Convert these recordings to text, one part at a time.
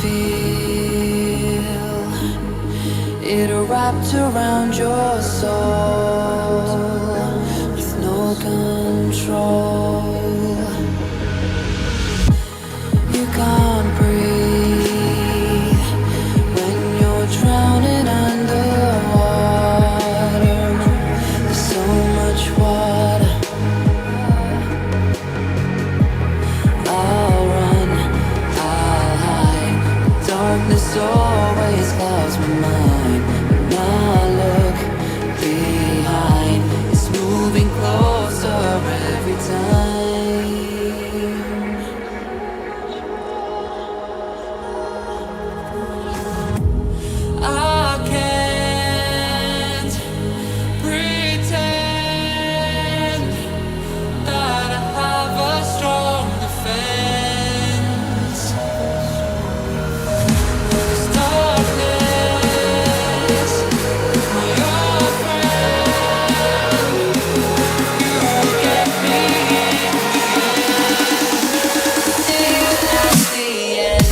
feel it wrapped around your soul with no control? You can't breathe when you're drowning underwater. There's so much water. I'll run, I'll hide. Darkness always clouds my mind. When I look behind, it's moving closer every time. I can't pretend that I have a strong defense. 'Cause darkness, my old friend, you get me in the end. At the end.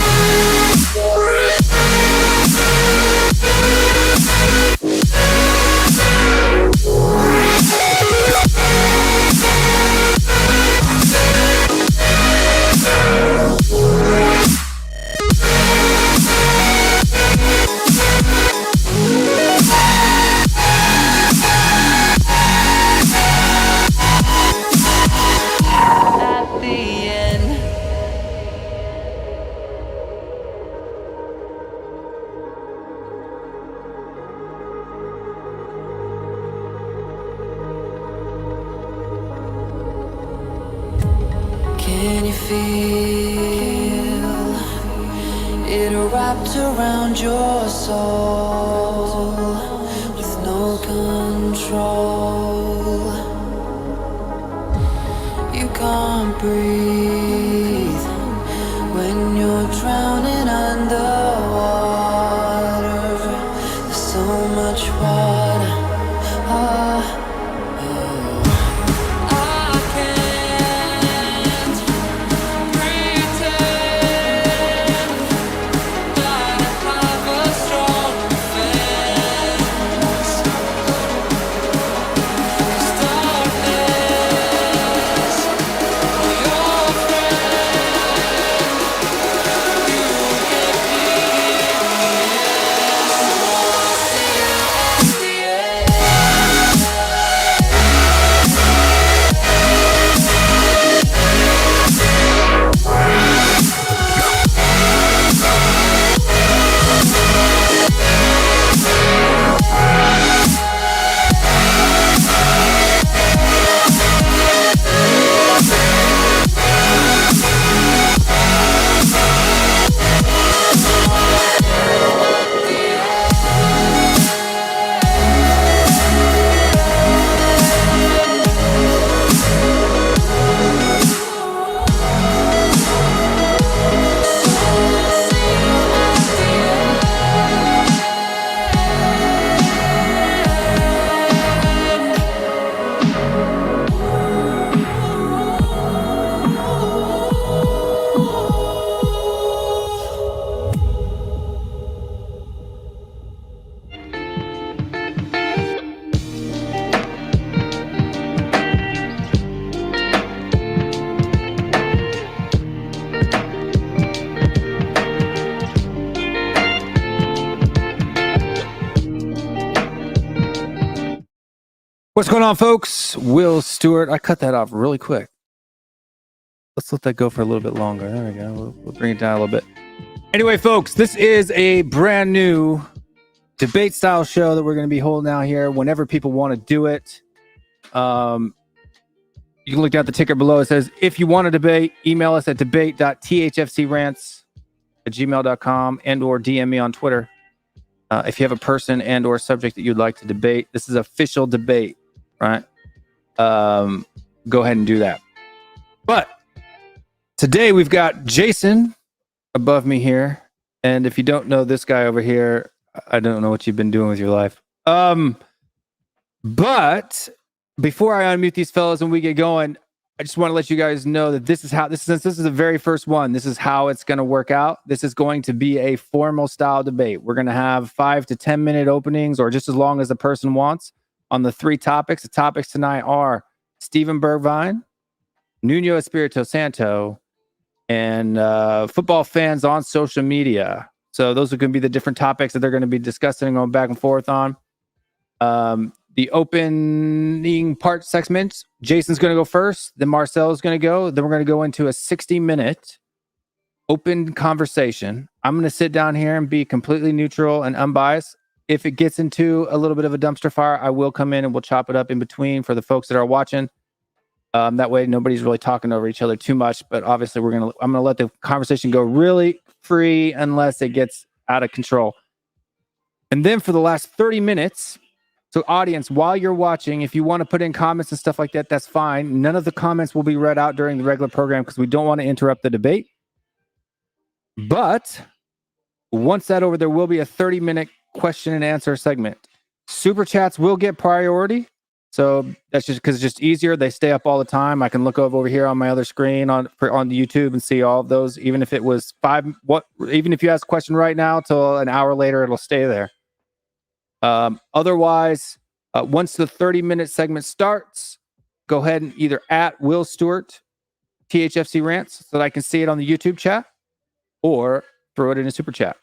At the end. Can you feel it wrapped around your soul with no control? You can't breathe when you're drowning underwater. There's so much water. I can't pretend that I have a strong defense. 'Cause darkness, my old friend, you get me in the end. What's going on, folks? Will Stewart. I cut that off really quick. Let's let that go for a little bit longer. There we go. We'll bring it down a little bit. Anyway, folks, this is a brand new debate style show that we're going to be holding out here whenever people want to do it. You can look down at the ticker below. It says, if you want to debate, email us at debate.thfcrants@gmail.com and or DM me on Twitter. If you have a person and or subject that you'd like to debate, this is official debate, right? Go ahead and do that. But today we've got Jason above me here. And if you don't know this guy over here, I don't know what you've been doing with your life. But before I unmute these fellas and we get going, I just want to let you guys know that this is how since this is the very first one, this is how it's going to work out. This is going to be a formal style debate. We're going to have 5 to 10 minute openings, or just as long as the person wants, on the 3 topics. The topics tonight are Steven Bergwin, Nuno Espirito Santo, and football fans on social media. So those are going to be the different topics that they're going to be discussing and going back and forth on. The opening part segments, Jason's going to go first, then Marcel's going to go, then we're going to go into a 60-minute open conversation. I'm going to sit down here and be completely neutral and unbiased. If it gets into a little bit of a dumpster fire, I will come in and we'll chop it up in between for the folks that are watching. That way nobody's really talking over each other too much, but obviously I'm going to let the conversation go really free unless it gets out of control. And then for the last 30 minutes, so audience, while you're watching, if you want to put in comments and stuff like that, that's fine. None of the comments will be read out during the regular program because we don't want to interrupt the debate. But once that over, there will be a 30-minute question and answer segment. Super chats will get priority. So that's just because it's just easier. They stay up all the time. I can look over here on my other screen on the YouTube and see all of those. Even if it was even if you ask a question right now till an hour later, it'll stay there. Otherwise, once the 30-minute segment starts, go ahead and either at WillStewartTHFCRants so that I can see it on the YouTube chat, or throw it in a super chat.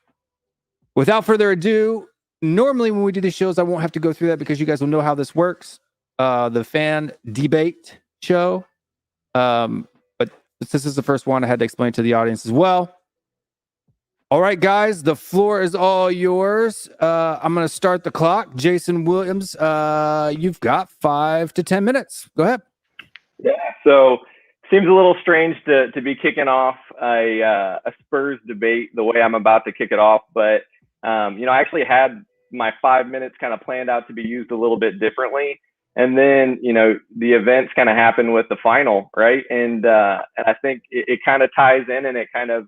Without further ado, normally when we do these shows, I won't have to go through that because you guys will know how this works. The fan debate show. But this is the first one, I had to explain to the audience as well. All right, guys, the floor is all yours. I'm going to start the clock. Jason Williams, you've got 5 to 10 minutes. Go ahead. Yeah, so seems a little strange to be kicking off a Spurs debate the way I'm about to kick it off, but I actually had my 5 minutes kind of planned out to be used a little bit differently. And then, the events kind of happen with the final, right? And I think it kind of ties in, and it kind of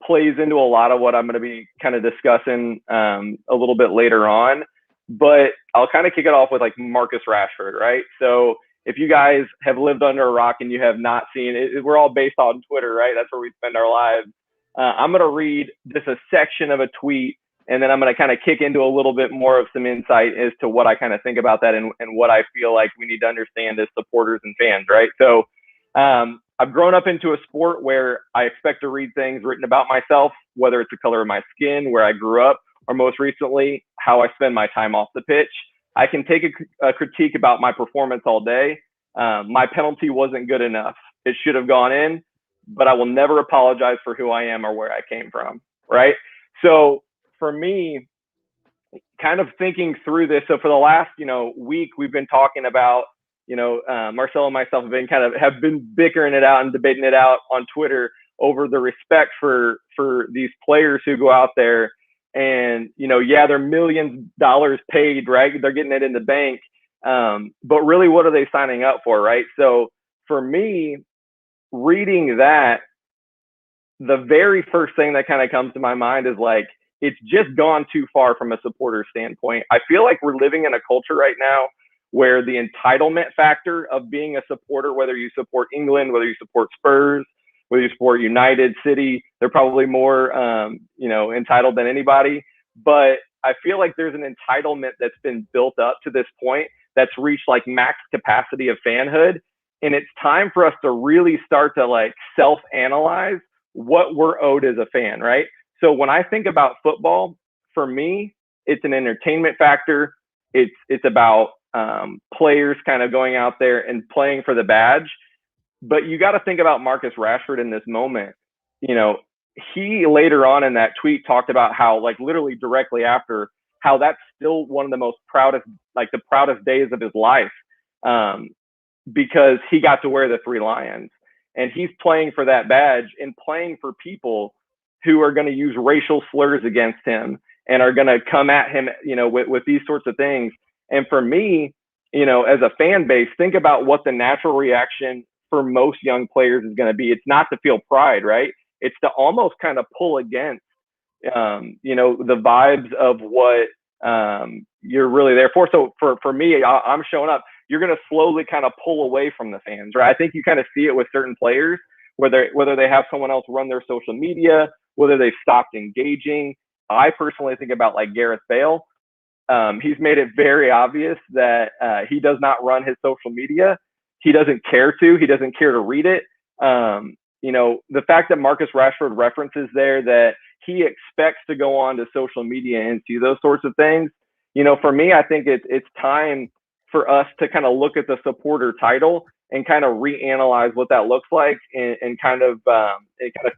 plays into a lot of what I'm going to be kind of discussing a little bit later on. But I'll kind of kick it off with like Marcus Rashford, right? So if you guys have lived under a rock and you have not seen it, we're all based on Twitter, right? That's where we spend our lives. I'm going to read just a section of a tweet, and then I'm going to kind of kick into a little bit more of some insight as to what I kind of think about that and what I feel like we need to understand as supporters and fans, right? So I've grown up into a sport where I expect to read things written about myself, whether it's the color of my skin, where I grew up, or most recently, how I spend my time off the pitch. I can take a critique about my performance all day. My penalty wasn't good enough. It should have gone in, but I will never apologize for who I am or where I came from, right? So for me, kind of thinking through this, so for the last, week, we've been talking about, Marcel and myself have been bickering it out and debating it out on Twitter over the respect for these players who go out there and, they're millions of dollars paid, right? They're getting it in the bank. But really, what are they signing up for, right? So for me, reading that, the very first thing that kind of comes to my mind is like, it's just gone too far from a supporter standpoint. I feel like we're living in a culture right now where the entitlement factor of being a supporter, whether you support England, whether you support Spurs, whether you support United, City, they're probably more, entitled than anybody. But I feel like there's an entitlement that's been built up to this point that's reached like max capacity of fanhood. And it's time for us to really start to like self-analyze what we're owed as a fan, right? So when I think about football, for me, it's an entertainment factor. It's about players kind of going out there and playing for the badge. But you got to think about Marcus Rashford in this moment. He later on in that tweet talked about how, like, literally directly after, how that's still one of the most proudest days of his life, because he got to wear the 3 lions, and he's playing for that badge and playing for people who are going to use racial slurs against him and are going to come at him, with these sorts of things. And for me, as a fan base, think about what the natural reaction for most young players is going to be. It's not to feel pride, right? It's to almost kind of pull against, the vibes of what you're really there for. So for me, I'm showing up. you're going to slowly kind of pull away from the fans, right? I think you kind of see it with certain players, whether they have someone else run their social media, whether they've stopped engaging. I personally think about like Gareth Bale. He's made it very obvious that he does not run his social media. He doesn't care to. He doesn't care to read it. You know, the fact that Marcus Rashford references there that he expects to go on to social media and see those sorts of things, you know, for me, I think it's time for us to kind of look at the supporter title and kind of reanalyze what that looks like and kind of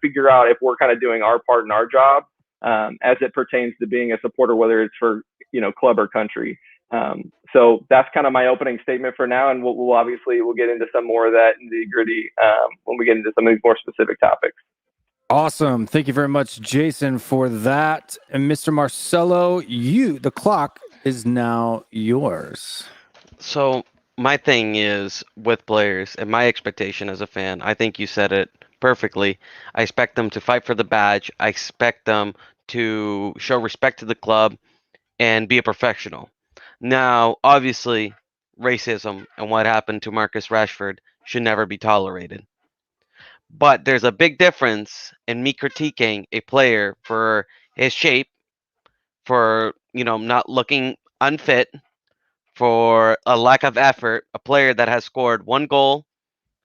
figure out if we're kind of doing our part in our job as it pertains to being a supporter, whether it's for, you know, club or country. So that's kind of my opening statement for now. And we'll obviously get into some more of that nitty gritty when we get into some of these more specific topics. Awesome. Thank you very much, Jason, for that. And Mr. Marcelo, the clock is now yours. So my thing is with players and my expectation as a fan, I think you said it perfectly. I expect them to fight for the badge. I expect them to show respect to the club and be a professional. Now, obviously, racism and what happened to Marcus Rashford should never be tolerated. But there's a big difference in me critiquing a player for his shape, for, you know, not looking unfit, for a lack of effort, a player that has scored 1 goal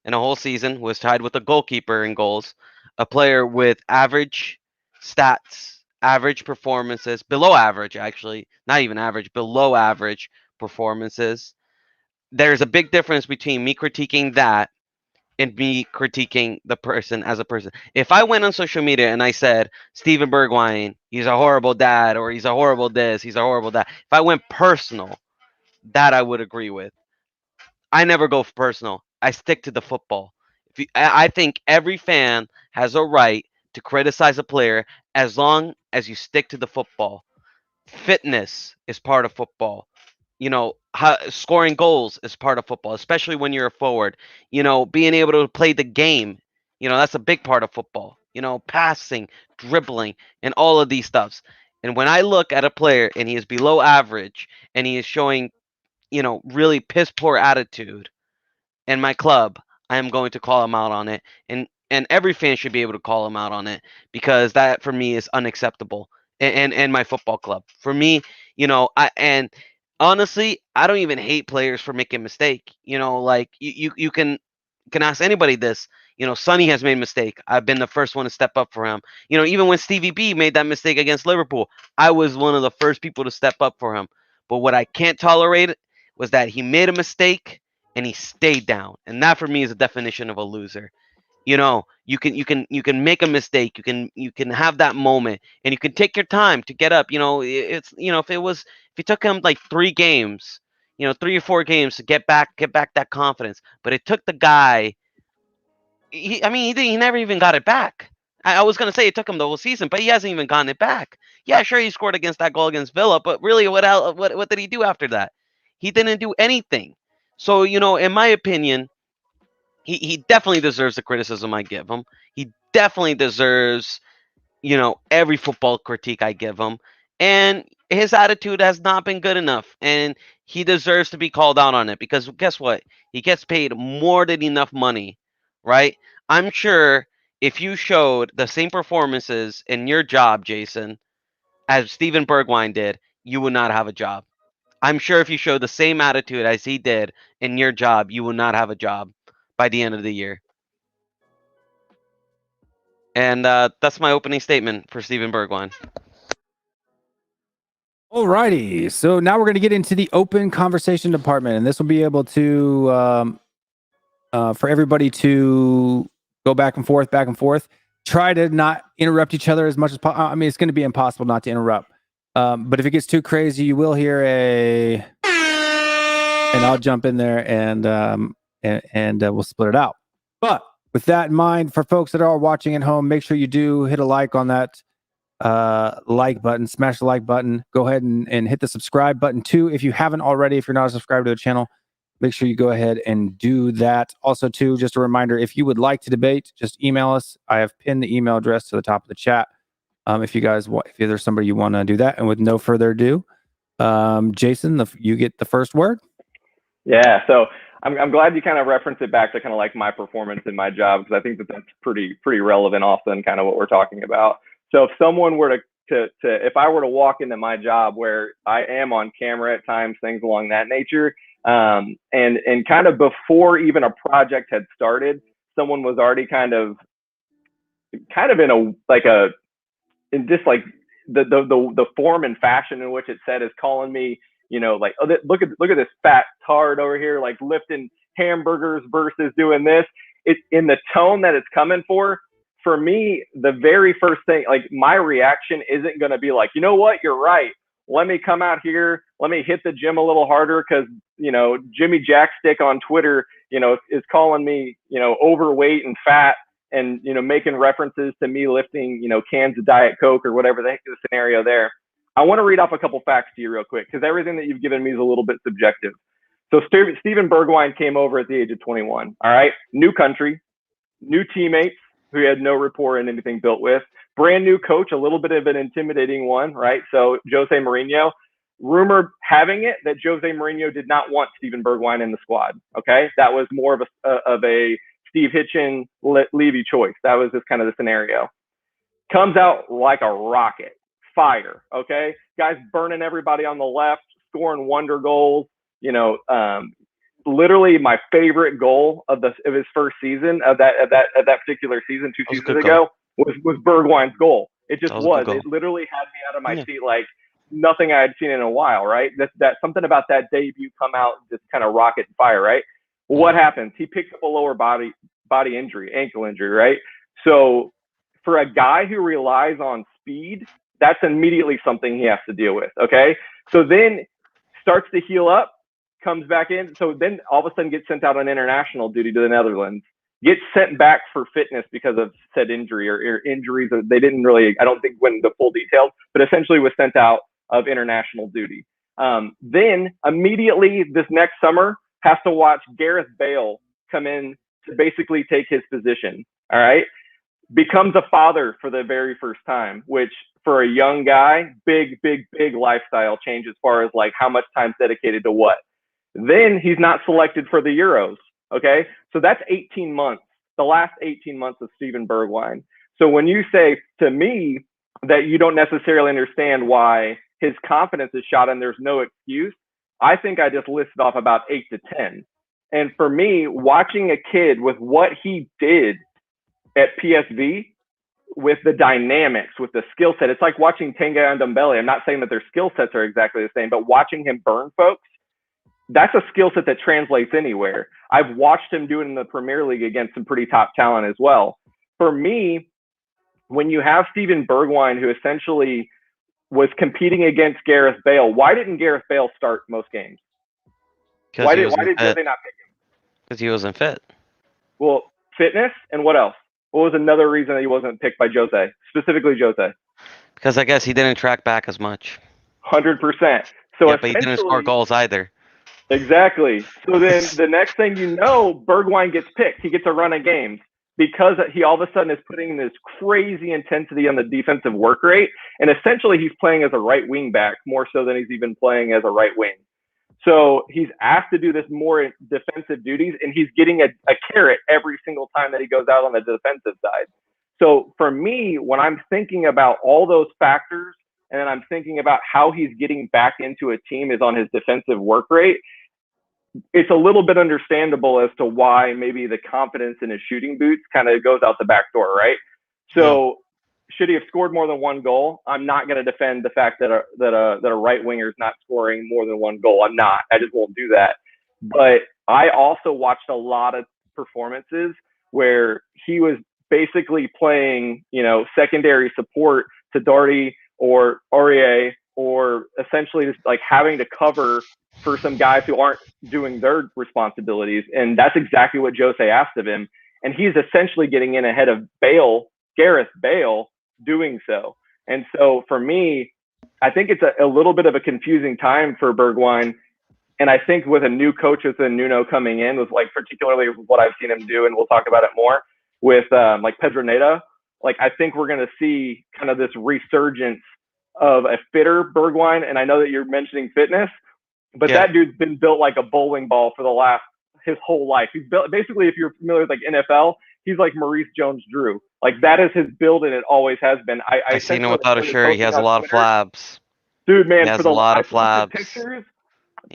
in a whole season, was tied with a goalkeeper in goals, a player with average stats, average performances, below average actually, not even average, below average performances. There's a big difference between me critiquing that and me critiquing the person as a person. If I went on social media and I said, Steven Bergwin, he's a horrible dad, or he's a horrible this, he's a horrible that, if I went personal, that I would agree with. I never go for personal. I stick to the football. I think every fan has a right to criticize a player as long as you stick to the football. Fitness is part of football. You know, scoring goals is part of football, especially when you're a forward. You know, being able to play the game, you know, that's a big part of football. You know, passing, dribbling, and all of these stuffs. And when I look at a player and he is below average and he is showing, you know, really piss poor attitude in my club, I am going to call him out on it. And every fan should be able to call him out on it, because that for me is unacceptable. And my football club. For me, you know, honestly, I don't even hate players for making a mistake. You know, like you can ask anybody this. You know, Sonny has made a mistake. I've been the first one to step up for him. You know, even when Stevie B made that mistake against Liverpool, I was one of the first people to step up for him. But what I can't tolerate was that he made a mistake and he stayed down. And that for me is a definition of a loser. You know, you can make a mistake. You can have that moment, and you can take your time to get up. You know, it's, you know, if it took him like 3 games, you know, 3 or 4 games to get back that confidence, but it took the guy. He never even got it back. I was gonna say it took him the whole season, but he hasn't even gotten it back. Yeah, sure, he scored against that goal against Villa, but really, what did he do after that? He didn't do anything. So, you know, in my opinion, he definitely deserves the criticism I give him. He definitely deserves, you know, every football critique I give him. And his attitude has not been good enough. And he deserves to be called out on it, because guess what? He gets paid more than enough money, right? I'm sure if you showed the same performances in your job, Jason, as Steven Bergwin did, you would not have a job. I'm sure if you showed the same attitude as he did in your job, you will not have a job by the end of the year. And that's my opening statement for Steven Bergwin. Alrighty, so now we're going to get into the open conversation department, and this will be able to for everybody to go back and forth. Try to not interrupt each other as much as possible. I mean, it's going to be impossible not to interrupt. But if it gets too crazy, you will hear and I'll jump in there and we'll split it out. But with that in mind, for folks that are watching at home, make sure you do hit a like on that like button, smash the like button. Go ahead and hit the subscribe button too. If you haven't already, if you're not a subscriber to the channel, make sure you go ahead and do that. Also too, just a reminder, if you would like to debate, just email us. I have pinned the email address to the top of the chat. If you guys want, if there's somebody you want to do that. And with no further ado, Jason, you get the first word. Yeah, so I'm glad you kind of reference it back to kind of like my performance in my job, because I think that that's pretty relevant also in kind of what we're talking about. So if someone were to if I were to walk into my job where I am on camera at times, things along that nature, and kind of before even a project had started, someone was already kind of in a like a in just like the form and fashion in which it's said is calling me, like, oh, look at this fat tard over here, like lifting hamburgers versus doing this. It's in the tone that it's coming for. For me, the very first thing, like my reaction isn't going to be like, you know what, you're right. Let me come out here. Let me hit the gym a little harder because, Jimmy Jackstick on Twitter, is calling me, overweight and fat and, making references to me lifting, cans of Diet Coke or whatever the heck is the scenario there. I want to read off a couple facts to you real quick because everything that you've given me is a little bit subjective. So Steven Bergwin came over at the age of 21. All right. New country, new teammates who he had no rapport and anything built with, brand new coach, a little bit of an intimidating one, right? So Jose Mourinho, rumor having it that Jose Mourinho did not want Steven Bergwin in the squad. Okay. That was more of a Steve Hitchen, Levy choice. That was just kind of the scenario. Comes out like a rocket, fire. Okay. Guys burning everybody on the left, scoring wonder goals, literally my favorite goal of his first season of that particular season 2 seasons ago was Bergwijn's goal. It just was. It literally had me out of my seat like nothing I had seen in a while, right? That something about that debut come out just kind of rocket fire, right? Well, what happens? He picks up a lower body injury, ankle injury, right? So for a guy who relies on speed, that's immediately something he has to deal with. Okay. So then starts to heal up, comes back in. So then all of a sudden gets sent out on international duty to the Netherlands, gets sent back for fitness because of said injury or injuries. They didn't really, I don't think, win the full details, but essentially was sent out of international duty. Then immediately this next summer has to watch Gareth Bale come in to basically take his position. All right. Becomes a father for the very first time, which for a young guy, big lifestyle change as far as like how much time's dedicated to what. Then he's not selected for the Euros. Okay. So that's 18 months, the last 18 months of Steven Bergwijn. So when you say to me that you don't necessarily understand why his confidence is shot and there's no excuse, I think I just listed off about 8 to 10. And for me, watching a kid with what he did at PSV, with the dynamics, with the skill set, it's like watching Tanguy Ndombele. I'm not saying that their skill sets are exactly the same, but watching him burn folks, that's a skill set that translates anywhere. I've watched him do it in the Premier League against some pretty top talent as well. For me, when you have Steven Bergwijn, who essentially was competing against Gareth Bale, why didn't Gareth Bale start most games? Why did Jose not pick him? Because he wasn't fit. Well, fitness and what else? What was another reason that he wasn't picked by Jose, specifically Jose? Because I guess he didn't track back as much. 100%. So yeah, but he didn't score goals either. Exactly. So then the next thing you know, Bergwijn gets picked. He gets a run of games because he all of a sudden is putting this crazy intensity on the defensive work rate. And essentially he's playing as a right wing back more so than he's even playing as a right wing. So he's asked to do this more defensive duties, and he's getting a carrot every single time that he goes out on the defensive side. So for me, when I'm thinking about all those factors, and then I'm thinking about how he's getting back into a team is on his defensive work rate, it's a little bit understandable as to why maybe the confidence in his shooting boots kind of goes out the back door, right? So should he have scored more than one goal? I'm not going to defend the fact that a right winger is not scoring more than one goal. I'm not. I just won't do that. But I also watched a lot of performances where he was basically playing, secondary support to Doherty or Aurier, or essentially just like having to cover for some guys who aren't doing their responsibilities. And that's exactly what Jose asked of him. And he's essentially getting in ahead of Gareth Bale, doing so. And so for me, I think it's a little bit of a confusing time for Bergwijn. And I think with a new coach with Nuno coming in, with like particularly what I've seen him do, and we'll talk about it more with like Pedro Neto, like I think we're going to see kind of this resurgence of a fitter Bergwijn. And I know that you're mentioning fitness. but that dude's been built like a bowling ball for his whole life. He's built basically, if you're familiar with like NFL, he's like Maurice Jones-Drew. Like that is his build, and it always has been. I seen him without a shirt. He has a lot of flabs. Dude, man, He has a lot of flabs. Pictures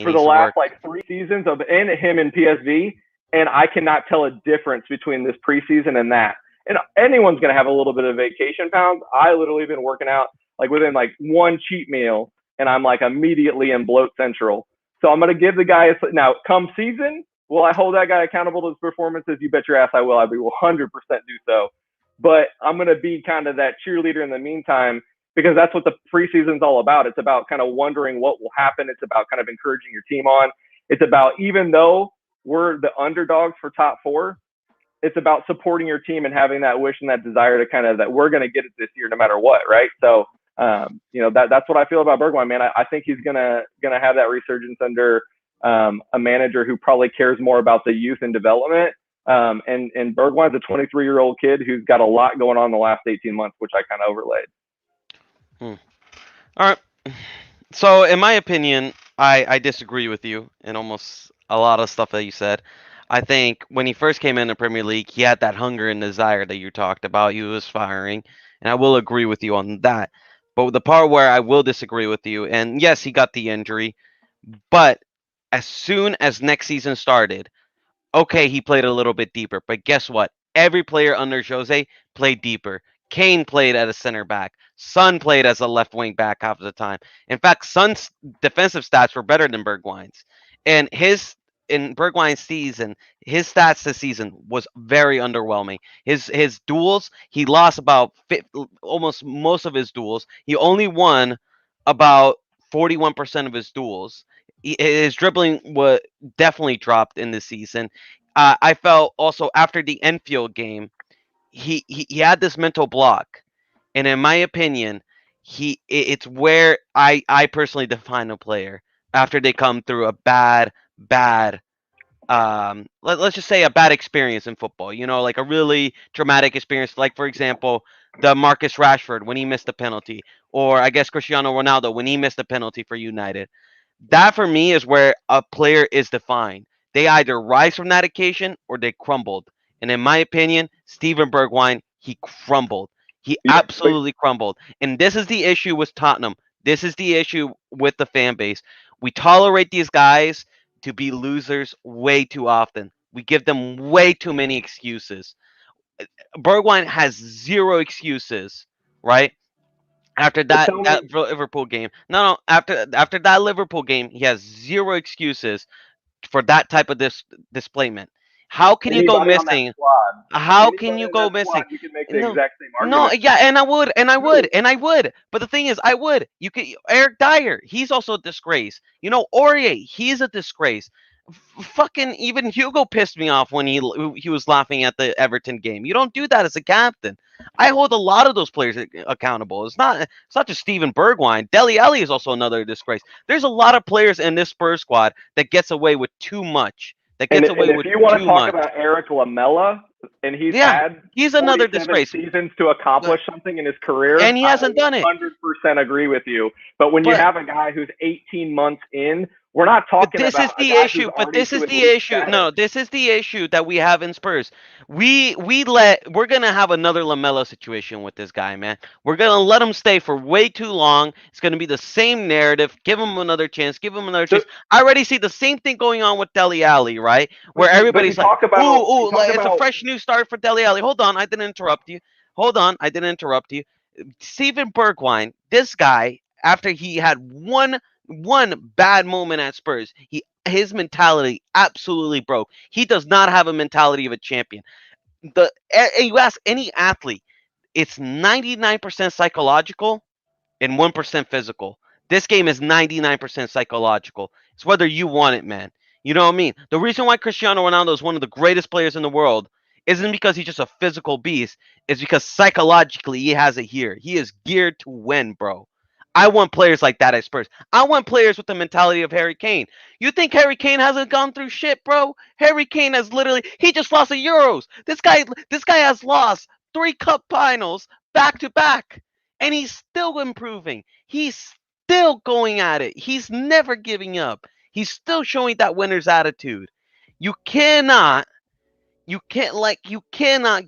for the last like 3 seasons of him in PSV, and I cannot tell a difference between this preseason and that. And anyone's gonna have a little bit of vacation pounds. I literally been working out like within like one cheat meal, and I'm like immediately in bloat central. So I'm gonna give the guy now. Come season, will I hold that guy accountable to his performances? You bet your ass I will. I will 100% do so. But I'm gonna be kind of that cheerleader in the meantime, because that's what the preseason's all about. It's about kind of wondering what will happen. It's about kind of encouraging your team on. It's about, even though we're the underdogs for top 4, it's about supporting your team and having that wish and that desire to kind of that we're going to get it this year no matter what, right? So, that's what I feel about Bergwin, man. I think he's gonna have that resurgence under a manager who probably cares more about the youth and development. And Bergwin's a 23-year-old kid who's got a lot going on in the last 18 months, which I kind of overlaid. All right. So, in my opinion, I disagree with you in almost a lot of stuff that you said. I think when he first came in the Premier League, he had that hunger and desire that you talked about. He was firing, and I will agree with you on that. But the part where I will disagree with you, and yes, he got the injury, but as soon as next season started, okay, he played a little bit deeper. But guess what? Every player under Jose played deeper. Kane played at a center back. Son played as a left wing back half of the time. In fact, Son's defensive stats were better than Bergwijn's. And in Bergwijn's season, his stats this season was very underwhelming. His duels, he lost about almost most of his duels. He only won about 41% of his duels. His dribbling was definitely dropped in the season. I felt also after the Enfield game, he had this mental block, and in my opinion, it's where I personally define a player after they come through a bad let's just say a bad experience in football, like a really traumatic experience, like for example the Marcus Rashford when he missed a penalty, or I guess Cristiano Ronaldo when he missed a penalty for United. That for me is where a player is defined. They either rise from that occasion or they crumbled. And in my opinion, Steven Bergwijn, he crumbled. He absolutely crumbled. And this is the issue with Tottenham. This is the issue with the fan base. We tolerate these guys to be losers way too often. We give them way too many excuses. Bergwijn has 0 excuses, right? After that Liverpool game. No, after that Liverpool game, he has 0 excuses for that type of displayment. How can you go missing? How can you go missing? You can make the exact same argument. No, yeah, and I would. But the thing is, I would. You could Eric Dyer, he's also a disgrace. Aurier, he's a disgrace. Fucking even Hugo pissed me off when he was laughing at the Everton game. You don't do that as a captain. I hold a lot of those players accountable. It's not just Steven Bergwijn. Dele Alli is also another disgrace. There's a lot of players in this Spurs squad that gets away with too much. If you want to talk about Eric Lamela, and he's another disgrace. Seasons to accomplish something in his career, and he hasn't done it. 100% agree with you. But when you have a guy who's 18 months in, we're not talking about. This is the issue. But this is the issue. No, this is the issue that we have in Spurs. We're gonna have another Lamela situation with this guy, man. We're gonna let him stay for way too long. It's gonna be the same narrative. Give him another chance. I already see the same thing going on with Dele Alli, right? Where everybody's like, it's a fresh new start for Dele Alli. Hold on, I didn't interrupt you. Steven Bergwijn, this guy, after he had one bad moment at Spurs, his mentality absolutely broke. He does not have a mentality of a champion. You ask any athlete, it's 99% psychological and 1% physical. This game is 99% psychological. It's whether you want it, man. You know what I mean? The reason why Cristiano Ronaldo is one of the greatest players in the world isn't because he's just a physical beast. It's because psychologically he has it here. He is geared to win, bro. I want players like that at Spurs. I want players with the mentality of Harry Kane. You think Harry Kane hasn't gone through shit, bro? Harry Kane has he just lost the Euros. This guy has lost 3 cup finals back to back, and he's still improving. He's still going at it. He's never giving up. He's still showing that winner's attitude. You cannot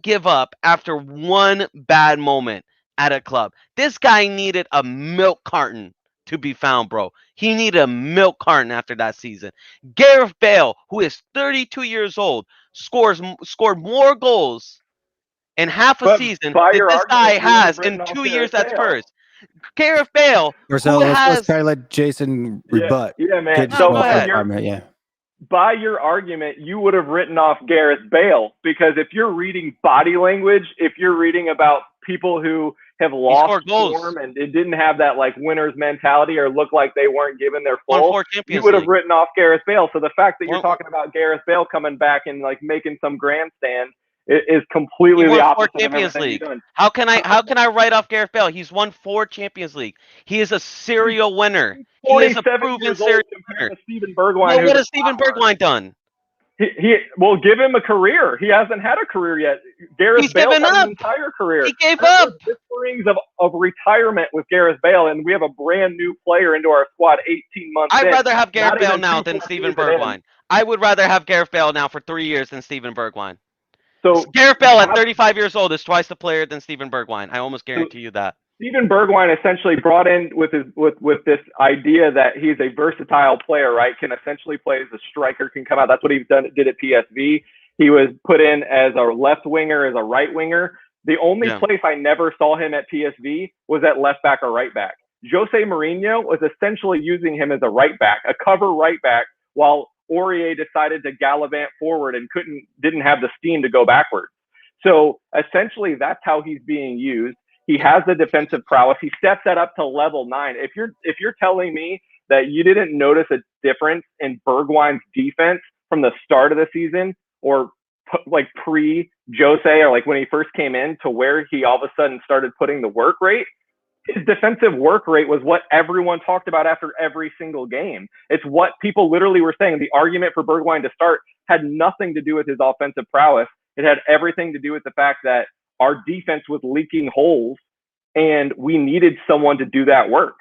give up after one bad moment at a club. This guy needed a milk carton to be found, bro. He needed a milk carton after that season. Gareth Bale, who is 32 years old, scored more goals in half a season than this guy has in 2 years at Spurs. Gareth Bale, So let's try to let Jason rebut. Yeah, man. Get So off that argument, yeah. by your argument, you would have written off Gareth Bale, because if you're reading body language, if you're reading about people who have lost form and it didn't have that like winner's mentality or look like they weren't given their full, you would have written off Gareth Bale. So the fact that you're talking about Gareth Bale coming back and like making some grandstand is completely the opposite of everything you've done. How can I write off Gareth Bale? He's won 4 Champions League. He is a serial winner. He is a proven serial winner. Stephen Bergwine. Well, what has Stephen Bergwine done? He well, give him a career. He hasn't had a career yet. Gareth Bale had an entire career. He gave up. Whisperings of retirement with Gareth Bale, and we have a brand new player into our squad 18 months I'd rather have Gareth Bale now than Stephen Bergwine. I would rather have Gareth Bale now for 3 years than Stephen Bergwine. So Gareth Bale at 35 years old is twice the player than Stephen Bergwine. I almost guarantee you that. Stephen Bergwine essentially brought in with this idea that he's a versatile player, right? Can essentially play as a striker, can come out. That's what he did at PSV. He was put in as a left winger, as a right winger. The only place I never saw him at PSV was at left back or right back. Jose Mourinho was essentially using him as a right back, a cover right back, while Aurier decided to gallivant forward and didn't have the steam to go backwards. So essentially that's how he's being used. He has the defensive prowess. He steps that up to level 9. If you're telling me that you didn't notice a difference in Bergwine's defense from the start of the season, or like pre-Jose, or like when he first came in, to where he all of a sudden started putting the work rate, his defensive work rate was what everyone talked about after every single game. It's what people literally were saying. The argument for Bergwine to start had nothing to do with his offensive prowess. It had everything to do with the fact that our defense was leaking holes and we needed someone to do that work.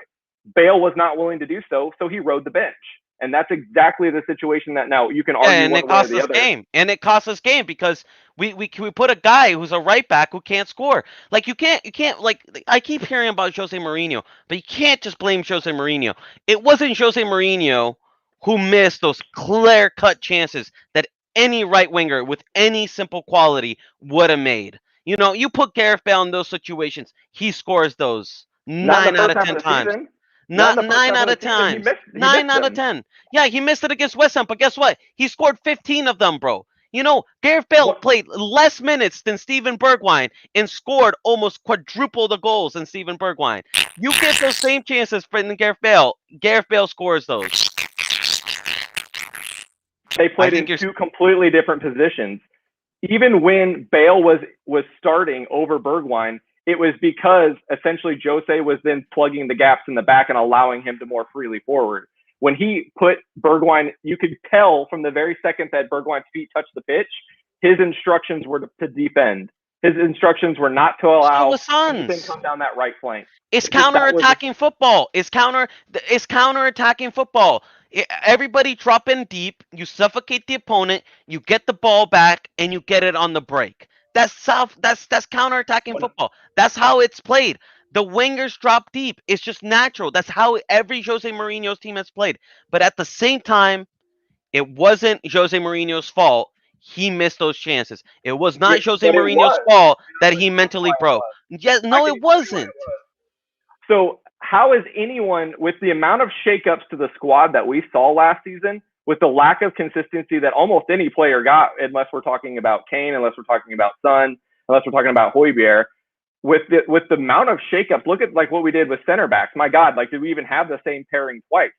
Bale was not willing to do so, so he rode the bench. And that's exactly the situation that now you can argue. And it cost us game. And it cost us game because we put a guy who's a right back who can't score. Like you can't like, I keep hearing about Jose Mourinho, but you can't just blame Jose Mourinho. It wasn't Jose Mourinho who missed those clear-cut chances that any right winger with any simple quality would have made. You know, you put Gareth Bale in those situations, he scores those 9 out of 10 times. Not 9 out of 10. 9 out of 10. Yeah, he missed it against West Ham, but guess what? He scored 15 of them, bro. You know, Gareth Bale played less minutes than Stephen Bergwine and scored almost quadruple the goals than Stephen Bergwine. You give those same chances for Gareth Bale scores those. They played in 2 completely different positions. Even when Bale was starting over Bergwine, it was because essentially Jose was then plugging the gaps in the back and allowing him to more freely forward. When he put Bergwine, you could tell from the very second that Bergwine's feet touched the pitch, his instructions were to defend. His instructions were not to allow anything to come down that right flank. It's counter-attacking football. It's counter-attacking football. Everybody drop in deep, you suffocate the opponent, you get the ball back, and you get it on the break. That's counter-attacking football. That's how it's played. The wingers drop deep. It's just natural. That's how every Jose Mourinho's team has played. But at the same time, it wasn't Jose Mourinho's fault. He missed those chances. It was not Jose Mourinho's fault that he mentally broke. Yes, no, it wasn't. So how is anyone, with the amount of shakeups to the squad that we saw last season, with the lack of consistency that almost any player got, unless we're talking about Kane, unless we're talking about Son, unless we're talking about Højbjerg, with the amount of shakeups, look at like what we did with center backs. My God, like did we even have the same pairing twice?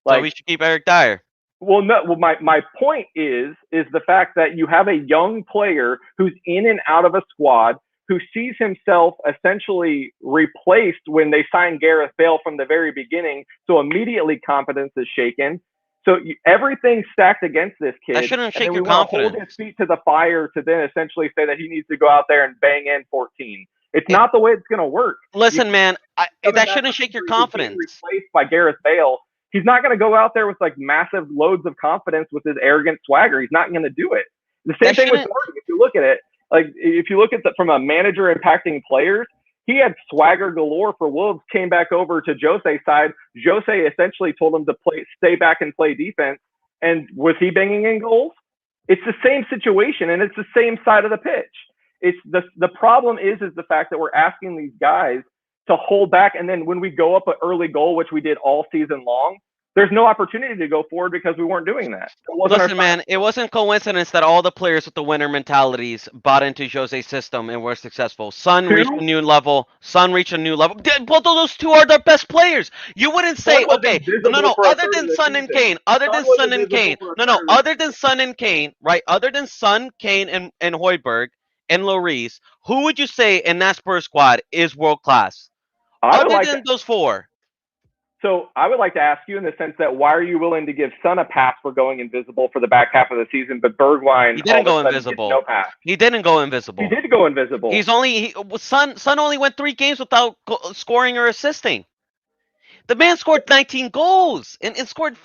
Like, so we should keep Eric Dyer. Well, no. Well, my point is the fact that you have a young player who's in and out of a squad, who sees himself essentially replaced when they signed Gareth Bale from the very beginning. So immediately confidence is shaken. So everything's stacked against this kid. That shouldn't shake your confidence. Hold his feet to the fire to then essentially say that he needs to go out there and bang in 14. It's not the way it's going to work. Listen, man, that shouldn't shake your confidence. Replaced by Gareth Bale. He's not going to go out there with like massive loads of confidence with his arrogant swagger. He's not going to do it. The same thing with Gordon. If you look at it, like if you look at from a manager impacting players, he had swagger galore for Wolves, came back over to Jose's side. Jose essentially told him to stay back and play defense. And was he banging in goals? It's the same situation, and it's the same side of the pitch. It's the problem is the fact that we're asking these guys to hold back, and then when we go up an early goal, which we did all season long, there's no opportunity to go forward because we weren't doing that. Listen, man, it wasn't coincidence that all the players with the winner mentalities bought into Jose's system and were successful. Son reached a new level. Both of those two are their best players. You wouldn't say, okay, no, other than Son and Kane, other than Son and Kane, other than Son and Kane, right? Other than Son, Kane, and Højbjerg and Lloris, who would you say in that Spurs squad is world class? Other than those four. So I would like to ask you in the sense that why are you willing to give Son a pass for going invisible for the back half of the season, but Bergwin he didn't go invisible. No pass. He didn't go invisible. He did go invisible. Son only went 3 games without scoring or assisting. The man scored 19 goals and scored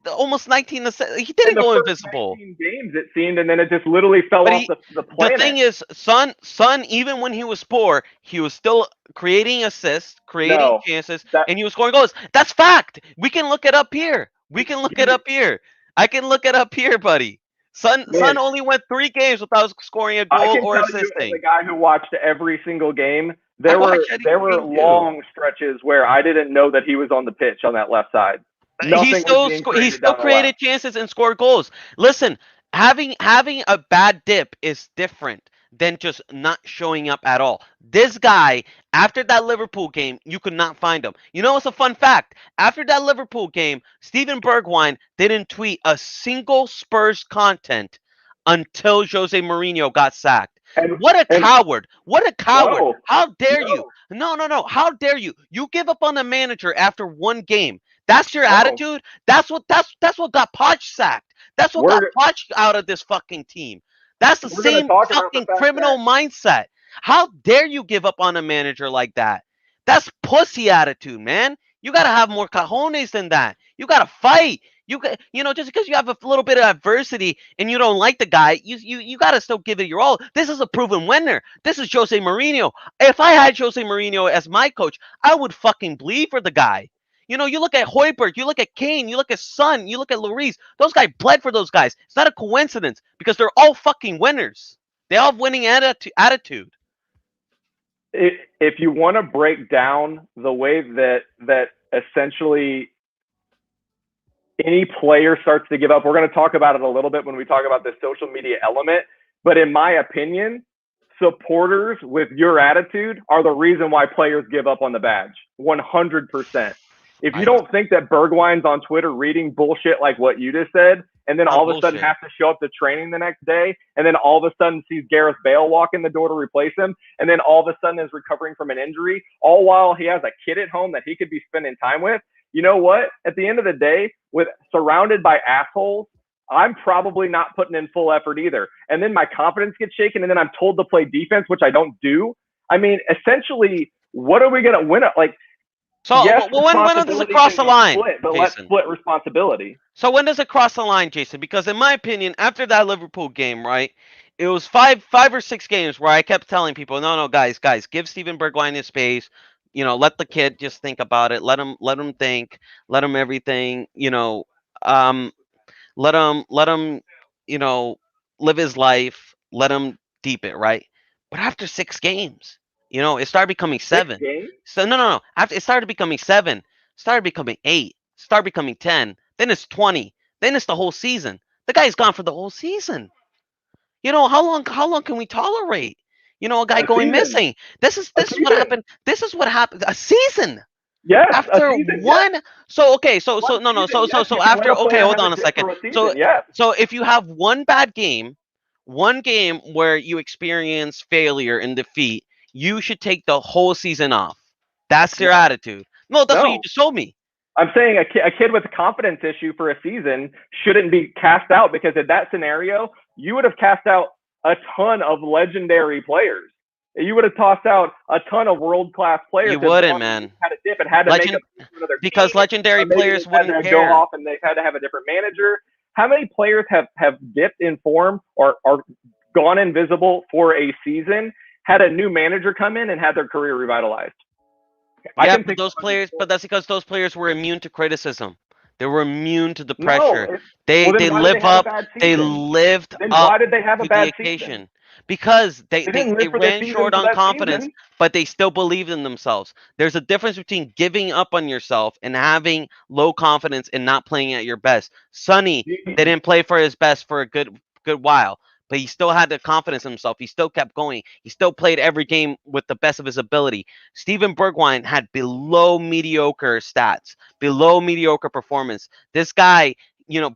almost 19 assists. He didn't go invisible. 19 games it seemed, and then it just literally fell off the planet. The thing is, Son, even when he was poor, he was still creating assists, creating chances, and he was scoring goals. That's fact. We can look it up here. I can look it up here, buddy. Son only went 3 games without scoring a goal or assisting. The guy who watched every single game, there were long stretches where I didn't know that he was on the pitch on that left side. He still created chances and scored goals. Listen, having a bad dip is different than just not showing up at all. This guy, after that Liverpool game, you could not find him. You know, it's a fun fact. After that Liverpool game, Steven Bergwin didn't tweet a single Spurs content until Jose Mourinho got sacked. What a coward. What a coward. No, How dare you? No. How dare you? You give up on the manager after 1 game. That's your attitude? That's what got Poch sacked. That's what got Poch out of this fucking team. That's the same fucking criminal mindset. How dare you give up on a manager like that? That's pussy attitude, man. You gotta have more cojones than that. You gotta fight. Just because you have a little bit of adversity and you don't like the guy, you gotta still give it your all. This is a proven winner. This is Jose Mourinho. If I had Jose Mourinho as my coach, I would fucking bleed for the guy. You look at Højbjerg, you look at Kane, you look at Son, you look at Lloris. Those guys bled for those guys. It's not a coincidence because they're all fucking winners. They all have winning attitude. If you want to break down the way that essentially any player starts to give up, we're going to talk about it a little bit when we talk about the social media element. But in my opinion, supporters with your attitude are the reason why players give up on the badge. 100%. If you don't think that Bergwijn's on Twitter reading bullshit like what you just said, and then all of a sudden has to show up to training the next day, and then all of a sudden sees Gareth Bale walk in the door to replace him, and then all of a sudden is recovering from an injury, all while he has a kid at home that he could be spending time with, you know what? At the end of the day, surrounded by assholes, I'm probably not putting in full effort either. And then my confidence gets shaken, and then I'm told to play defense, which I don't do. I mean, essentially, what are we going to win? So when does it cross the line, but let's split responsibility. So when does it cross the line, Jason? Because in my opinion, after that Liverpool game, right, it was five or six games where I kept telling people, no, guys, give Steven Bergwijn his space. Let the kid just think about it. Let him think. Let him everything. Let him, live his life. Let him deep it, right? But after 6 games, it started becoming 7. So no. After it started becoming 7, started becoming 8, started becoming 10. Then it's 20. Then it's the whole season. The guy's gone for the whole season. How long can we tolerate? A guy going missing. This is what happened. This is what happened. A season. Yes. After one. Yes. So okay. So no. So after. Okay, hold on a second. So if you have one bad game, one game where you experience failure and defeat, you should take the whole season off. That's your attitude. No, that's what you just told me. I'm saying a kid with a confidence issue for a season shouldn't be cast out, because in that scenario, you would have cast out a ton of legendary players. You would have tossed out a ton of world-class players. You wouldn't, man. Had a dip and had to make up another because team, legendary players wouldn't go care. off and they've had to have a different manager. How many players have dipped in form or gone invisible for a season, had a new manager come in and had their career revitalized? Yeah, but those players, but that's because those players were immune to criticism. They were immune to the pressure. No, they lived up. They lived then up why did they have a to bad the occasion. season? Because they live for the ran season short for on that confidence, season. but they still believed in themselves. There's a difference between giving up on yourself and having low confidence and not playing at your best. Sonny didn't play for his best for a good while, but he still had the confidence in himself. He still kept going. He still played every game with the best of his ability. Steven Bergwin had below mediocre stats, below mediocre performance. This guy,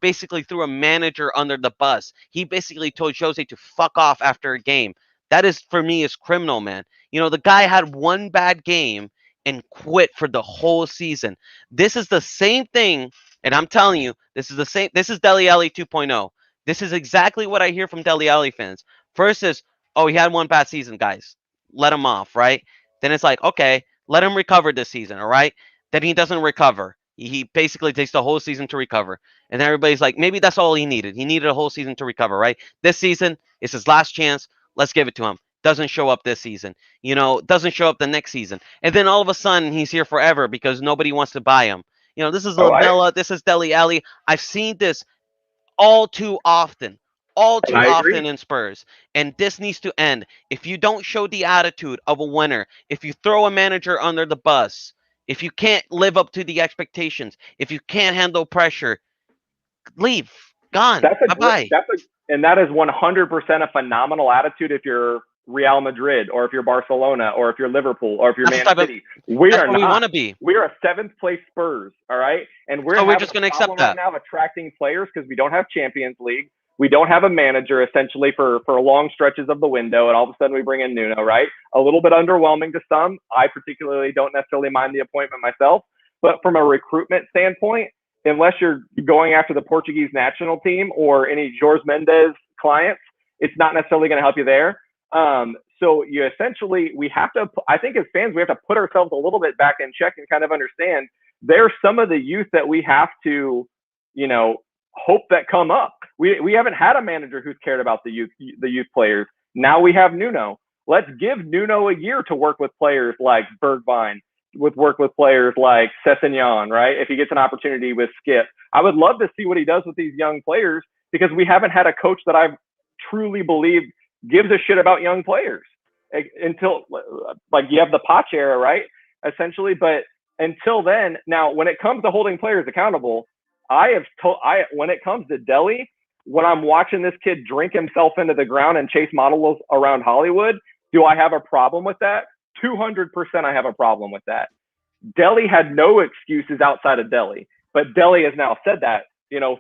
basically threw a manager under the bus. He basically told Jose to fuck off after a game. That is, for me, is criminal, man. The guy had one bad game and quit for the whole season. This is the same thing, and I'm telling you, this is the same. This is Dele Alli 2.0. This is exactly what I hear from Dele Alli fans. First is, oh, he had one bad season, guys. Let him off, right? Then it's like, okay, let him recover this season, all right? Then he doesn't recover. He basically takes the whole season to recover. And then everybody's like, maybe that's all he needed. He needed a whole season to recover, right? This season is his last chance. Let's give it to him. Doesn't show up this season. Doesn't show up the next season. And then all of a sudden, he's here forever because nobody wants to buy him. This is Lamella. This is Dele Alli. I've seen this all too often in Spurs. And this needs to end. If you don't show the attitude of a winner, if you throw a manager under the bus, if you can't live up to the expectations, if you can't handle pressure, leave. Gone. Bye-bye. And that is 100% a phenomenal attitude if you're Real Madrid or if you're Barcelona or if you're Liverpool or if you're Man City. We are not. We want to be. We are a 7th place Spurs, all right? And we're just going to accept that. Right now attracting players because we don't have Champions League. We don't have a manager essentially for long stretches of the window, and all of a sudden we bring in Nuno, right? A little bit underwhelming to some. I particularly don't necessarily mind the appointment myself, but from a recruitment standpoint, unless you're going after the Portuguese national team or any Jorge Mendes clients, it's not necessarily going to help you there. So you essentially, I think as fans, we have to put ourselves a little bit back in check and kind of understand there's some of the youth that we have to, hope that come up. We haven't had a manager who's cared about the youth players. Now we have Nuno. Let's give Nuno a year to work with players like Bergwin, work with players like Sessegnon, right? If he gets an opportunity with Skip, I would love to see what he does with these young players because we haven't had a coach that I've truly believed gives a shit about young players until like you have the Poch era, right? Essentially, but until then, now when it comes to holding players accountable, when it comes to Dele, when I'm watching this kid drink himself into the ground and chase models around Hollywood, do I have a problem with that? 200% I have a problem with that. Dele had no excuses outside of Dele, but Dele has now said that,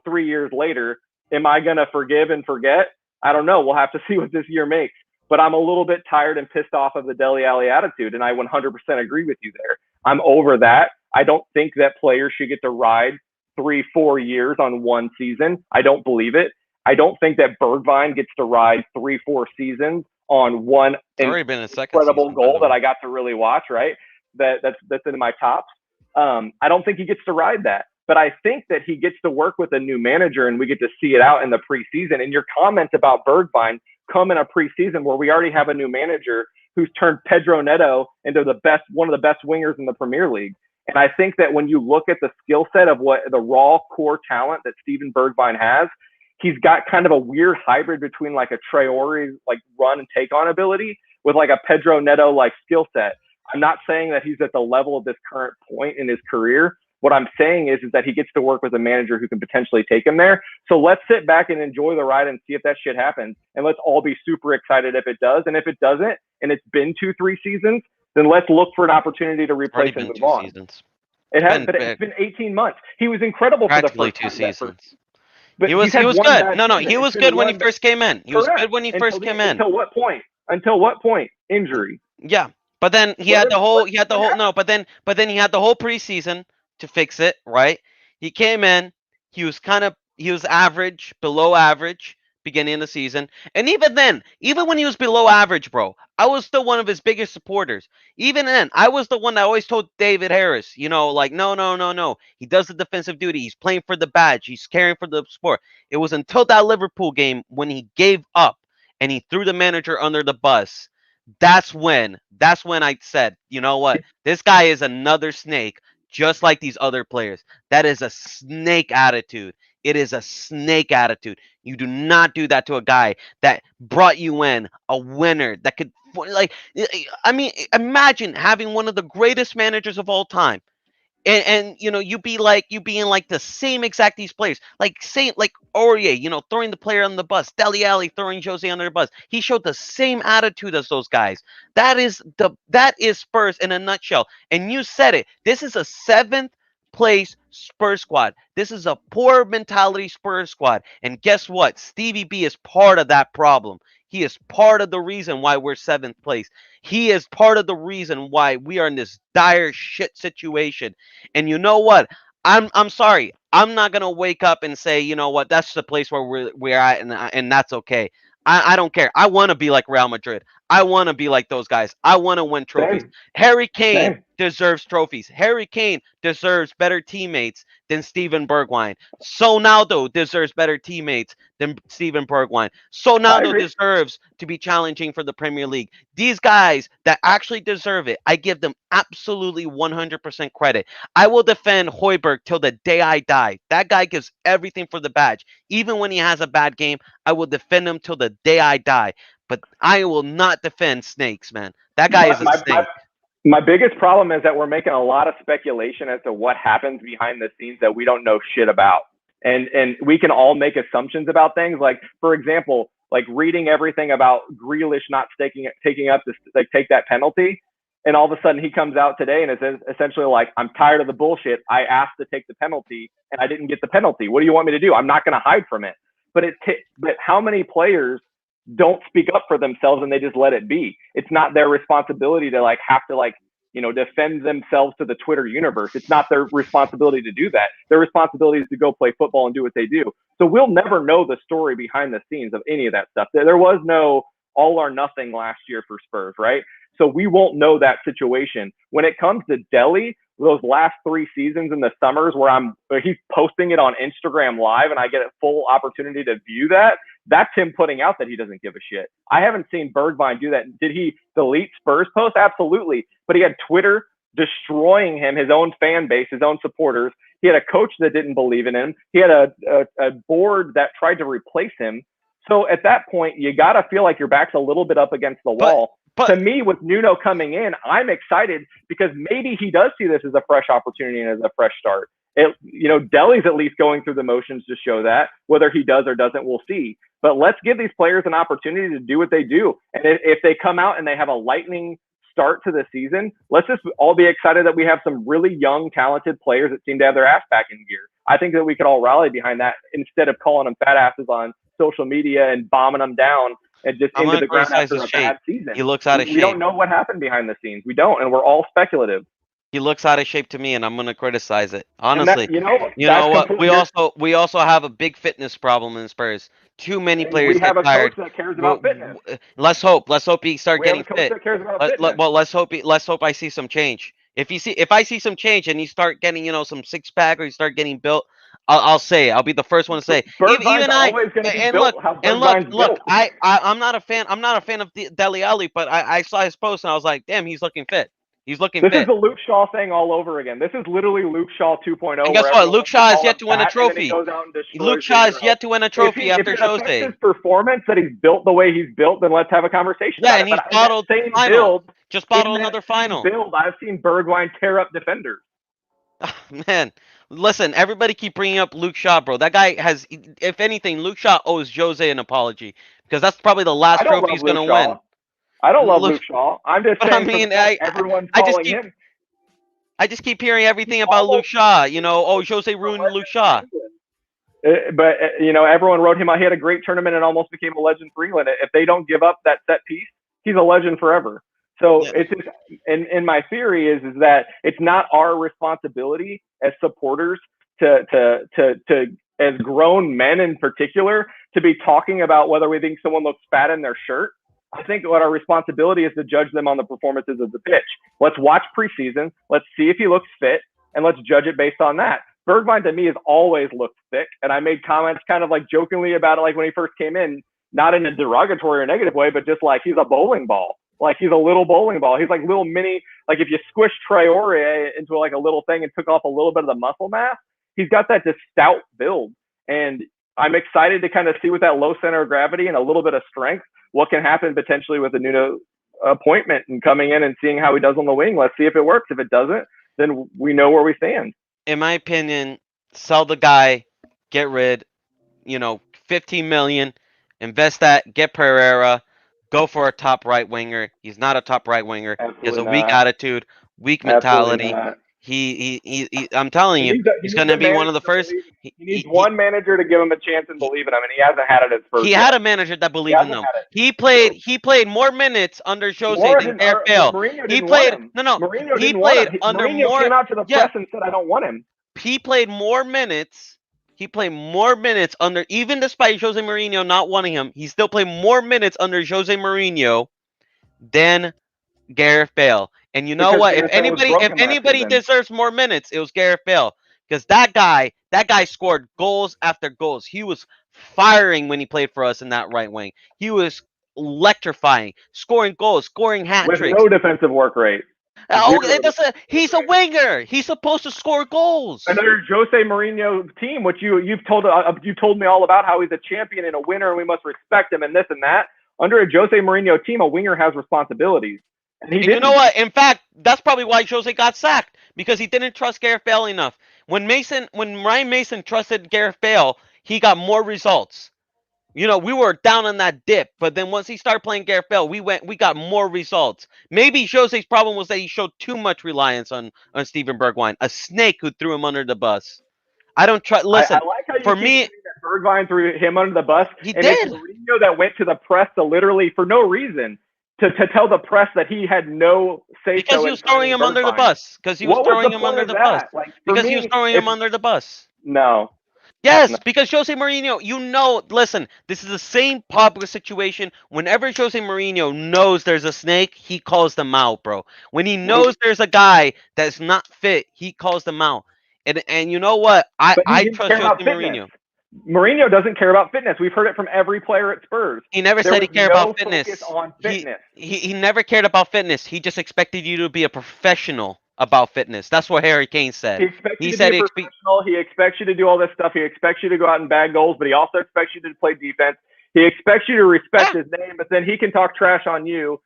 3 years later. Am I going to forgive and forget? I don't know. We'll have to see what this year makes. But I'm a little bit tired and pissed off of the Dele Alli attitude, and I 100% agree with you there. I'm over that. I don't think that players should get to ride 3-4 years on one season. I don't believe it. I don't think that Bergwin gets to ride 3-4 seasons on one incredible goal that I got to really watch, right? That's in my tops. I don't think he gets to ride that. But I think that he gets to work with a new manager and we get to see it out in the preseason. And your comments about Bergwin come in a preseason where we already have a new manager who's turned Pedro Neto into one of the best wingers in the Premier League. And I think that when you look at the skill set of what the raw core talent that Steven Bergwin has, he's got kind of a weird hybrid between like a Traore like run and take on ability with like a Pedro Neto like skill set. I'm not saying that he's at the level of this current point in his career. What I'm saying is that he gets to work with a manager who can potentially take him there. So let's sit back and enjoy the ride and see if that shit happens. And let's all be super excited if it does. And if it doesn't, and it's been 2-3 seasons, then let's look for an opportunity to replace and move on. It's been 18 months. He was incredible for the first 2 seasons. But he was good. No, he was good when he first came in. He was good when he first came in. Until what point? Until what point? Injury. Yeah. But then he had the whole but then he had the whole preseason to fix it, right? He came in, he was average, below average, beginning of the season. And even then, even when he was below average, bro, I was still one of his biggest supporters. Even then, I was the one that always told David Harris, like, no, no, no, no. He does the defensive duty. He's playing for the badge. He's caring for the sport. It was until that Liverpool game when he gave up and he threw the manager under the bus. That's when I said, you know what? This guy is another snake, just like these other players. That is a snake attitude. It is a snake attitude. You do not do that to a guy that brought you in, a winner that could, like, I mean, imagine having one of the greatest managers of all time. And you being like the same exact these players, like Aurier, throwing the player on the bus, Dele Alli throwing Jose under the bus. He showed the same attitude as those guys. That is Spurs in a nutshell. And you said it. This is a 7th place Spurs squad. This is a poor mentality Spurs squad. And guess what? Stevie B is part of that problem. He is part of the reason why we're 7th place. He is part of the reason why we are in this dire shit situation. And you know what? I'm sorry. I'm not gonna wake up and say, you know what, that's the place where we're at, and that's okay. I don't care. I want to be like Real Madrid. I want to be like those guys. I want to win trophies. Same. Harry Kane Same. deserves trophies. Harry Kane deserves better teammates than Steven Bergwijn. Sonaldo deserves better teammates than Steven Bergwijn. Sonaldo deserves to be challenging for the Premier League. These guys that actually deserve it, I give them absolutely 100% credit. I will defend Højbjerg till the day I die. That guy gives everything for the badge. Even when he has a bad game, I will defend him till the day I die. But I will not defend snakes, man. That guy is a snake. My biggest problem is that we're making a lot of speculation as to what happens behind the scenes that we don't know shit about. And we can all make assumptions about things. Like, for example, like reading everything about Grealish not taking up to take that penalty. And all of a sudden he comes out today and is essentially like, I'm tired of the bullshit. I asked to take the penalty and I didn't get the penalty. What do you want me to do? I'm not going to hide from it. But but how many players don't speak up for themselves and they just let it be? It's not their responsibility to have to defend themselves to the Twitter universe. It's not their responsibility to do that. Their responsibility is to go play football and do what they do. So we'll never know the story behind the scenes of any of that stuff. There was no all or nothing last year for Spurs, right? So we won't know that situation. When it comes to Dele, those last 3 seasons in the summers where he's posting it on Instagram Live and I get a full opportunity to view that, that's him putting out that he doesn't give a shit. I haven't seen Bergwijn do that. Did he delete Spurs posts? Absolutely. But he had Twitter destroying him, his own fan base, his own supporters. He had a coach that didn't believe in him. He had a board that tried to replace him. So at that point, you got to feel like your back's a little bit up against the wall. But to me, with Nuno coming in, I'm excited because maybe he does see this as a fresh opportunity and as a fresh start. Dele's at least going through the motions to show that. Whether he does or doesn't, we'll see. But let's give these players an opportunity to do what they do. And if they come out and they have a lightning start to the season, let's just all be excited that we have some really young, talented players that seem to have their ass back in gear. I think that we could all rally behind that instead of calling them fat asses on social media and bombing them down and just into the ground after a bad season. He looks out of shape. We don't know what happened behind the scenes. We don't, and we're all speculative. He looks out of shape to me, and I'm going to criticize it. Honestly, you know what? We also have a big fitness problem in Spurs. Too many players get tired. We have a coach that cares about fitness. Let's hope he start getting fit. Let's hope I see some change. If I see some change and he start getting some six pack or he start getting built, I'll say it. I'll be the first one to say. Even I. Look. I'm not a fan. I'm not a fan of Dele Alli, but I saw his post and I was like, damn, he's looking fit. He's looking fit. This is the Luke Shaw thing all over again. This is literally Luke Shaw 2.0. And guess what? Luke Shaw has yet to win a trophy. Luke Shaw has yet to win a trophy after Jose. His performance that he's built the way he's built, then let's have a conversation. Yeah, and he's bottled final. Just bottled another final. I've seen Bergwijn tear up defenders. Oh, man, listen, everybody keep bringing up Luke Shaw, bro. That guy has, if anything, Luke Shaw owes Jose an apology because that's probably the last trophy he's going to win. I don't love Luke Shaw. I'm just saying everyone's calling him. I just keep hearing everything about Luke Shaw. Jose ruined Luke Shaw. But everyone wrote him out. He had a great tournament and almost became a legend for England. If they don't give up that set piece, he's a legend forever. So it's just, and my theory is that it's not our responsibility as supporters to as grown men in particular, to be talking about whether we think someone looks fat in their shirt. I think what our responsibility is to judge them on the performances of the pitch. Let's watch preseason. Let's see if he looks fit, and let's judge it based on that. Bergwin to me has always looked thick, and I made comments kind of like jokingly about it, like when he first came in, not in a derogatory or negative way, but just like he's a bowling ball. Like he's a little bowling ball. He's like little mini, like if you squish Traore into like a little thing and took off a little bit of the muscle mass, he's got that just stout build. And I'm excited to kind of see with that low center of gravity and a little bit of strength, what can happen potentially with the Nuno appointment and coming in and seeing how he does on the wing. Let's see if it works. If it doesn't, then we know where we stand. In my opinion, sell the guy, get rid, 15 million, invest that, get Pereira, go for a top right winger. He's not a top right winger. He has a weak attitude, weak mentality. I'm telling you, he's going to be one of the first. He needs one manager to give him a chance and believe in him, and he hasn't had it at first. He had a manager that believed in him. He played more minutes under Jose than Gareth Bale. He played Mourinho he played under Mourinho more. Came out to the press and said, "I don't want him." He played more minutes. He played more minutes under, even despite Jose Mourinho not wanting him, he still played more minutes under Jose Mourinho than Gareth Bale. And you know what? If anybody deserves more minutes, it was Gareth Bale. Because that guy scored goals after goals. He was firing when he played for us in that right wing. He was electrifying, scoring goals, scoring hat tricks. With no defensive work rate. He's a winger. He's supposed to score goals. Another Jose Mourinho team, which you told me all about how he's a champion and a winner, and we must respect him and this and that. Under a Jose Mourinho team, a winger has responsibilities. And you know what? In fact, that's probably why Jose got sacked, because he didn't trust Gareth Bale enough. When Ryan Mason trusted Gareth Bale, he got more results. We were down on that dip, but then once he started playing Gareth Bale, we got more results. Maybe Jose's problem was that he showed too much reliance on Steven Bergwin, a snake who threw him under the bus. I don't trust. Listen, I like how you for me, that Bergwin threw him under the bus. He and did. It's Mourinho that went to the press to literally, for no reason, to tell the press that he had no say. Because he was throwing him under the bus. Because he was throwing him under the bus. Because he was throwing him under the bus. No. Yes, No. because Jose Mourinho, listen, this is the same popular situation. Whenever Jose Mourinho knows there's a snake, he calls them out, bro. When he knows there's a guy that's not fit, he calls them out. And you know what? I trust Jose Mourinho. Mourinho doesn't care about fitness. We've heard it from every player at Spurs. He never said he cared about fitness. On fitness. He never cared about fitness. He just expected you to be a professional about fitness. That's what Harry Kane said. He expects you to do all this stuff. He expects you to go out and bag goals, but he also expects you to play defense. He expects you to respect his name, but then he can talk trash on you.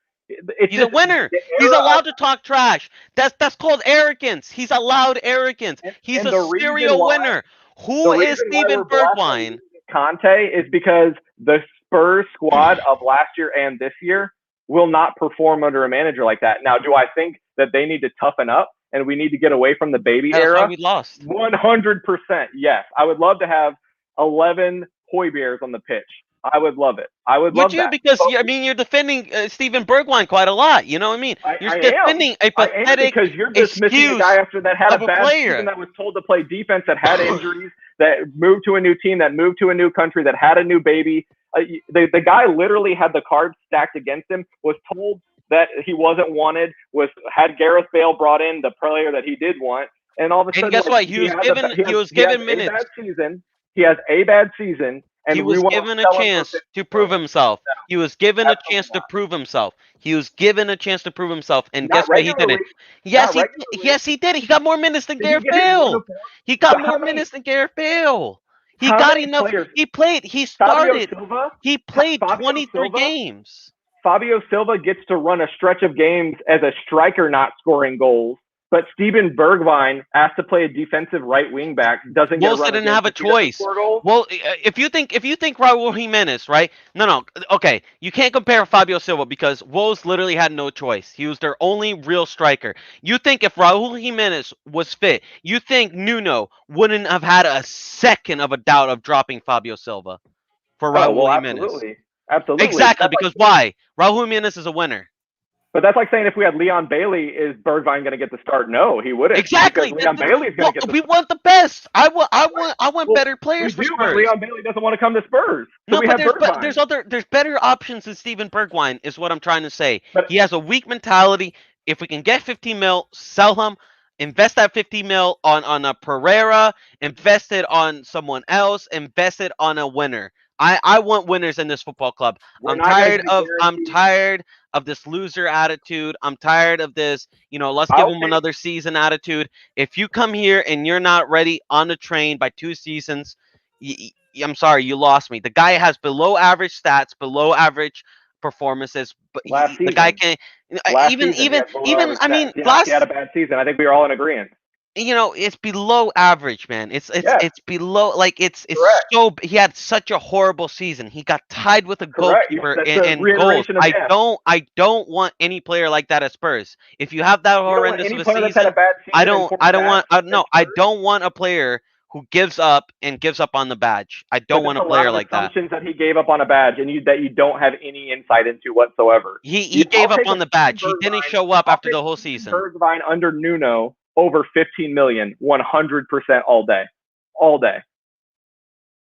He's a winner. He's allowed to talk trash. That's called arrogance. He's allowed arrogance. He's a serial winner. Who is Steven Bergwin? Conte is because the Spurs squad of last year and this year will not perform under a manager like that. Now, do I think that they need to toughen up and we need to get away from the baby era? That's why we lost. 100%. Yes. I would love to have 11 Hoybears on the pitch. I would love it. I would love that. Because you're defending Steven Bergwin quite a lot. You know what I mean? You're defending a pathetic because you're dismissing a guy after that had a bad season, that was told to play defense, that had injuries, that moved to a new team, that moved to a new country, that had a new baby. The guy literally had the cards stacked against him, was told that he wasn't wanted, had Gareth Bale brought in, the player that he did want, and all of a sudden, and guess what? He was given minutes. He has a bad season. And he was given a chance to prove himself. He was given a chance to prove himself. He was given a chance to prove himself, and guess what? He didn't. Yes, he did. He got more minutes than Gareth Bale. He got more minutes than Gareth Bale. He got enough. He played. He started. He played 23 games. Fabio Silva gets to run a stretch of games as a striker, not scoring goals. But Steven Bergwin, asked to play a defensive right wing back, doesn't get. Wolves didn't have a choice. Well, if you think Raúl Jiménez, right? No, okay, you can't compare Fabio Silva because Wolves literally had no choice. He was their only real striker. You think if Raúl Jiménez was fit, you think Nuno wouldn't have had a second of a doubt of dropping Fabio Silva for Raúl Jiménez? Absolutely. Exactly, because why? Raúl Jiménez is a winner. But that's like saying if we had Leon Bailey, is Bergwijn going to get the start? No, he wouldn't. Exactly. Leon Bailey's going to get the we start. want the best. I want better players for We do, Spurs. but Leon Bailey doesn't want to come to Spurs. So No, we but have there's better options than Steven Bergwijn, is what I'm trying to say. But- He has a weak mentality. If we can get 15 mil, sell him, invest that 50 mil on a Pereira, invest it on someone else, invest it on a winner. I want winners in this football club. I'm tired of this loser attitude. I'm tired of this, let's give him another season attitude. If you come here and you're not ready on the train by 2 seasons, I'm sorry, you lost me. The guy has below average stats, below average performances, but the guy can't. Even I mean, he had a bad season. I think we are all in agreement. It's below average, man. It's below, like it's Correct. so. He had such a horrible season. He got tied with a Correct. goalkeeper That's and a goals. reiteration of death. I don't want any player like that at Spurs. If you have that horrendous of a season, I don't want a player who gives up on the badge. I don't want a player like that. Assumptions that he gave up on a badge and that you don't have any insight into whatsoever. He gave up on the badge. He didn't show up after the whole season. Bergwijn under Nuno over 15 million, 100% all day.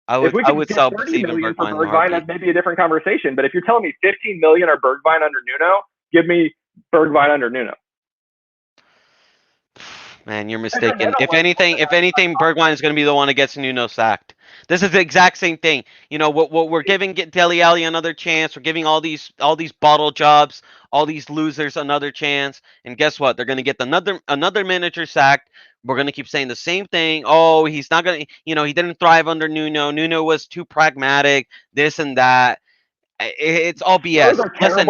I would sell Steven Bergwijn. That's maybe a different conversation. But if you're telling me 15 million or Bergwijn under Nuno, give me Bergwijn under Nuno. Man, you're mistaken. If anything, Bergwijn is going to be the one that gets Nuno sacked. This is the exact same thing. What we're giving Dele Alli another chance. We're giving all these bottle jobs, all these losers another chance. And guess what? They're going to get another manager sacked. We're going to keep saying the same thing. Oh, he's not going to, he didn't thrive under Nuno. Nuno was too pragmatic, this and that. It's all BS. Listen,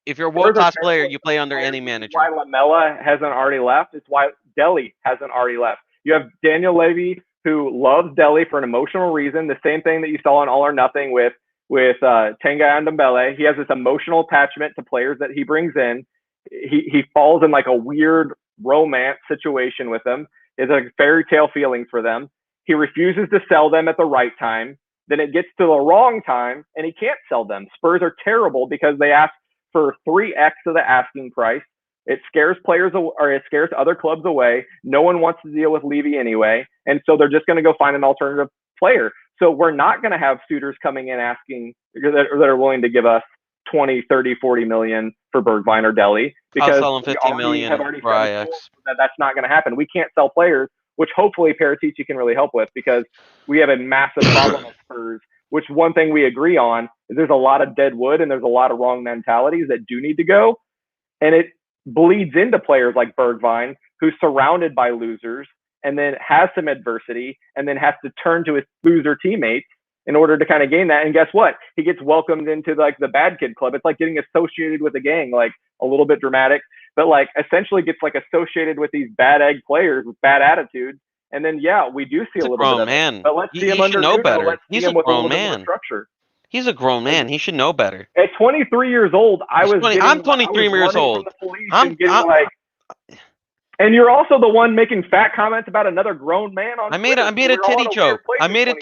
if you're a world-class player, you play under any manager. Why Lamela hasn't already left. It's why Dele hasn't already left. You have Daniel Levy, who loves Dele for an emotional reason. The same thing that you saw in All or Nothing with Tenga and Ndombele. He has this emotional attachment to players that he brings in. He falls in like a weird romance situation with them. It's like fairy tale feelings for them. He refuses to sell them at the right time. Then it gets to the wrong time, and he can't sell them. Spurs are terrible because they ask for 3x of the asking price. It scares it scares other clubs away. No one wants to deal with Levy anyway. And so they're just going to go find an alternative player. So we're not going to have suitors coming in asking that are willing to give us 20, 30, 40 million for Bergwijn or Dele, because I'll sell him 50 million for Ajax. That's not going to happen. We can't sell players, which hopefully Paratici can really help with, because we have a massive problem at Spurs, which one thing we agree on is there's a lot of dead wood and there's a lot of wrong mentalities that do need to go. And it bleeds into players like Bergwijn, who's surrounded by losers and then has some adversity and then has to turn to his loser teammates in order to kind of gain that. And guess what? He gets welcomed into like the bad kid club. It's like getting associated with a gang, like a little bit dramatic, but like essentially gets like associated with these bad egg players with bad attitudes. And then, yeah, we do see a little bit of man. it. But let's see him under know Nuno. better. Let's He's see him a with a grown little bit man. more structure. He's a grown man. He should know better. At 23 years old, I'm 23 years old. And you're also the one making fat comments about another grown man on Twitter. I made a titty joke. I made a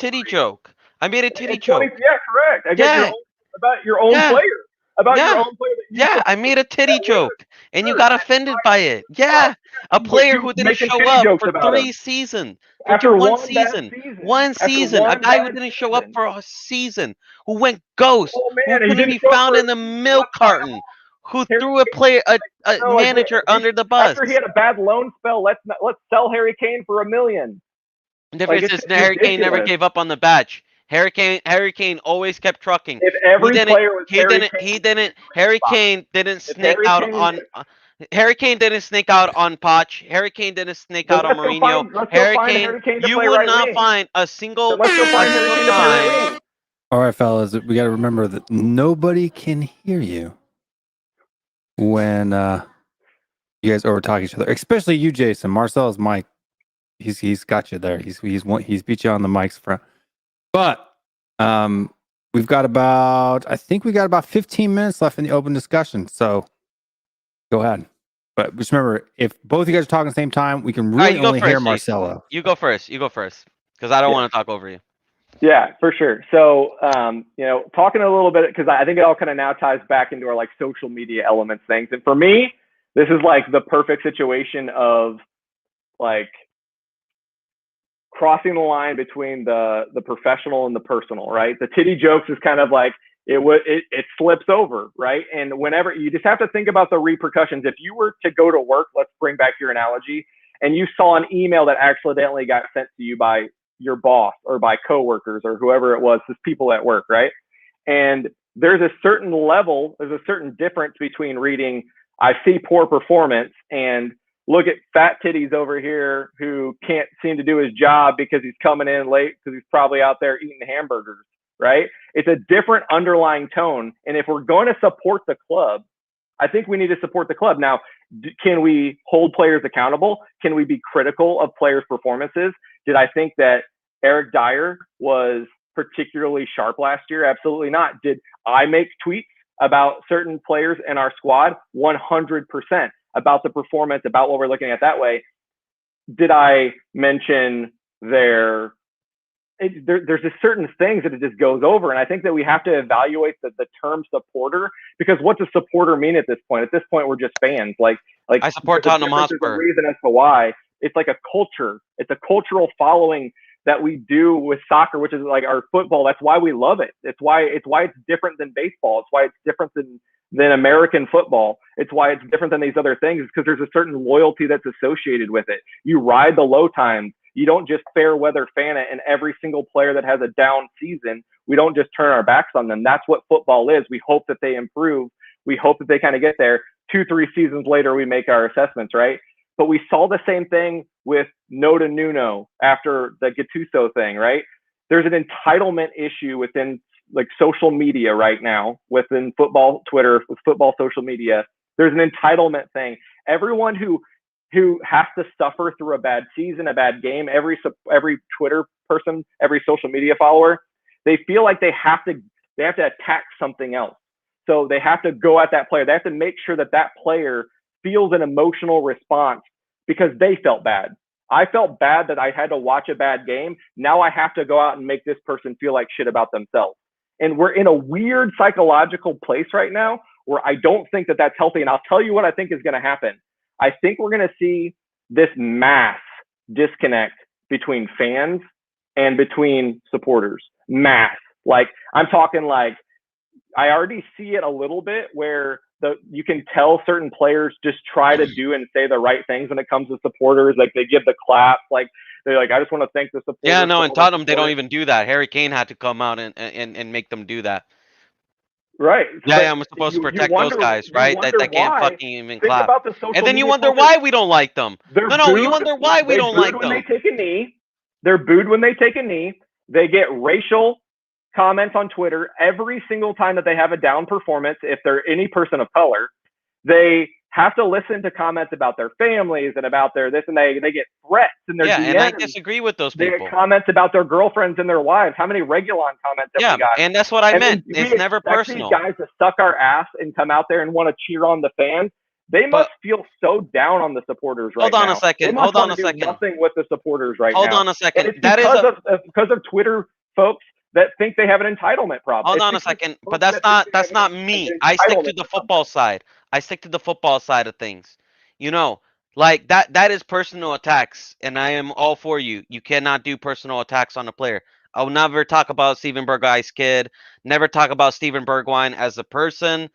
titty joke. Yeah, correct. About your own player. About your own player. I made a titty joke, and you got offended by it. Yeah, a player who didn't show up for 3 seasons. After one season, a guy who didn't show up for a season, who went ghost, who couldn't be found in the milk carton, who threw a manager under the bus. After he had a bad loan spell, let's sell Harry Kane for $1 million. The difference is Harry Kane never gave up on the badge. Harry Kane always kept trucking. If every player was Harry Kane didn't snake out on Harry Kane didn't snake out on Poch. Harry Kane didn't snake out on Mourinho. Harry Kane, you would not find a single time. All right, fellas, we got to remember that nobody can hear you when you guys over talk each other, especially you, Jason. Marcel's mic, he's got you there. He's beat you on the mics front. But we've got about 15 minutes left in the open discussion. So go ahead. But just remember, if both of you guys are talking at the same time, we can really only hear Marcelo. You go first. Because I don't want to talk over you. Yeah, for sure. So, talking a little bit, because I think it all kind of now ties back into our like social media elements things. And for me, this is like the perfect situation of like crossing the line between the professional and the personal, right? The titty jokes is kind of like it slips over, right? And whenever you just have to think about the repercussions. If you were to go to work, let's bring back your analogy, and you saw an email that accidentally got sent to you by your boss or by coworkers or whoever it was, just people at work, right? And there's a certain level, there's a certain difference between reading, I see poor performance, and look at fat titties over here who can't seem to do his job because he's coming in late because he's probably out there eating hamburgers, right? It's a different underlying tone. And if we're going to support the club, I think we need to support the club. Now, can we hold players accountable? Can we be critical of players' performances? Did I think that Eric Dyer was particularly sharp last year? Absolutely not. Did I make tweets about certain players in our squad? 100% about the performance, about what we're looking at that way. Did I mention there's just certain things that it just goes over. And I think that we have to evaluate the term supporter, because what does supporter mean at this point? At this point, we're just fans. Like I support Tottenham Hotspur. There's a reason as to why. It's like a culture. It's a cultural following that we do with soccer, which is like our football. That's why we love it. It's why it's different than baseball. It's why it's different than American football. It's why it's different than these other things, because there's a certain loyalty that's associated with it. You ride the low times. You don't just fair weather fan it, and every single player that has a down season, we don't just turn our backs on them. That's what football is. We hope that they improve. We hope that they kind of get there. 2-3 seasons later, we make our assessments, right? But we saw the same thing with Nuno after the Gattuso thing, right? There's an entitlement issue within like social media right now, within football Twitter, with football social media. There's an entitlement thing. Everyone who has to suffer through a bad season, a bad game, every Twitter person, every social media follower, they feel like they have to attack something else. So they have to go at that player. They have to make sure that player feels an emotional response because they felt bad. I felt bad that I had to watch a bad game. Now I have to go out and make this person feel like shit about themselves. And we're in a weird psychological place right now where I don't think that that's healthy. And I'll tell you what I think is going to happen. I think we're going to see this mass disconnect between fans and between supporters. Mass. Like, I'm talking like, I already see it a little bit where you can tell certain players just try to do and say the right things when it comes to supporters. Like, they give the clap. Like, they're like, I just want to thank the supporters. Yeah, no, in Tottenham, they don't even do that. Harry Kane had to come out and make them do that. Right. Yeah, I'm supposed to protect those guys, right? That can't fucking even clap. And then you wonder why we don't like them. No, you wonder why we don't like them. They take a knee. They're booed when they take a knee. They get racial comments on Twitter every single time that they have a down performance. If they're any person of color, they have to listen to comments about their families and about their this, and they get threats in their DMs. And I disagree with those people. They get comments about their girlfriends and their wives. How many Regulon comments have we got? And that's what I meant. It's never personal. These guys to suck our ass and come out there and want to cheer on the fans. They must feel so down on the supporters right now. Hold on a second. Hold on a second. Nothing with the supporters right now. Hold on a second. That is because of Twitter folks that think they have an entitlement problem. Hold on a second. But that's not me. I stick to the football side. I stick to the football side of things. You know, like that is personal attacks, and I am all for you. You cannot do personal attacks on a player. I'll never talk about Steven Bergwijn's kid. Never talk about Steven Bergwijn as a person.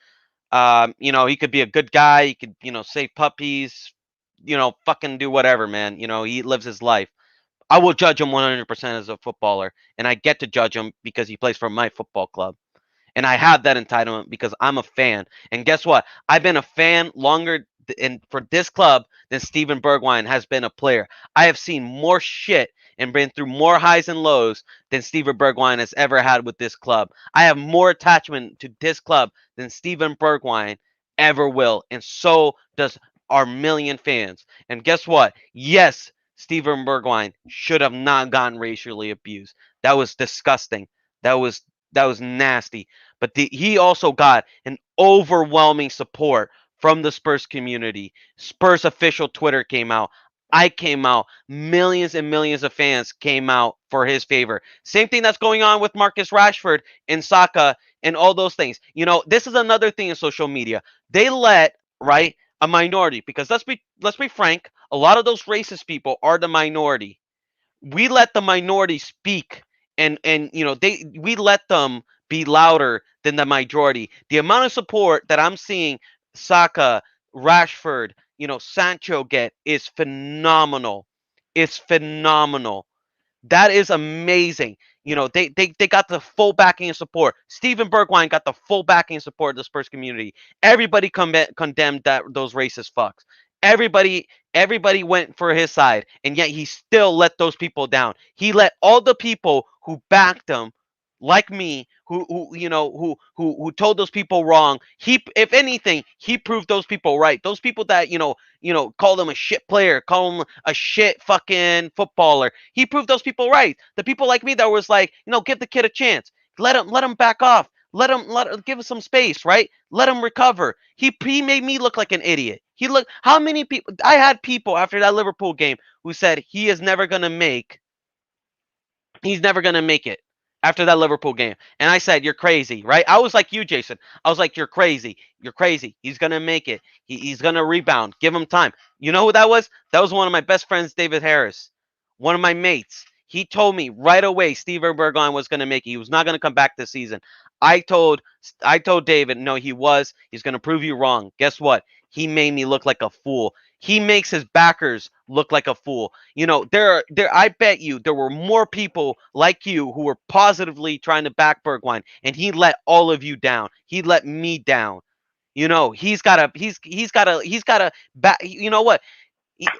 He could be a good guy. He could, save puppies. Fucking do whatever, man. He lives his life. I will judge him 100% as a footballer, and I get to judge him because he plays for my football club. And I have that entitlement because I'm a fan. And guess what? I've been a fan longer for this club than Steven Bergwijn has been a player. I have seen more shit and been through more highs and lows than Steven Bergwijn has ever had with this club. I have more attachment to this club than Steven Bergwijn ever will. And so does our million fans. And guess what? Yes, Steven Bergwijn should have not gotten racially abused. That was disgusting. That was nasty. But he also got an overwhelming support from the Spurs community. Spurs official Twitter came out. I came out. Millions and millions of fans came out for his favor. Same thing that's going on with Marcus Rashford and Saka and all those things. You know, this is another thing in social media. They let, right, a minority, because let's be frank, a lot of those racist people are the minority. We let the minority speak, and you know, we let them be louder than the majority. The amount of support that I'm seeing Saka, Rashford, you know, Sancho get is phenomenal. It's phenomenal. That is amazing. You know, they got the full backing and support. Steven Bergwin got the full backing and support of the Spurs community. Everybody condemned those racist fucks. Everybody went for his side, and yet he still let those people down. He let all the people who backed him, like me, who you know, who told those people wrong. He, if anything, he proved those people right. Those people that called him a shit player, call him a shit fucking footballer. He proved those people right. The people like me that was like, give the kid a chance. Let him back off. Let him give him some space, right? Let him recover. He made me look like an idiot. How many people I had people after that Liverpool game who said he's never gonna make it after that Liverpool game. And I said, you're crazy, right? I was like you, Jason. I was like, you're crazy. You're crazy. He's going to make it. He's going to rebound. Give him time. You know who that was? That was one of my best friends, David Harris, one of my mates. He told me right away Steven Bergwin was going to make it. He was not going to come back this season. I told David, no, he's going to prove you wrong. Guess what? He made me look like a fool. He makes his backers look like a fool. You know, I bet you there were more people like you who were positively trying to back Bergwin, and he let all of you down. He let me down. You know, he's got to back. You know what?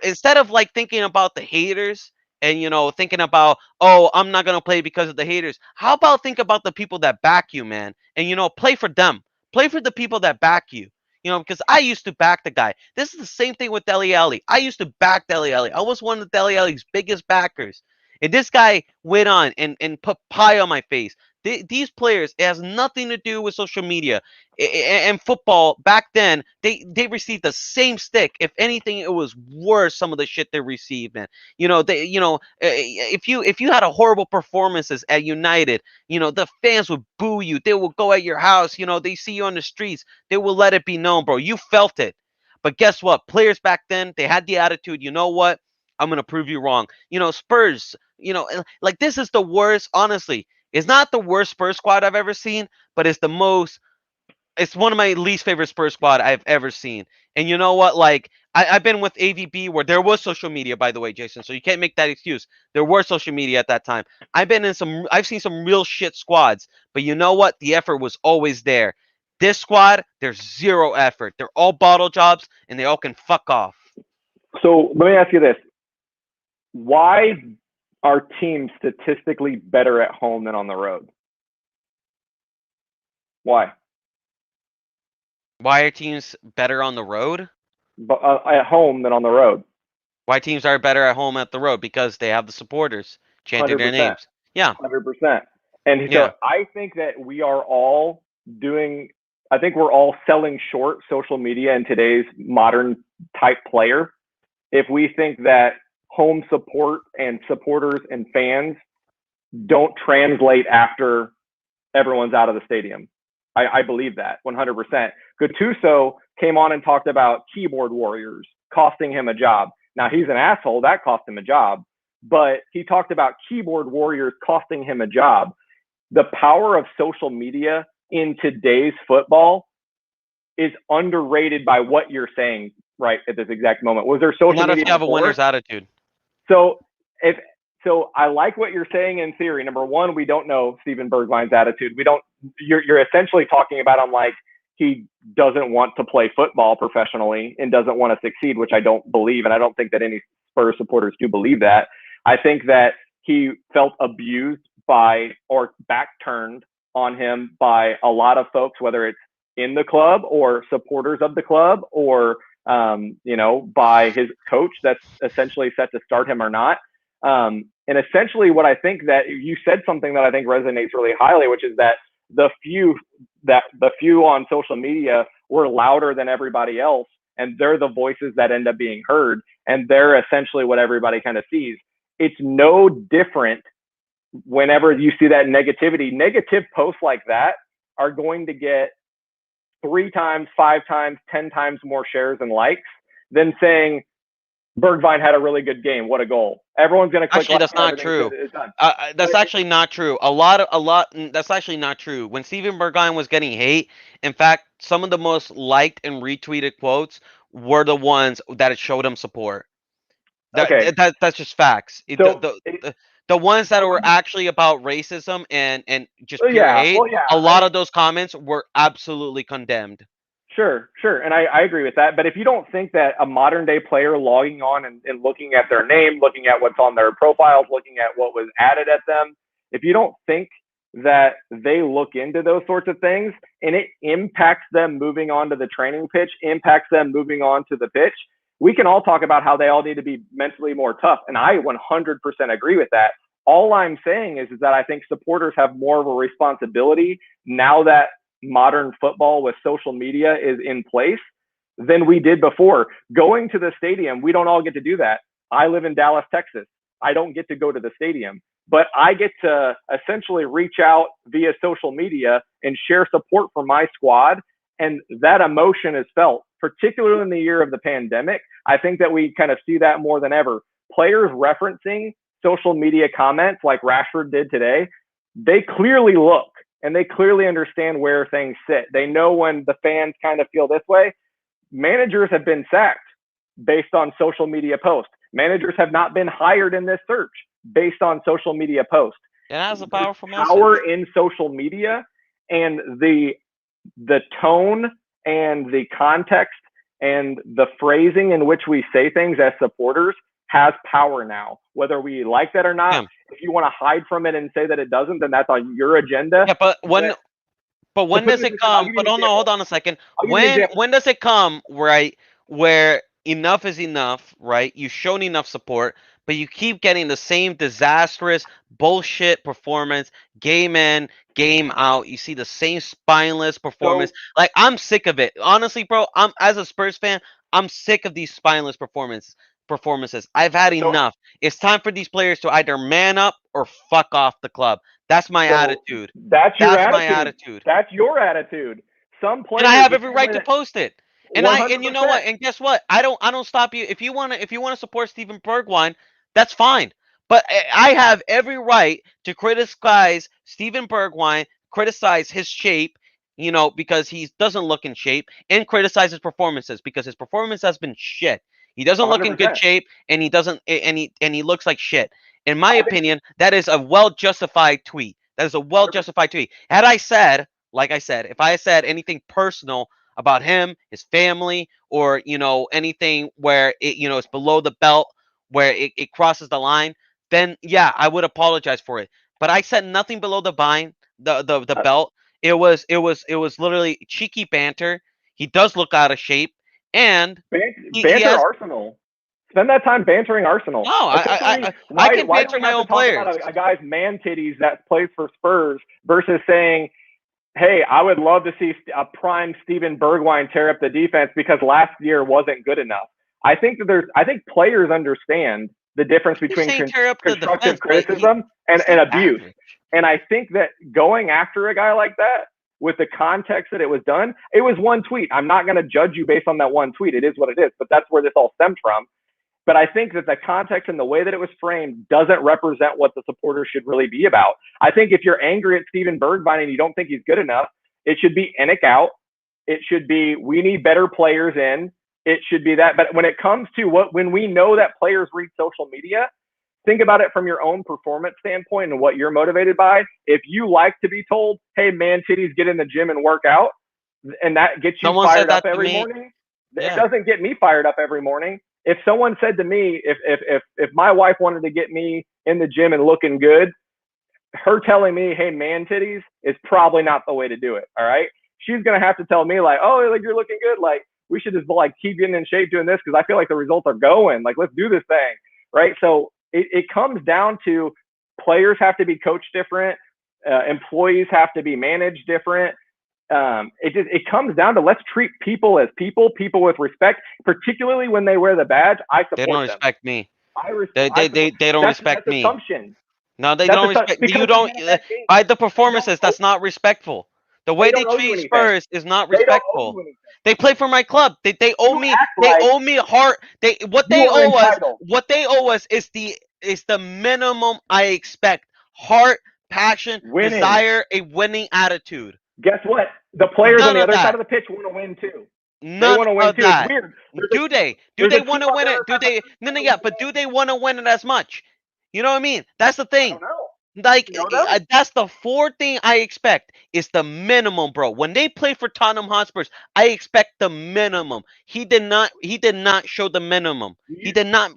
Instead of like thinking about the haters and thinking about, oh, I'm not gonna play because of the haters. How about think about the people that back you, man, and play for them. Play for the people that back you. Because I used to back the guy. This is the same thing with Dele Alli. I used to back Dele Alli. I was one of Dele Alli's biggest backers. And this guy went on and put pie on my face. These players, it has nothing to do with social media and football. Back then, they received the same stick. If anything, it was worse. Some of the shit they received, man. If you had a horrible performances at United, the fans would boo you. They will go at your house. They see you on the streets. They will let it be known, bro. You felt it. But guess what? Players back then, they had the attitude. You know what? I'm gonna prove you wrong. Spurs. Like this is the worst. Honestly, it's not the worst Spurs squad I've ever seen, but it's one of my least favorite Spurs squad I've ever seen. And you know what? Like, I've been with AVB where there was social media, by the way, Jason. So you can't make that excuse. There was social media at that time. I've seen some real shit squads, but you know what? The effort was always there. This squad, there's zero effort. They're all bottle jobs, and they all can fuck off. So let me ask you this: why are teams statistically better at home than on the road? Why? Why are teams better on the road? At home than on the road. Why teams are better at home at the road? Because they have the supporters chanting 100%. their names. Yeah. 100%. And so Yeah. I think that we are all I think we're all selling short social media in today's modern type player. If we think that home support and supporters and fans don't translate after everyone's out of the stadium. I believe that 100%. Gattuso came on and talked about keyboard warriors costing him a job. Now he's an asshole. That cost him a job. But he talked about keyboard warriors costing him a job. The power of social media in today's football is underrated by what you're saying right at this exact moment. Was there social Not media if you have before? a winner's attitude. So I like what you're saying in theory. Number one, we don't know Steven Bergwijn's attitude. You're essentially talking about him like he doesn't want to play football professionally and doesn't want to succeed, which I don't believe. And I don't think that any Spurs supporters do believe that. I think that he felt abused by or back turned on him by a lot of folks, whether it's in the club or supporters of the club or, by his coach that's essentially set to start him or not. And essentially what I think that you said something that I think resonates really highly, which is that the few on social media were louder than everybody else. and they're the voices that end up being heard, and they're essentially what everybody kind of sees. It's no different whenever you see that negativity. Negative posts like that are going to get 3 times, 5 times, 10 times more shares and likes than saying Bergwin had a really good game. What a goal. Everyone's going to click. Actually, that's not true. That's actually not true. That's actually not true. When Steven Bergwin was getting hate, in fact, some of the most liked and retweeted quotes were the ones that it showed him support. That's just facts. The ones that were actually about racism and just pure hate, a lot of those comments were absolutely condemned. Sure. And I agree with that. But if you don't think that a modern day player logging on and looking at their name, looking at what's on their profiles, looking at what was added at them, if you don't think that they look into those sorts of things and it impacts them moving on to the training pitch, impacts them moving on to the pitch, we can all talk about how they all need to be mentally more tough. And I 100% agree with that. All I'm saying is that I think supporters have more of a responsibility now that modern football with social media is in place than we did before. Going to the stadium, we don't all get to do that. I live in Dallas, Texas. I don't get to go to the stadium, but I get to essentially reach out via social media and share support for my squad. And that emotion is felt, particularly in the year of the pandemic. I think that we kind of see that more than ever. Players referencing social media comments like Rashford did today, they clearly look and they clearly understand where things sit. They know when the fans kind of feel this way. Managers have been sacked based on social media posts. Managers have not been hired in this search based on social media posts. It has a powerful message. Power in social media, and the tone and the context and the phrasing in which we say things as supporters has power now, whether we like that or not. Yeah. If you want to hide from it and say that it doesn't, then that's on your agenda. Yeah, but when does it come? But hold on a second. When does it come, right, where enough is enough, right? You've shown enough support, but you keep getting the same disastrous bullshit performance game in, game out. You see the same spineless performance. Like, I'm sick of it. Honestly, bro, as a Spurs fan, I'm sick of these spineless performances. I've had enough. It's time for these players to either man up or fuck off the club. That's my attitude. That's your attitude. My attitude. That's your attitude. Some players, and I have every right to post it. And 100%. You know what? And guess what? I don't stop you. If you wanna support Steven Bergwin, that's fine. But I have every right to criticize Steven Bergwin, criticize his shape, because he doesn't look in shape, and criticize his performances because his performance has been shit. He doesn't 100%. Look in good shape, and he looks like shit. In my opinion, that is a well-justified tweet. That is a well-justified tweet. Had I said, like I said, if I said anything personal about him, his family, or anything where it's below the belt, where it crosses the line, then yeah, I would apologize for it. But I said nothing below the belt. It was literally cheeky banter. He does look out of shape. And banter Arsenal. Spend that time bantering Arsenal. No, I can banter my own players. A guy's man titties that plays for Spurs versus saying, "Hey, I would love to see a prime Steven Bergwin tear up the defense because last year wasn't good enough." I think players understand the difference between constructive criticism and abuse. And I think that going after a guy like that, with the context that it was done, it was one tweet. I'm not going to judge you based on that one tweet. It is what it is, but that's where this all stemmed from. But I think that the context and the way that it was framed doesn't represent what the supporters should really be about. I think if you're angry at Steven Bergwin and you don't think he's good enough, it should be Enick out. It should be, we need better players in. It should be that. But when it comes to when we know that players read social media, think about it from your own performance standpoint and what you're motivated by. If you like to be told, "Hey, man, titties, get in the gym and work out," and that gets you fired up every morning, it doesn't get me fired up every morning. If someone said to me, if my wife wanted to get me in the gym and looking good, her telling me, "Hey, man, titties," is probably not the way to do it. All right. She's going to have to tell me like, "Oh, like you're looking good. Like we should just like keep getting in shape doing this because I feel like the results are going. Like, let's do this thing." Right. So it comes down to players have to be coached different. Employees have to be managed different. it comes down to let's treat people as people with respect, particularly when they wear the badge. I support They don't them. respect me. They don't respect me. Assumption. No, they That's don't respect. because You don't. in that game, By the performances, that's not respectful. The way they don't owe you treat anything. Spurs is not They don't owe respectful. you anything. They play for my club. They owe You me. act They like owe me a heart. What you they are owe us. entitled. What they owe us is the minimum I expect. Heart, passion, Winning. desire, a winning attitude. Guess what? The players None on the of other that. side of the pitch want to win too. None They want to win of too. that. It's weird. Do they? Do there's they a want to team on win the it? other Do side they? of the No, yeah. But do they want to win it as much? You know what I mean? That's the I thing. don't know. Like, You know them? that's the fourth thing I expect. Is the minimum, bro. When they play for Tottenham Hotspurs, I expect the minimum. He did not show the minimum. He did not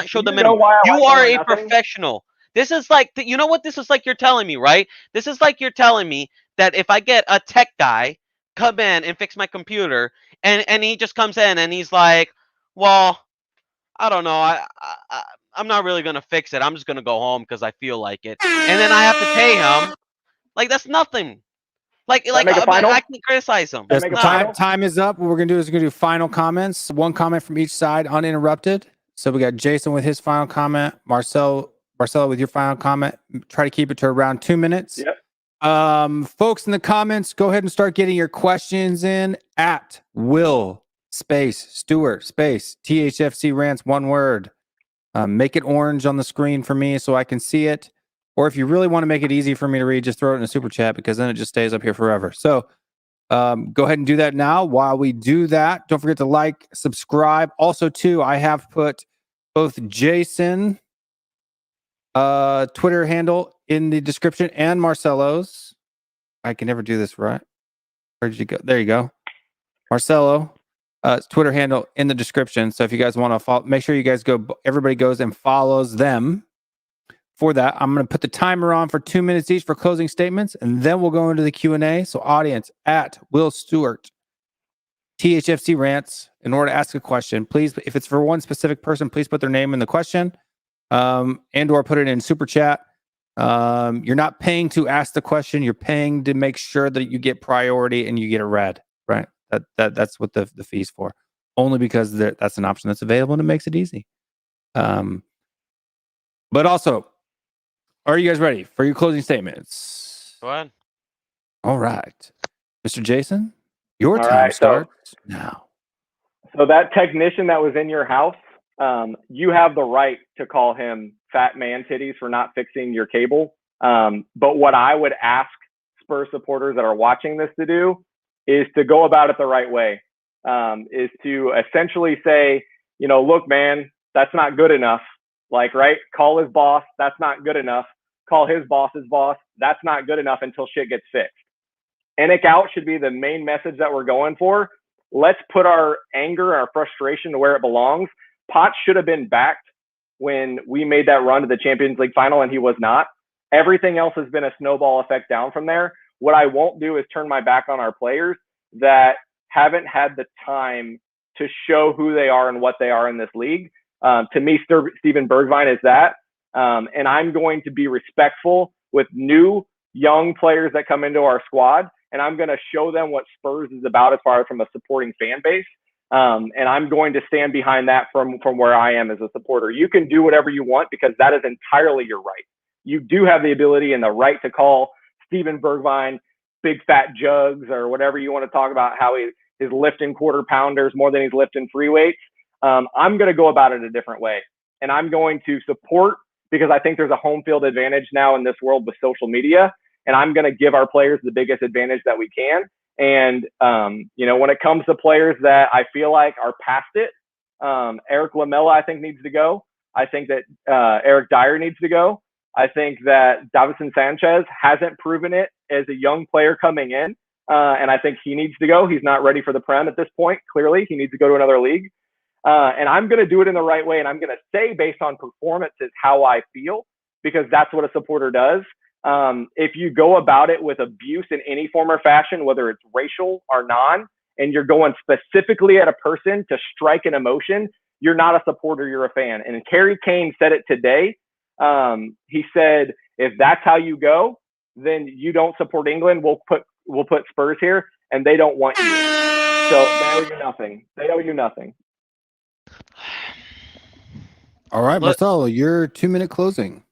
show the you know minimum. why I You like are All or a Nothing? professional. This is like, you know what this is like you're telling me, right? This is like you're telling me that if I get a tech guy come in and fix my computer, and he just comes in and he's like, well, I don't know, I'm not really gonna fix it. I'm just gonna go home because I feel like it, and then I have to pay him. Like, that's nothing. Like make a final? I can criticize him. Can I make a No. final? Time is up. What we're gonna do is we're gonna do final comments. One comment from each side, uninterrupted. So we got Jason with his final comment, Marcelo with your final comment. Try to keep it to around 2 minutes. Yep. Folks in the comments, go ahead and start getting your questions in at Will Stewart THFCRants, one word. Make it orange on the screen for me so I can see it. Or if you really want to make it easy for me to read, just throw it in a super chat because then it just stays up here forever. So go ahead and do that now. While we do that, don't forget to like, subscribe. Also, too, I have put both Jason Twitter handle in the description and Marcelo's. I can never do this right. Where did you go? There you go. Marcelo Twitter handle in the description. So if you guys want to follow, make sure you guys go. Everybody goes and follows them. For that, I'm going to put the timer on for 2 minutes each for closing statements, and then we'll go into the Q&A. So audience at Will Stewart THFC Rants, in order to ask a question, please, if it's for one specific person, please put their name in the question, and or put it in super chat. You're not paying to ask the question. You're paying to make sure that you get priority and you get it read, right? That's what the fee's for. Only because that's an option that's available and it makes it easy. But also, are you guys ready for your closing statements? Go ahead. All right. Mr. Jason, your time right, starts now. So that technician that was in your house, you have the right to call him fat man titties for not fixing your cable. But what I would ask Spurs supporters that are watching this to do is to go about it the right way, is to essentially say, you know, look, man, that's not good enough. Like, right? Call his boss. That's not good enough. Call his boss's boss. That's not good enough until shit gets fixed. Nick out should be the main message that we're going for. Let's put our anger and our frustration to where it belongs. Potts should have been backed when we made that run to the Champions League final, and he was not. Everything else has been a snowball effect down from there. What I won't do is turn my back on our players that haven't had the time to show who they are and what they are in this league. To me, Steven Bergwin is that. And I'm going to be respectful with new young players that come into our squad. And I'm going to show them what Spurs is about as far as from a supporting fan base. And I'm going to stand behind that from where I am as a supporter. You can do whatever you want because that is entirely your right. You do have the ability and the right to call Steven Bergwin big fat jugs or whatever you want to talk about, how he is lifting quarter pounders more than he's lifting free weights. I'm going to go about it a different way. And I'm going to support, because I think there's a home field advantage now in this world with social media. And I'm going to give our players the biggest advantage that we can. And, you know, when it comes to players that I feel like are past it, Eric Lamela, I think, needs to go. I think that Eric Dyer needs to go. I think that Davinson Sanchez hasn't proven it as a young player coming in. And I think he needs to go. He's not ready for the Prem at this point. Clearly, he needs to go to another league. And I'm going to do it in the right way. And I'm going to say based on performance is how I feel, because that's what a supporter does. If you go about it with abuse in any form or fashion, whether it's racial or non, and you're going specifically at a person to strike an emotion, you're not a supporter, you're a fan. And Harry Kane said it today. He said, if that's how you go, then you don't support England. We'll put we'll put Spurs here, and they don't want you. So they owe you nothing. They owe you nothing. All right, Marcelo, your 2-minute closing.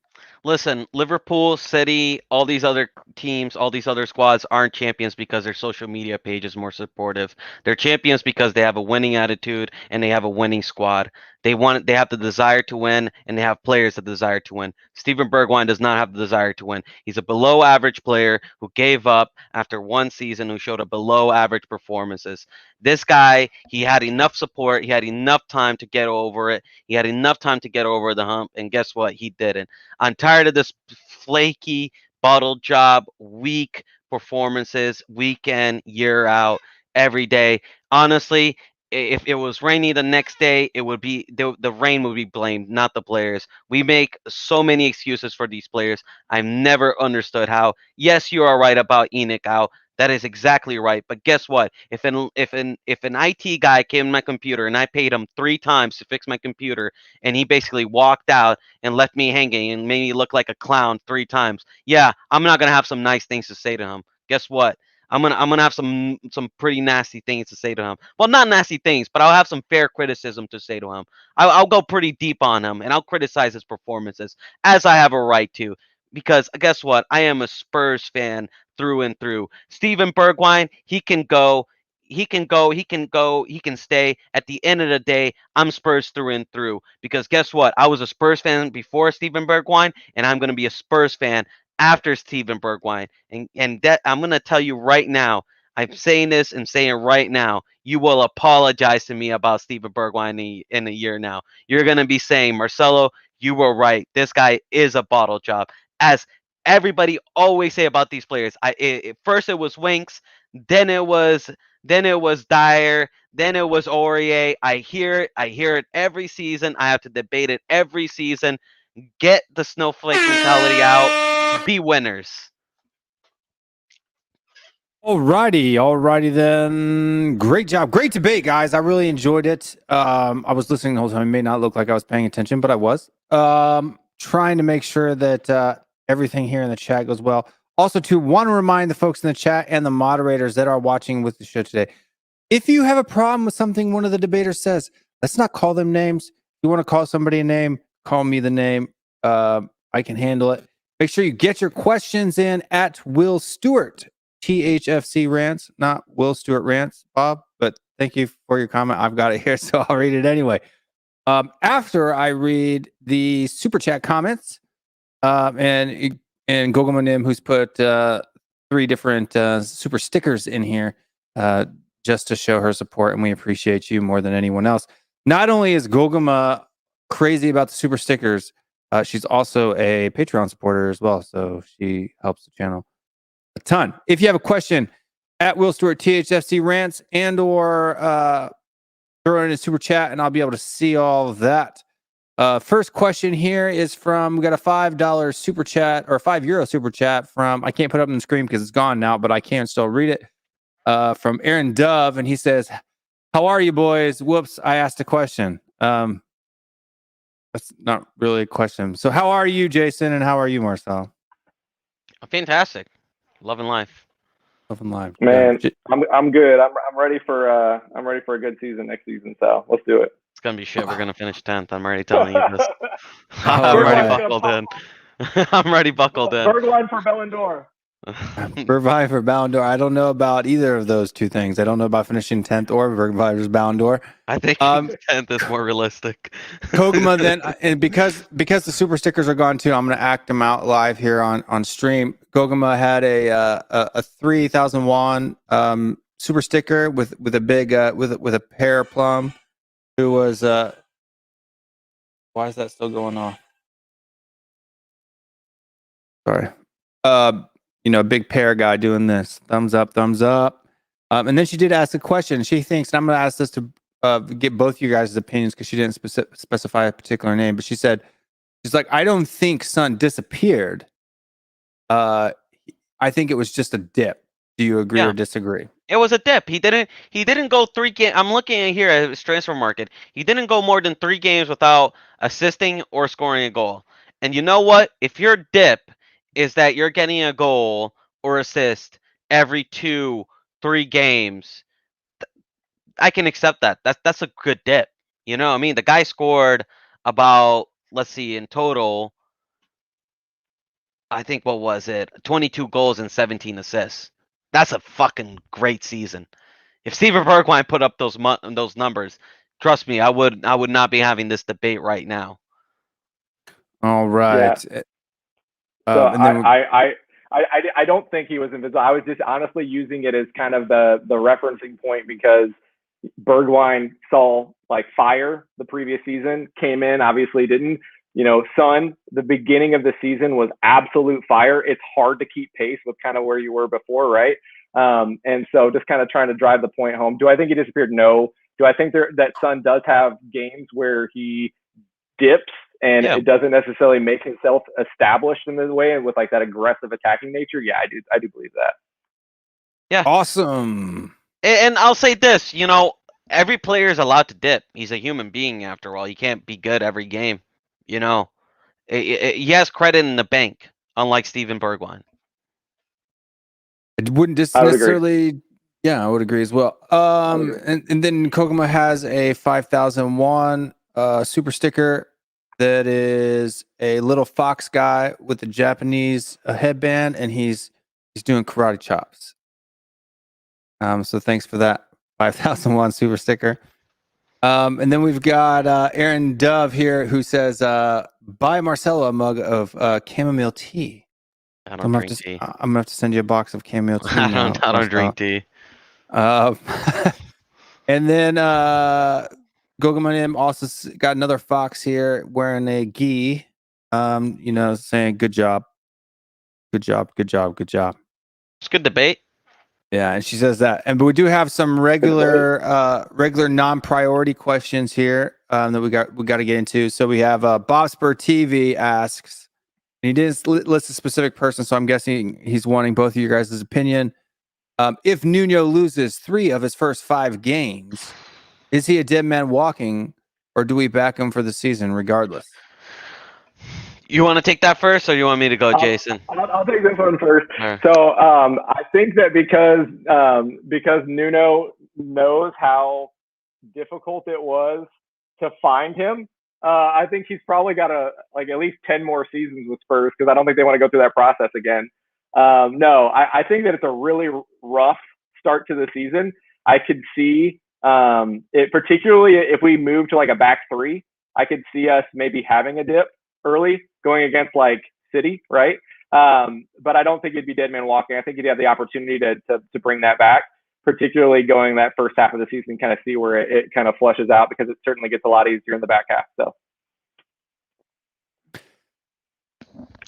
Listen, Liverpool, City, all these other teams, all these other squads aren't champions because their social media page is more supportive. They're champions because they have a winning attitude and they have a winning squad. They have the desire to win, and they have players that desire to win. Steven Bergwin does not have the desire to win. He's a below average player who gave up after one season, who showed a below average performances. This guy, he had enough support, he had enough time to get over it. He had enough time to get over the hump, and guess what? He didn't. I'm tired of this flaky, bottle job, weak performances, week in, year out, every day. Honestly, if it was rainy the next day, it would be the rain would be blamed, not the players. We make so many excuses for these players. I've never understood how. Yes, you are right about Enoch out. That is exactly right. But guess what? If an IT guy came to my computer and I paid him 3 times to fix my computer, and he basically walked out and left me hanging and made me look like a clown 3 times, yeah, I'm not gonna have some nice things to say to him. Guess what? I'm gonna have some pretty nasty things to say to him. Well, not nasty things, but I'll have some fair criticism to say to him. I'll go pretty deep on him, and I'll criticize his performances, as I have a right to. Because guess what? I am a Spurs fan through and through. Steven Bergwin, he can go. He can go. He can go. He can stay. At the end of the day, I'm Spurs through and through. Because guess what? I was a Spurs fan before Steven Bergwin, and I'm going to be a Spurs fan after Steven Bergwin. And that I'm going to tell you right now, I'm saying this and saying right now, you will apologize to me about Steven Bergwin in a year now. You're going to be saying, Marcelo, you were right. This guy is a bottle job. As everybody always say about these players. First it was Winks, then it was Dyer, then it was Aurier. I hear it every season. I have to debate it every season. Get the snowflake mentality out. Be winners. Alrighty then. Great job. Great debate, guys. I really enjoyed it. I was listening the whole time. It may not look like I was paying attention, but I was. Trying to make sure that everything here in the chat goes well. Also, want to remind the folks in the chat and the moderators that are watching with the show today, if you have a problem with something one of the debaters says, let's not call them names. If you want to call somebody a name, call me the name. I can handle it. Make sure you get your questions in at WillStewartTHFCRants, not WillStewartRants, Bob, but thank you for your comment. I've got it here, so I'll read it anyway. After I read the super chat comments, and Gogomanim, who's put 3 different super stickers in here just to show her support, and we appreciate you more than anyone else. Not only is Gogoma crazy about the super stickers, she's also a Patreon supporter as well, so she helps the channel a ton. If you have a question, at WillStewartTHFCRants and or throw it in a super chat, and I'll be able to see all of that. First question here is from, we got a $5 super chat, or €5 super chat from, I can't put it up on the screen because it's gone now, but I can still read it. From Aaron Dove, and he says, how are you boys? Whoops, I asked a question. That's not really a question. So how are you, Jason, and how are you, Marcel? Fantastic. Loving life. Loving life. Man, I'm good. I'm ready for a good season next season, so let's do it. It's gonna be shit. We're gonna finish 10th. I'm already telling you this. I'm already buckled in. I'm already buckled in. Bergwin for Ballon d'Or. Bergwin for Ballon d'Or. I don't know about either of those 2 things. I don't know about finishing 10th or Bergwin's Ballon d'Or. I think 10th is more realistic. Koguma then, and because the super stickers are gone too, I'm going to act them out live here on stream. Koguma had a 3,000 won super sticker with a big with a pear plum. Who was why is that still going off? Sorry. A big pear guy doing this. Thumbs up, thumbs up. And then she did ask a question. She thinks, and I'm going to ask this to get both you guys' opinions because she didn't specify a particular name, but she's like, I don't think Son disappeared. I think it was just a dip. Do you agree or disagree? It was a dip. He didn't go 3 games. I'm looking at here at his transfer market. He didn't go more than 3 games without assisting or scoring a goal. And you know what? If your dip is that you're getting a goal or assist every 2-3 games, I can accept that. That's a good dip. You know what I mean? The guy scored about, let's see, in total, I think, what was it? 22 goals and 17 assists. That's a fucking great season. If Steven Bergwin put up those numbers, trust me, I would not be having this debate right now. All right. So And then I don't think he was invisible. I was just honestly using it as kind of the referencing point because Bergwine saw like fire the previous season, came in, obviously didn't. You know, Son, the beginning of the season was absolute fire. It's hard to keep pace with kind of where you were before, right? And so just kind of trying to drive the point home. Do I think he disappeared? No. Do I think that Son does have games where he dips and Yeah. it doesn't necessarily make himself established in this way and with like that aggressive attacking nature? Yeah, I do believe that. Yeah. awesome. And I'll say this, you know, every player is allowed to dip. He's a human being after all. You can't be good every game. You know, he has credit in the bank, unlike Steven Bergwin. It wouldn't just I would agree. necessarily. Yeah, I would agree as well. And then Kokoma has a 5,001 super sticker that is a little fox guy with a Japanese headband, and he's doing karate chops. So thanks for that 5,001 super sticker. And then we've got Aaron Dove here who says, buy Marcelo a mug of chamomile tea. I don't drink tea. I'm gonna have to send you a box of chamomile tea. I don't drink tea. And then Gogomanim also got another fox here wearing a gi. You know, saying good job. It's It's good debate. Yeah, and she says that. But we do have some regular non-priority questions here that we got to get into. So we have Bob Spur TV asks, and he didn't list a specific person, so I'm guessing he's wanting both of you guys' opinion. If Nuno loses 3 of his first 5 games, is he a dead man walking, or do we back him for the season regardless? You want to take that first, or you want me to go, Jason? I'll take this one first. Right. So I think that because Nuno knows how difficult it was to find him, I think he's probably got at least 10 more seasons with Spurs because I don't think they want to go through that process again. No, I think that it's a really rough start to the season. I could see it, particularly if we move to like a back 3. I could see us maybe having a dip early going against like City, right? But I don't think it'd be dead man walking. I think you'd have the opportunity to bring that back, particularly going that first half of the season, kind of see where it kind of flushes out because it certainly gets a lot easier in the back half. So,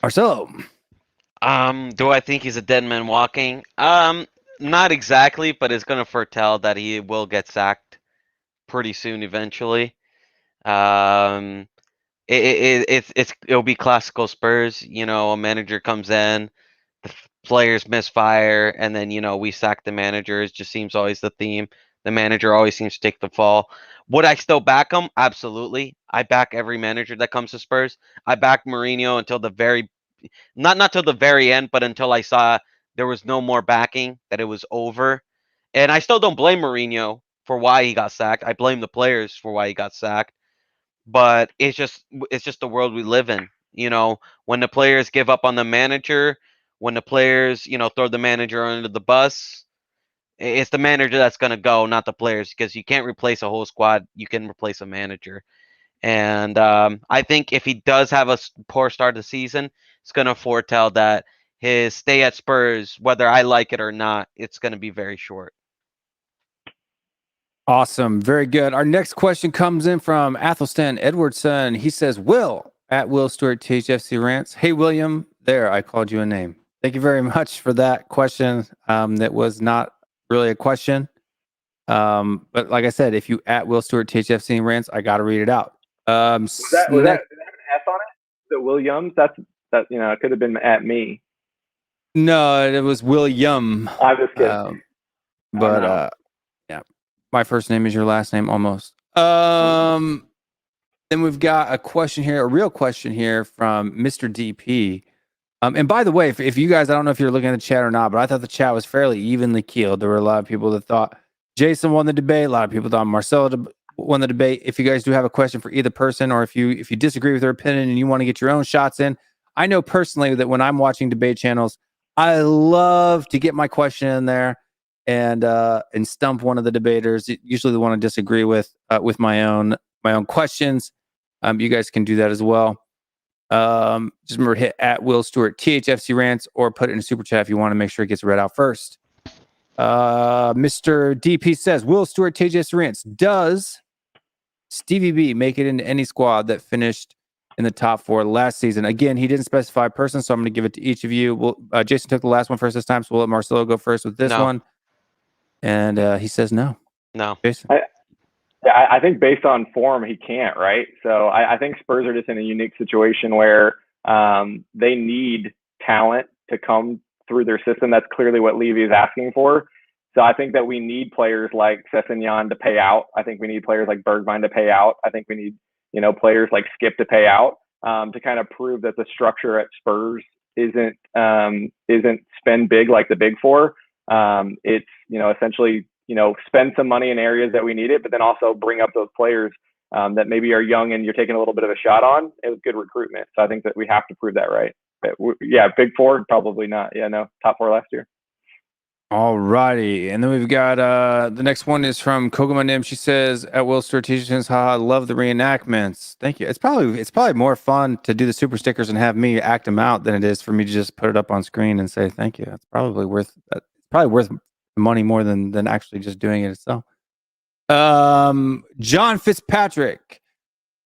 Marcelo. Do I think he's a dead man walking? Not exactly, but it's going to foretell that he will get sacked pretty soon eventually. It'll be classical Spurs. You know, a manager comes in, the players misfire, and then we sack the manager. It just seems always the theme. The manager always seems to take the fall. Would I still back him? Absolutely. I back every manager that comes to Spurs. I backed Mourinho until the very, not till the very end, but until I saw there was no more backing, that it was over. And I still don't blame Mourinho for why he got sacked. I blame the players for why he got sacked. But it's just the world we live in. You know, when the players give up on the manager, when the players, throw the manager under the bus, it's the manager that's going to go, not the players, because you can't replace a whole squad. You can replace a manager. And I think if he does have a poor start of the season, it's going to foretell that his stay at Spurs, whether I like it or not, it's going to be very short. Awesome. Very good. Our next question comes in from Athelstan Edwardson. He says, Will at WillStewartTHFCRants. Hey, William. There, I called you a name. Thank you very much for that question. That was not really a question. But like I said, if you at WillStewartTHFCRants, I got to read it out. Was that an S on it? The Williams? That it could have been at me. No, it was William. I'm just kidding. Yeah. My first name is your last name, almost. Then we've got a question here, a real question here from Mr. DP. And by the way, if you guys, I don't know if you're looking at the chat or not, but I thought the chat was fairly evenly keeled. There were a lot of people that thought Jason won the debate. A lot of people thought Marcelo won the debate. If you guys do have a question for either person, or if you disagree with their opinion and you want to get your own shots in, I know personally that when I'm watching debate channels, I love to get my question in there and stump one of the debaters, usually the one I disagree with my own questions. You guys can do that as well. Just remember, hit at WillStewartTHFCRants or put it in a super chat if you want to make sure it gets read out first. Mr. DP says, WillStewartTHFCRants, does Stevie B make it into any squad that finished in the top 4 last season? Again, he didn't specify a person, so I'm going to give it to each of you. Jason took the last one first this time, so we'll let Marcelo go first with this one. And he says no. No. Jason? I think based on form, he can't, right? So I think Spurs are just in a unique situation where they need talent to come through their system. That's clearly what Levy is asking for. So I think that we need players like Sessegnon to pay out. I think we need players like Bergwin to pay out. I think we need, players like Skip to pay out to kind of prove that the structure at Spurs isn't spend big like the Big Four. It's, essentially, spend some money in areas that we need it, but then also bring up those players that maybe are young and you're taking a little bit of a shot on. It was good recruitment. So I think that we have to prove that right. But yeah, Big Four, probably not. Yeah, no, top 4 last year. All righty. And then we've got the next one is from Kogomanim. She says, at Will Strategians, haha, love the reenactments. Thank you. It's probably more fun to do the super stickers and have me act them out than it is for me to just put it up on screen and say thank you. It's probably worth money more than actually just doing it itself. John Fitzpatrick.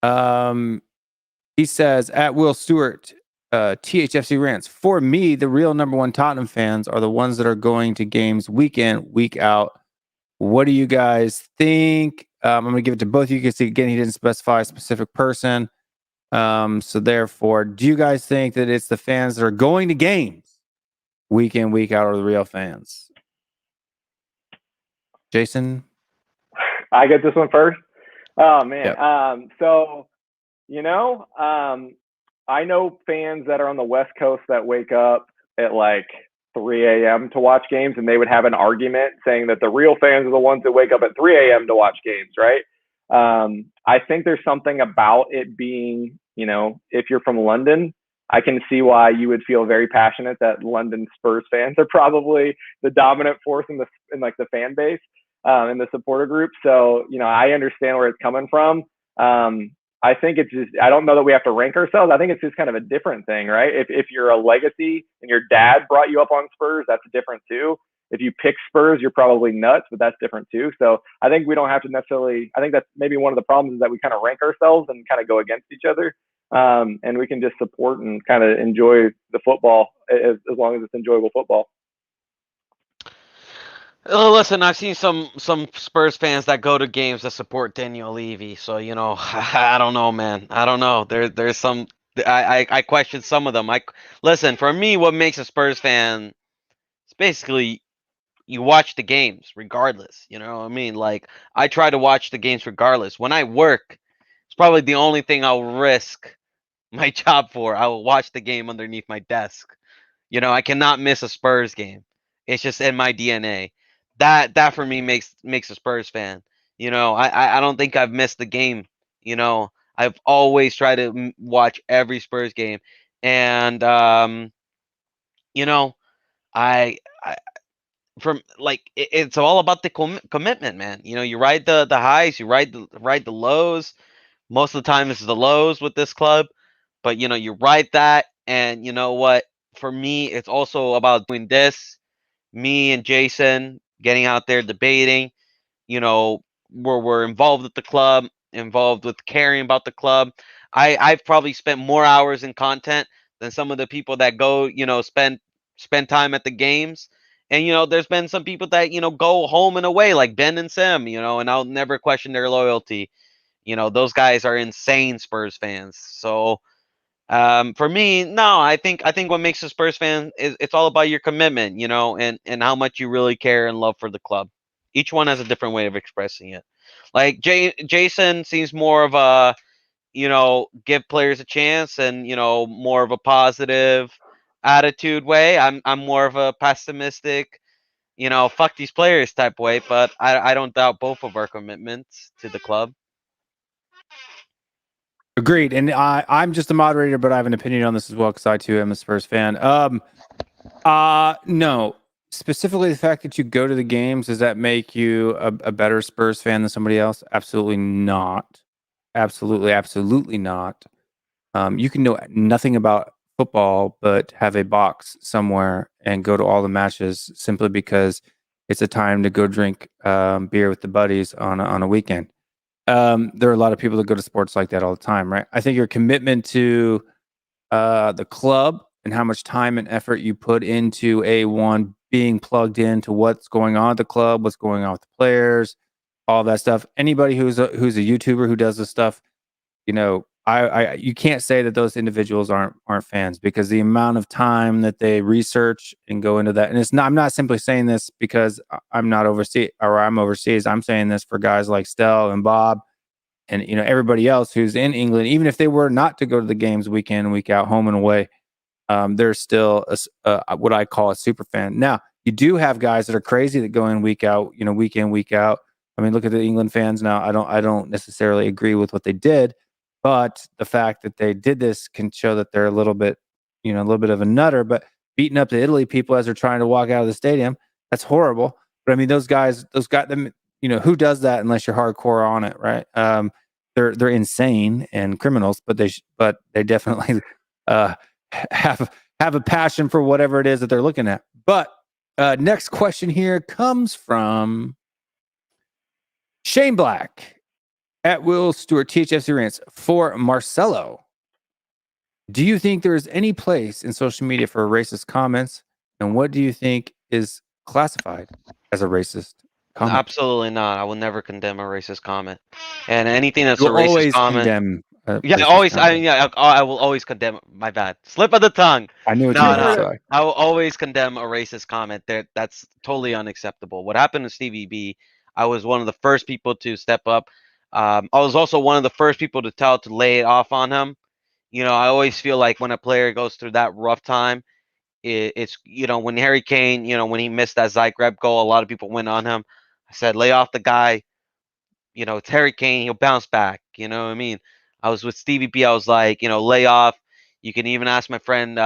He says, at Will Stewart, THFC Rants. For me, the real number 1 Tottenham fans are the ones that are going to games week in, week out. What do you guys think? I'm going to give it to both of you because, again, he didn't specify a specific person. So therefore, do you guys think that it's the fans that are going to games week in, week out, or the real fans? Jason? I get this one first. Oh, man. Yep. So, I know fans that are on the West Coast that wake up at like 3 a.m. to watch games, and they would have an argument saying that the real fans are the ones that wake up at 3 a.m. to watch games, right? I think there's something about it being, if you're from London, I can see why you would feel very passionate that London Spurs fans are probably the dominant force in the fan base, in the supporter group. So, I understand where it's coming from. I think it's just, I don't know that we have to rank ourselves. I think it's just kind of a different thing, right? If you're a legacy and your dad brought you up on Spurs, that's different too. If you pick Spurs, you're probably nuts, but that's different too. So I think we don't have to necessarily, I think that's maybe one of the problems is that we kind of rank ourselves and kind of go against each other. And we can just support and kind of enjoy the football as long as it's enjoyable football. Listen, I've seen some Spurs fans that go to games that support Daniel Levy. So, I don't know, man. I don't know. There's some, I question some of them. Listen, for me, what makes a Spurs fan is basically you watch the games regardless. You know what I mean? Like, I try to watch the games regardless. When I work, it's probably the only thing I'll risk my job for. I will watch the game underneath my desk. I cannot miss a Spurs game. It's just in my DNA. That for me makes a Spurs fan. I don't think I've missed the game. I've always tried to watch every Spurs game, and I from like it's all about the commitment, man. You ride the highs, you ride the lows. Most of the time, this is the lows with this club, but you ride that, and you know what? For me, it's also about doing this. Me and Jason getting out there debating, we're involved with the club, involved with caring about the club. I've probably spent more hours in content than some of the people that go, spend time at the games. And there's been some people that go home and away like Ben and Sim, and I'll never question their loyalty. Those guys are insane Spurs fans. So for me, no, I think what makes a Spurs fan is it's all about your commitment, and how much you really care and love for the club. Each one has a different way of expressing it. Like Jason seems more of a, give players a chance and, more of a positive, attitude way. I'm more of a pessimistic, fuck these players type way. But I don't doubt both of our commitments to the club. Agreed. And I'm just a moderator, but I have an opinion on this as well because I too am a Spurs fan. No. Specifically, the fact that you go to the games, does that make you a better Spurs fan than somebody else? Absolutely not. Absolutely not. You can know nothing about football, but have a box somewhere and go to all the matches simply because it's a time to go drink beer with the buddies on a weekend. There are a lot of people that go to sports like that all the time, right? I think your commitment to the club and how much time and effort you put into A1 being plugged into what's going on at the club, what's going on with the players, all that stuff. Anybody who's a YouTuber who does this stuff, you can't say that those individuals aren't fans because the amount of time that they research and go into that, and it's not. I'm not simply saying this because I'm not overseas or I'm overseas. I'm saying this for guys like Stel and Bob, and everybody else who's in England. Even if they were not to go to the games week in and week out, home and away, they're still what I call a super fan. Now you do have guys that are crazy that go in week out, week in week out. I mean, look at the England fans now. I don't necessarily agree with what they did. But the fact that they did this can show that they're a little bit of a nutter. But beating up the Italy people as they're trying to walk out of the stadium, that's horrible. But I mean, those guys, them, who does that unless you're hardcore on it, right? They're insane and criminals, but they definitely have a passion for whatever it is that they're looking at. But next question here comes from Shane Black. At WillStewartTHFCRants for Marcelo. Do you think there is any place in social media for racist comments? And what do you think is classified as a racist comment? Absolutely not. I will never condemn a racist comment. And anything that's You'll a racist always comment. condemn I will always condemn. My bad. Slip of the tongue. I knew what No, you were going to say. I will always condemn a racist comment. That's totally unacceptable. What happened to Stevie B? I was one of the first people to step up. I was also one of the first people to lay it off on him. I always feel like when a player goes through that rough time, it's when Harry Kane, when he missed that Zagreb goal, a lot of people went on him. I said, lay off the guy. It's Harry Kane. He'll bounce back. You know what I mean? I was with Stevie B. I was like, lay off. You can even ask my friend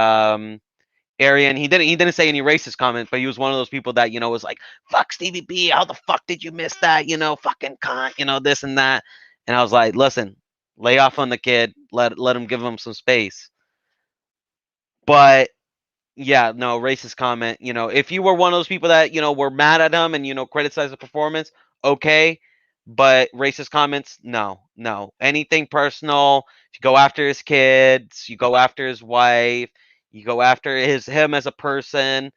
Arian. He didn't say any racist comment, but he was one of those people that was like, fuck Stevie B. How the fuck did you miss that? Fucking cunt. This and that. And I was like, listen, lay off on the kid. Let him give him some space. But yeah, no racist comment. If you were one of those people that were mad at him and criticize the performance, okay. But racist comments, no. Anything personal, you go after his kids, you go after his wife, you go after him as a person,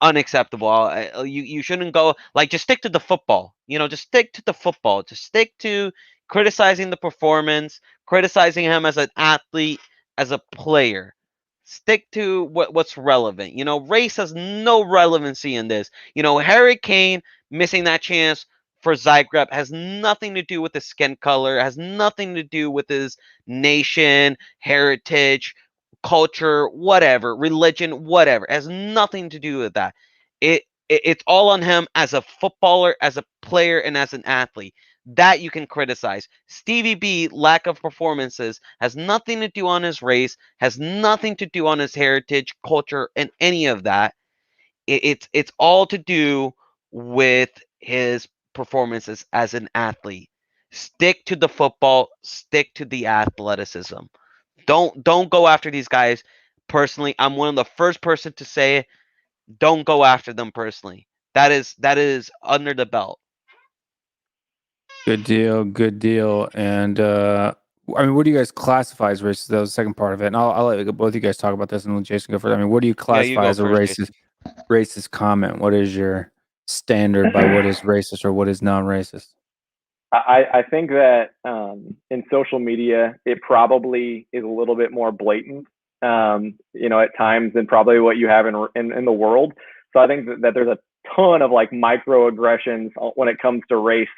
unacceptable. You shouldn't go just stick to the football. Just stick to the football. Just stick to criticizing the performance, criticizing him as an athlete, as a player. Stick to what's relevant. Race has no relevancy in this. Harry Kane missing that chance for Zagreb has nothing to do with his skin color, has nothing to do with his nation, heritage, culture, whatever, religion, whatever. It has nothing to do with that. It's all on him as a footballer, as a player, and as an athlete. That you can criticize. Stevie B, lack of performances, has nothing to do on his race, has nothing to do on his heritage, culture, and any of that. It's all to do with his performances as an athlete. Stick to the football, stick to the athleticism. Don't go after these guys personally. I'm one of the first person to say it. Don't go after them personally. That is under the belt. Good deal. And what do you guys classify as racist? That was the second part of it. And I'll let both of you guys talk about this and let Jason go first. What do you classify as a racist comment? What is your standard by what is racist or what is non-racist? I think that in social media, it probably is a little bit more blatant, at times than probably what you have in the world. So I think that there's a ton of microaggressions when it comes to race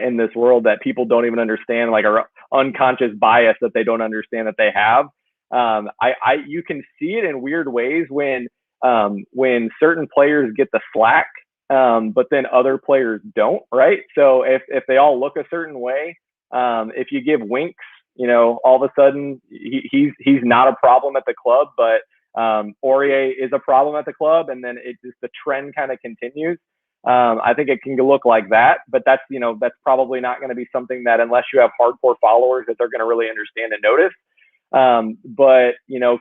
in this world that people don't even understand, like our unconscious bias that they don't understand that they have. You can see it in weird ways when certain players get the slack, but then other players don't, right? So if they all look a certain way, if you give Winks, all of a sudden he's not a problem at the club, but Aurier is a problem at the club, and then the trend kind of continues. I think it can look like that, but that's probably not going to be something that, unless you have hardcore followers, that they're going to really understand and notice. But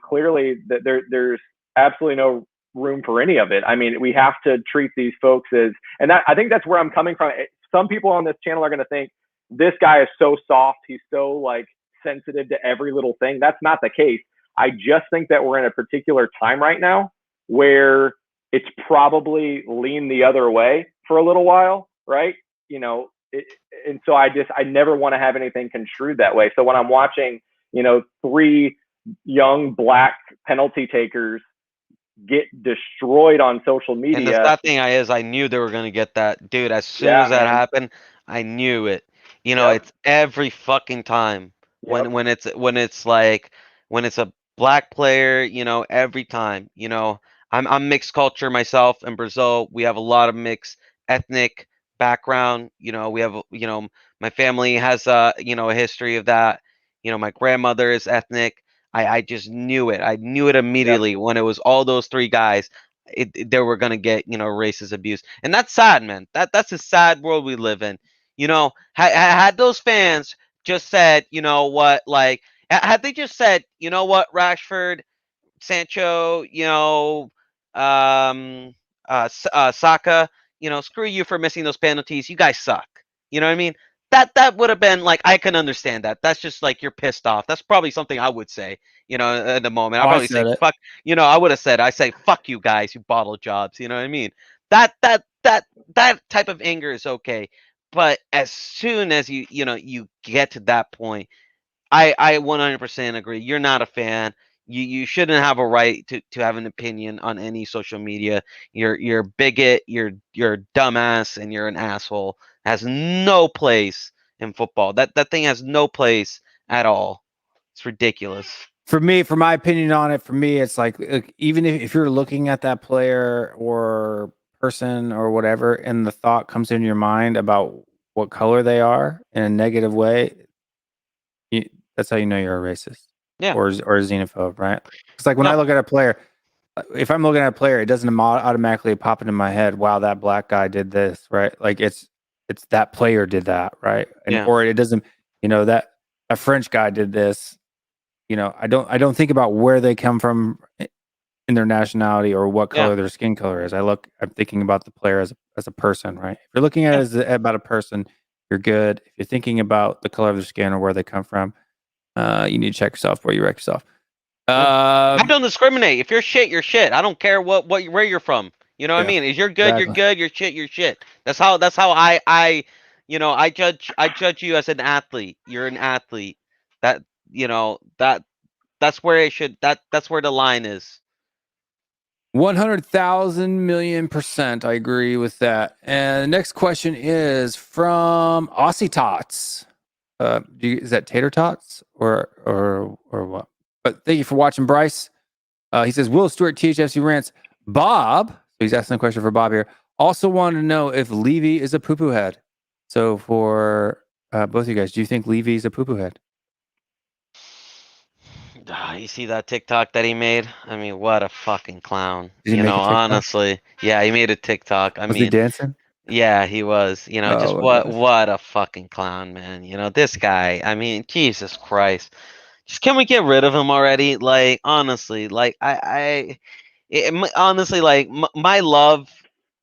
clearly there's absolutely no room for any of it. I mean, we have to treat these folks as, and I think that's where I'm coming from. Some people on this channel are going to think this guy is so soft, he's so like sensitive to every little thing. That's not the case. I just think that we're in a particular time right now where it's probably lean the other way for a little while, right? And so I never want to have anything construed that way. So when I'm watching, 3 young black penalty takers get destroyed on social media. And the sad thing is, I knew they were going to get that. Dude, as soon as that happened, I knew it. It's every fucking time when it's a black player, every time, I'm mixed culture myself in Brazil. We have a lot of mixed ethnic background. We have, my family has a history of that. My grandmother is ethnic. I just knew it. I knew it immediately when it was all those 3 guys. They were gonna get racist abuse, and that's sad, man. That's a sad world we live in. Had those fans just said, what, like, had they just said, what, Rashford, Sancho, Saka, screw you for missing those penalties. You guys suck. You know what I mean? That would have been like, I can understand that. That's just like, you're pissed off. That's probably something I would say, at the moment. I'd probably say, fuck, I would have said, fuck you guys, you bottle jobs. You know what I mean? That type of anger is okay. But as soon as you get to that point, I 100% agree. You're not a fan. You shouldn't have a right to have an opinion on any social media. You're a bigot, you're a dumbass, and you're an asshole. Has no place in football. That thing has no place at all. It's ridiculous. For my opinion on it, it's like, even if you're looking at that player or person or whatever, and the thought comes into your mind about what color they are in a negative way, that's how you know you're a racist. Yeah. Or a xenophobe, right? It's like when I look at a player, if I'm looking at a player, it doesn't automatically pop into my head, wow, that black guy did this, right? Like it's that player did that, right? Or it doesn't, that a French guy did this. I don't think about where they come from in their nationality or what color their skin color is. I'm thinking about the player as a person, right? If you're looking at it about a person, you're good. If you're thinking about the color of their skin or where they come from, you need to check yourself before you wreck yourself. I don't discriminate. If you're shit, you're shit. I don't care where you're from. You know what I mean? If you're good, you're good. You're shit, you're shit. That's how I judge you as an athlete. You're an athlete. That's where that's where the line is. 100,000,000,000%. I agree with that. And the next question is from Aussie Tots. Is that Tater Tots or what? But thank you for watching, Bryce. He says, WillStewartTHFCRants. Bob, so he's asking a question for Bob here, also wanted to know if Levy is a poo-poo head. So for both of you guys, do you think Levy is a poo-poo head? You see that TikTok that he made? I mean, what a fucking clown. Did he make a TikTok? Honestly. Yeah, he made a TikTok. Was he dancing? Yeah, he was. Just what a fucking clown, man. This guy. I mean, Jesus Christ. Just, can we get rid of him already? Like, honestly, like honestly, like my love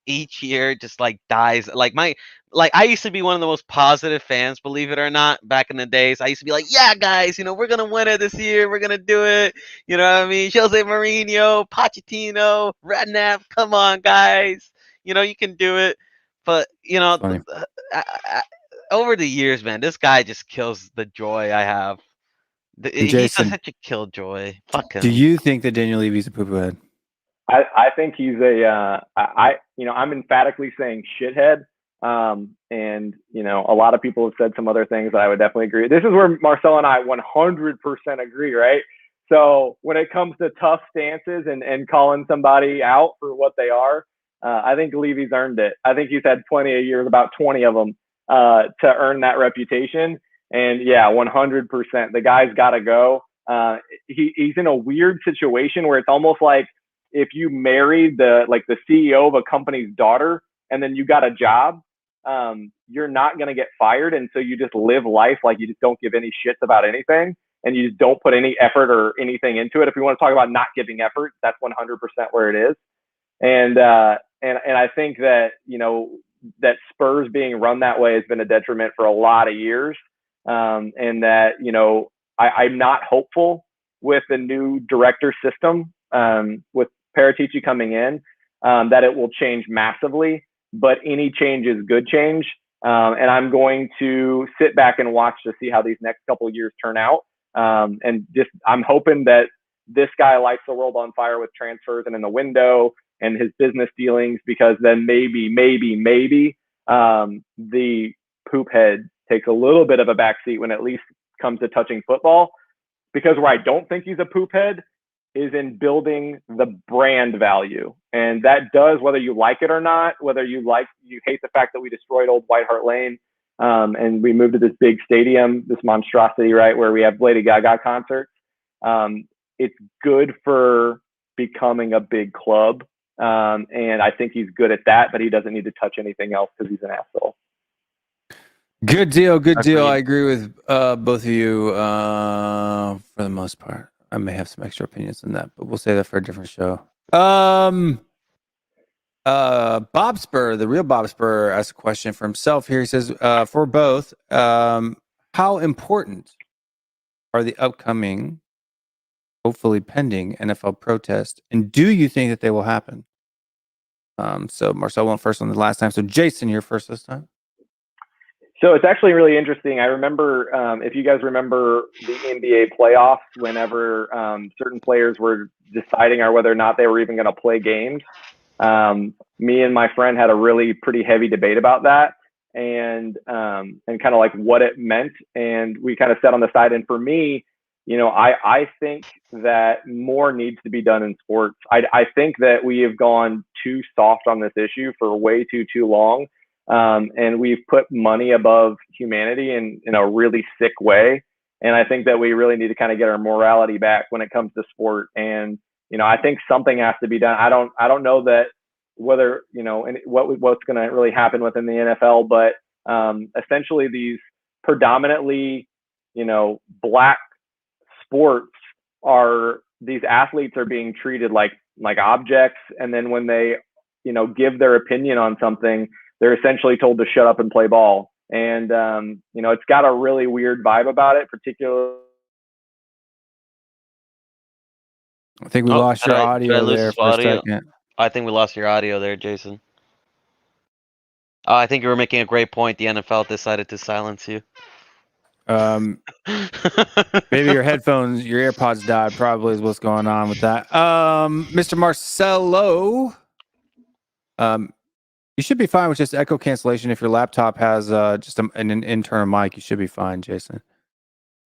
each year just like dies. Like I used to be one of the most positive fans, believe it or not, back in the days. I used to be like, yeah, guys, we're gonna win it this year. We're gonna do it. You know what I mean? Jose Mourinho, Pochettino, Redknapp. Come on, guys. You can do it. But over the years, man, this guy just kills the joy I have. He's Jason, such a killjoy. Fuck him. do you think that Daniel Levy's a poo-poo head? I think he's I'm emphatically saying shithead. And a lot of people have said some other things that I would definitely agree. This is where Marcel and I 100% agree, right? So when it comes to tough stances and calling somebody out for what they are, I think Levy's earned it. I think he's had plenty of years, about 20 of them, to earn that reputation. And yeah, 100%, the guy's got to go. He's in a weird situation where it's almost like if you married the CEO of a company's daughter and then you got a job, you're not going to get fired. And so you just live life like you just don't give any shits about anything. And you just don't put any effort or anything into it. If we want to talk about not giving effort, that's 100% where it is. And I think that, that Spurs being run that way has been a detriment for a lot of years. And that, I'm not hopeful with the new director system, with Paratici coming in, that it will change massively, but any change is good change. And I'm going to sit back and watch to see how these next couple of years turn out. And just, I'm hoping that this guy lights the world on fire with transfers and in the window and his business dealings, because then maybe the poop head takes a little bit of a backseat when at least comes to touching football. Because where I don't think he's a poop head is in building the brand value. And that does, whether you like it or not, whether you hate the fact that we destroyed old White Hart Lane, and we moved to this big stadium, this monstrosity, right, where we have Lady Gaga concerts. It's good for becoming a big club. And I think he's good at that, but he doesn't need to touch anything else because he's an asshole. Good deal. Good deal. I agree with both of you for the most part. I may have some extra opinions on that, but we'll say that for a different show. Bob Spur, the real Bob Spur, asked a question for himself here. He says, for both, how important are the upcoming, hopefully pending NFL protests, and do you think that they will happen? So Marcel went first on the last time. So Jason, you're first this time. So it's actually really interesting. I remember, if you guys remember the NBA playoffs, whenever certain players were deciding on whether or not they were even going to play games, me and my friend had a really pretty heavy debate about that, and kind of like what it meant. And we kind of sat on the side. And for me, I think that more needs to be done in sports. I think that we have gone too soft on this issue for way too long. And we've put money above humanity in a really sick way. And I think that we really need to kind of get our morality back when it comes to sport. And, I think something has to be done. I don't know that whether, and what's going to really happen within the NFL, but, essentially these predominantly, black sports these athletes are being treated like objects. And then when they, give their opinion on something, they're essentially told to shut up and play ball. And, it's got a really weird vibe about it, particularly. I think we lost your audio there for a second. I think we lost your audio there, Jason. I think you were making a great point. The NFL decided to silence you. Maybe your headphones, your AirPods died, probably is what's going on with that. Mr. Marcelo, you should be fine with just echo cancellation. If your laptop has just an internal mic, you should be fine, Jason.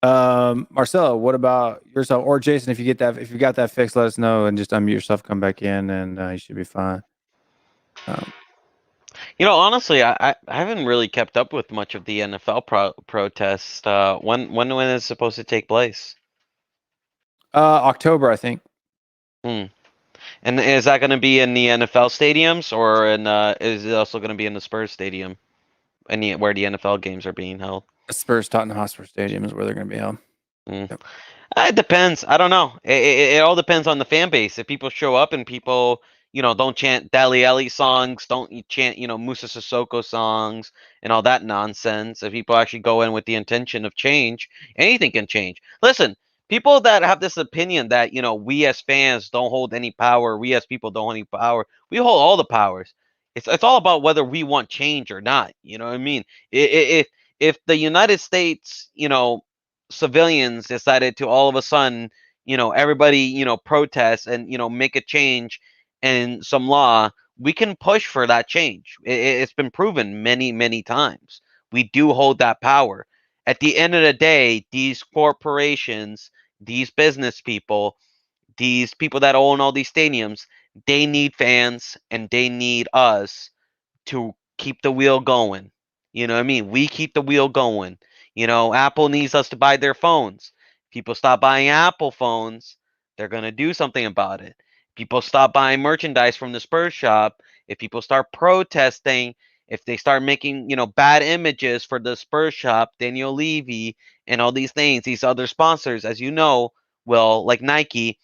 Marcelo, what about yourself? Or Jason, if you got that fixed, let us know and just unmute yourself, come back in, and you should be fine. Honestly, I haven't really kept up with much of the NFL protest. When is it supposed to take place? October, I think. And is that going to be in the NFL stadiums, or is it also going to be in the Spurs stadium, where the NFL games are being held? Spurs Tottenham Hotspur Stadium is where they're going to be held. Yep. It depends. I don't know. It all depends on the fan base. If people show up and people, don't chant Dali Ali songs, don't chant, Musa Sissoko songs and all that nonsense. If people actually go in with the intention of change, anything can change. Listen, people that have this opinion that, we as fans don't hold any power, we as people don't hold any power, we hold all the powers. It's all about whether we want change or not. You know what I mean? If the United States, civilians decided to all of a sudden, everybody, protest and, make a change in some law, we can push for that change. It's been proven many, many times. We do hold that power. At the end of the day, these corporations these business people, these people that own all these stadiums, they need fans and they need us to keep the wheel going. You know what I mean? We keep the wheel going. You know, Apple needs us to buy their phones. People stop buying Apple phones, they're going to do something about it. People stop buying merchandise from the Spurs shop. If people start protesting, if they start making, bad images for the Spurs shop, Daniel Levy, and all these things, these other sponsors, as you know, like Nike,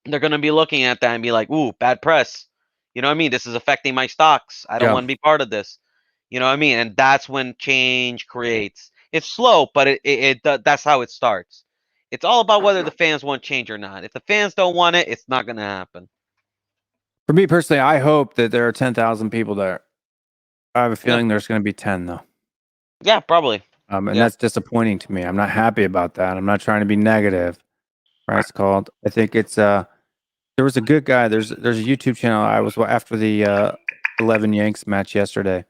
they're going to be looking at that and be like, ooh, bad press. You know what I mean? This is affecting my stocks. I don't Yeah. want to be part of this. You know what I mean? And that's when change creates. It's slow, but that's how it starts. It's all about whether the fans want change or not. If the fans don't want it, it's not going to happen. For me personally, I hope that there are 10,000 people there. I have a feeling there's going to be 10 though. Yeah, probably. And that's disappointing to me. I'm not happy about that. I'm not trying to be negative. Right? It's called. I think it's there was a good guy. There's a YouTube channel. I was after the 11 Yanks match yesterday.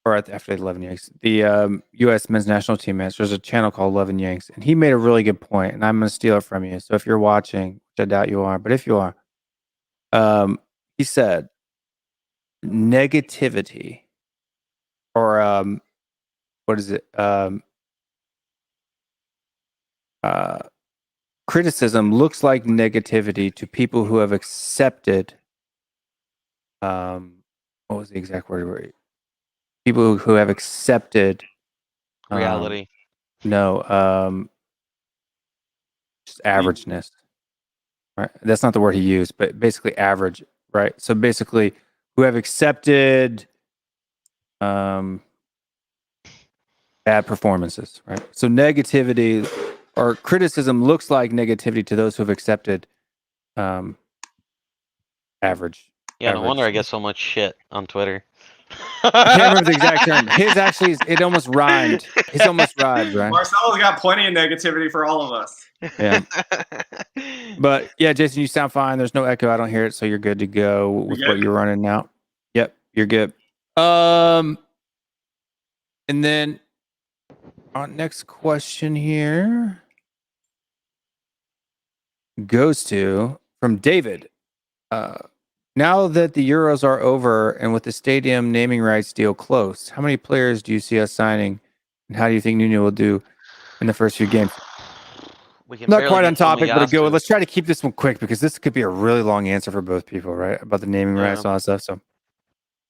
Or after the 11 Yanks, the U.S. men's national team match. There's a channel called 11 Yanks, and he made a really good point, and I'm going to steal it from you. So if you're watching, which I doubt you are, but if you are, he said negativity, or what is it? Criticism looks like negativity to people who have accepted. What was the exact word? People who have accepted reality. No, just averageness. Right? That's not the word he used, but basically average, right? So basically, who have accepted bad performances, right? So negativity or criticism looks like negativity to those who have accepted average. Yeah, no wonder I get so much shit on Twitter. I can't remember the exact term. His actually, it almost rhymed. His almost rhymed, right? Marcelo's got plenty of negativity for all of us. Yeah. But yeah, Jason, you sound fine. There's no echo. I don't hear it, so you're good to go with what you're running now. Yep, you're good. And then our next question here goes to from David. Now that the Euros are over and with the stadium naming rights deal close, how many players do you see us signing, and how do you think Nuno will do in the first few games? Not quite on topic, but let's try to keep this one quick because this could be a really long answer for both people, right? About the naming rights and all that stuff. So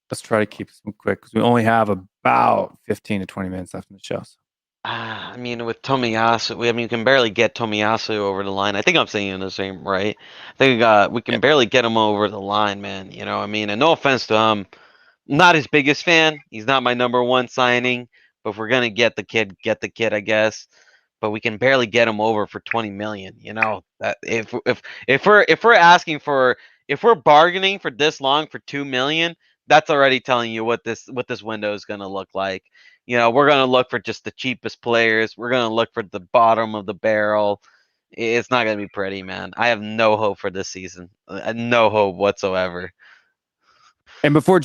let's try to keep this one quick because we only have about 15 to 20 minutes left in the show. So. I mean, with Tomiyasu, you can barely get Tomiyasu over the line. I think I'm saying the same, right? I think we can barely get him over the line, man. You know what I mean? And no offense to him, not his biggest fan. He's not my number one signing. But if we're gonna get the kid, I guess. But we can barely get him over for 20 million. You know that if we're asking for, if we're bargaining for this long for 2 million, that's already telling you what this window is gonna look like. You know, we're gonna look for just the cheapest players. We're gonna look for the bottom of the barrel. It's not gonna be pretty, man. I have no hope for this season. No hope whatsoever. And before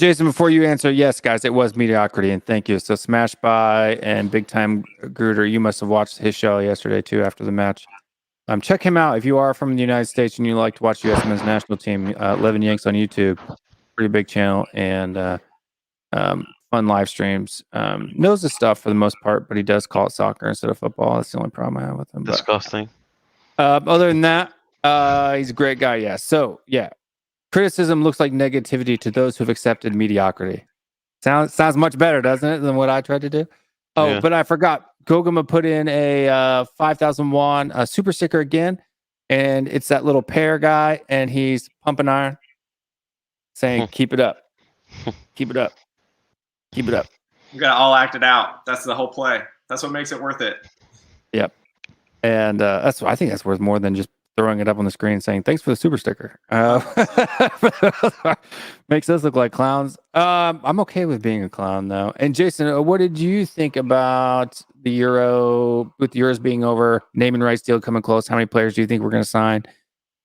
you answer, yes, guys, it was mediocrity, and thank you. So Smash By and Big Time Gruder, you must have watched his show yesterday too after the match. Check him out if you are from the United States and you like to watch U.S. men's national team. 11 Yanks on YouTube, pretty big channel, and fun live streams. Knows his stuff for the most part, but he does call it soccer instead of football. That's the only problem I have with him. Disgusting. Other than that, he's a great guy. Yeah. So yeah. Criticism looks like negativity to those who've accepted mediocrity. Sounds much better, doesn't it, than what I tried to do? Oh, yeah. But I forgot. Gogama put in a 5,000 won super sticker again, and it's that little pear guy, and he's pumping iron, saying, "Keep it up, keep it up, keep it up." You got to all act it out. That's the whole play. That's what makes it worth it. Yep, and I think that's worth more than just throwing it up on the screen saying thanks for the super sticker. Makes us look like clowns. I'm okay with being a clown though. And Jason, what did you think about the Euro, with the Euros being over, naming rights deal coming close? How many players do you think we're going to sign,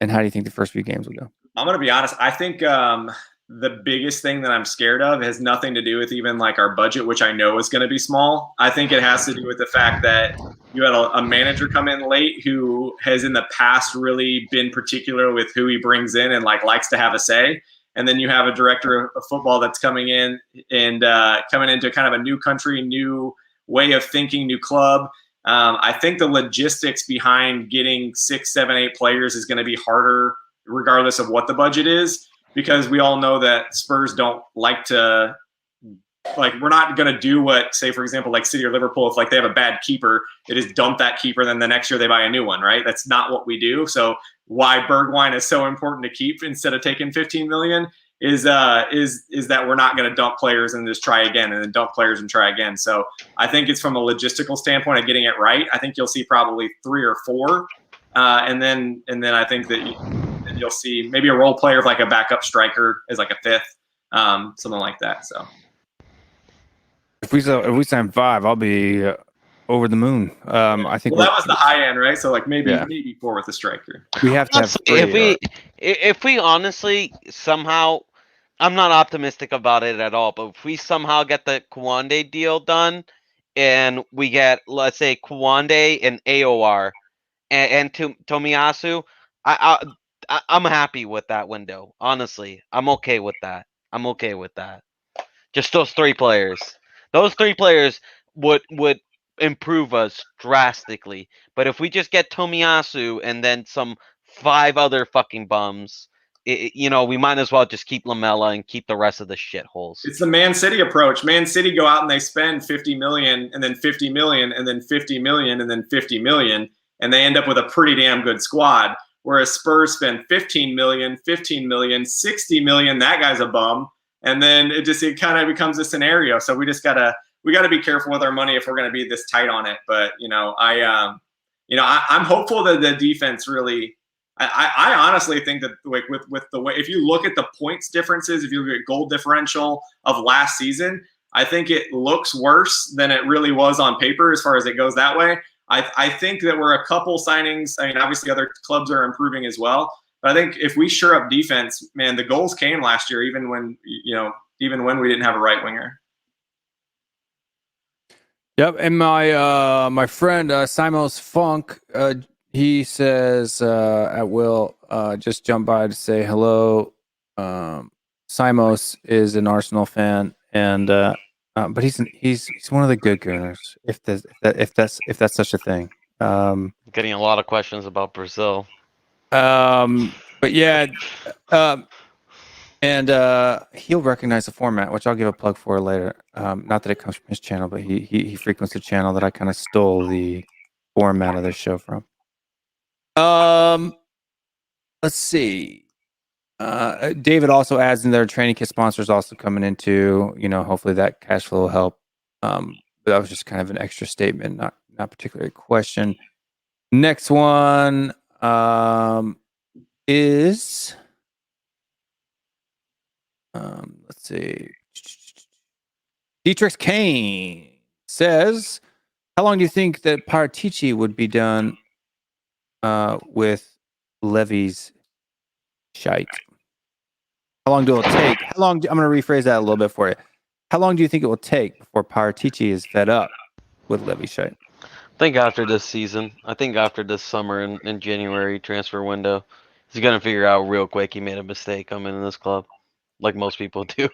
and how do you think the first few games will go? I'm going to be honest. I think the the biggest thing that I'm scared of has nothing to do with even like our budget, which I know is going to be small. I think it has to do with the fact that you had a manager come in late who has in the past really been particular with who he brings in and like likes to have a say. And then you have a director of football that's coming in and coming into kind of a new country, new way of thinking, new club. I think the logistics behind getting 6, 7, 8 players is going to be harder regardless of what the budget is, because we all know that Spurs don't like to, like, we're not going to do what, say, for example, like City or Liverpool, if like they have a bad keeper, they just dump that keeper, then the next year they buy a new one, right? That's not what we do. So why Bergwin is so important to keep instead of taking 15 million is that we're not going to dump players and just try again and then dump players and try again. So I think it's from a logistical standpoint of getting it right. I think you'll see probably 3 or 4. And then I think that you'll see maybe a role player of like a backup striker as like a 5th, something like that. So If we sign 5, I'll be over the moon. I think that was the high end, right? So like maybe 4 with a striker. we have to have Honestly, 3. if we honestly somehow, I'm not optimistic about it at all, but if we somehow get the Kwande deal done and we get, let's say, Kwande and AOR and Tomiyasu, I'm happy with that window. Honestly, I'm okay with that. Just those 3 players. Those 3 players would improve us drastically. But if we just get Tomiyasu and then some 5 other fucking bums, we might as well just keep Lamella and keep the rest of the shitholes. It's the Man City approach. Man City go out and they spend 50 million and then 50 million and then 50 million and then 50 million, and they end up with a pretty damn good squad. Whereas Spurs spend 15 million, 60 million, that guy's a bum. And then it kind of becomes a scenario. So we gotta be careful with our money if we're going to be this tight on it. But I'm hopeful that the defense really. I honestly think that like with the way, if you look at the points differences, if you look at goal differential of last season, I think it looks worse than it really was on paper as far as it goes that way. I think that we're a couple signings. I mean, obviously other clubs are improving as well. But I think if we shore up defense, man, the goals came last year, even when we didn't have a right winger. Yep, and my friend Simos Funk, he says at Will, just jump by to say hello. Simos is an Arsenal fan, and but he's one of the good Gunners, if that's such a thing. Getting a lot of questions about Brazil. But yeah, and he'll recognize the format, which I'll give a plug for later. Not that it comes from his channel, but he frequents the channel that I kind of stole the format of this show from. Let's see. David also adds in their training kit sponsors also coming into, hopefully that cash flow will help. But that was just kind of an extra statement, not particularly a question. Next one is let's see. Dietrich Kane says, how long do you think that Paratici would be done with Levy's shite? How long do it take? I'm going to rephrase that a little bit for you. How long do you think it will take before Paratici is fed up with Levy's shite? I think after this season. I think after this summer and January transfer window, he's going to figure out real quick he made a mistake coming in this club, like most people do.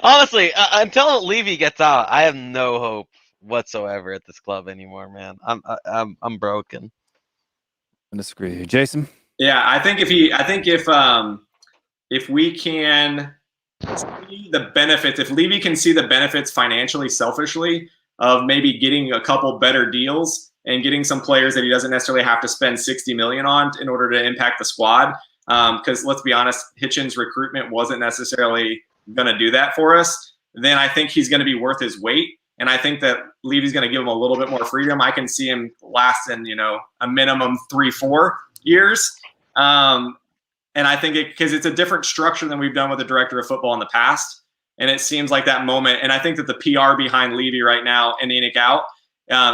Honestly, until Levy gets out, I have no hope whatsoever at this club anymore, man. I'm broken. I disagree with you, Jason. Yeah, I think if we can see the benefits, if Levy can see the benefits financially, selfishly, of maybe getting a couple better deals and getting some players that he doesn't necessarily have to spend 60 million on in order to impact the squad. Because let's be honest, Hitchens' recruitment wasn't necessarily going to do that for us. Then I think he's going to be worth his weight. And I think that Levy's going to give him a little bit more freedom. I can see him lasting, a minimum 3-4 years. And I think because it's a different structure than we've done with the director of football in the past. And it seems like that moment. And I think that the PR behind Levy right now and Enoch out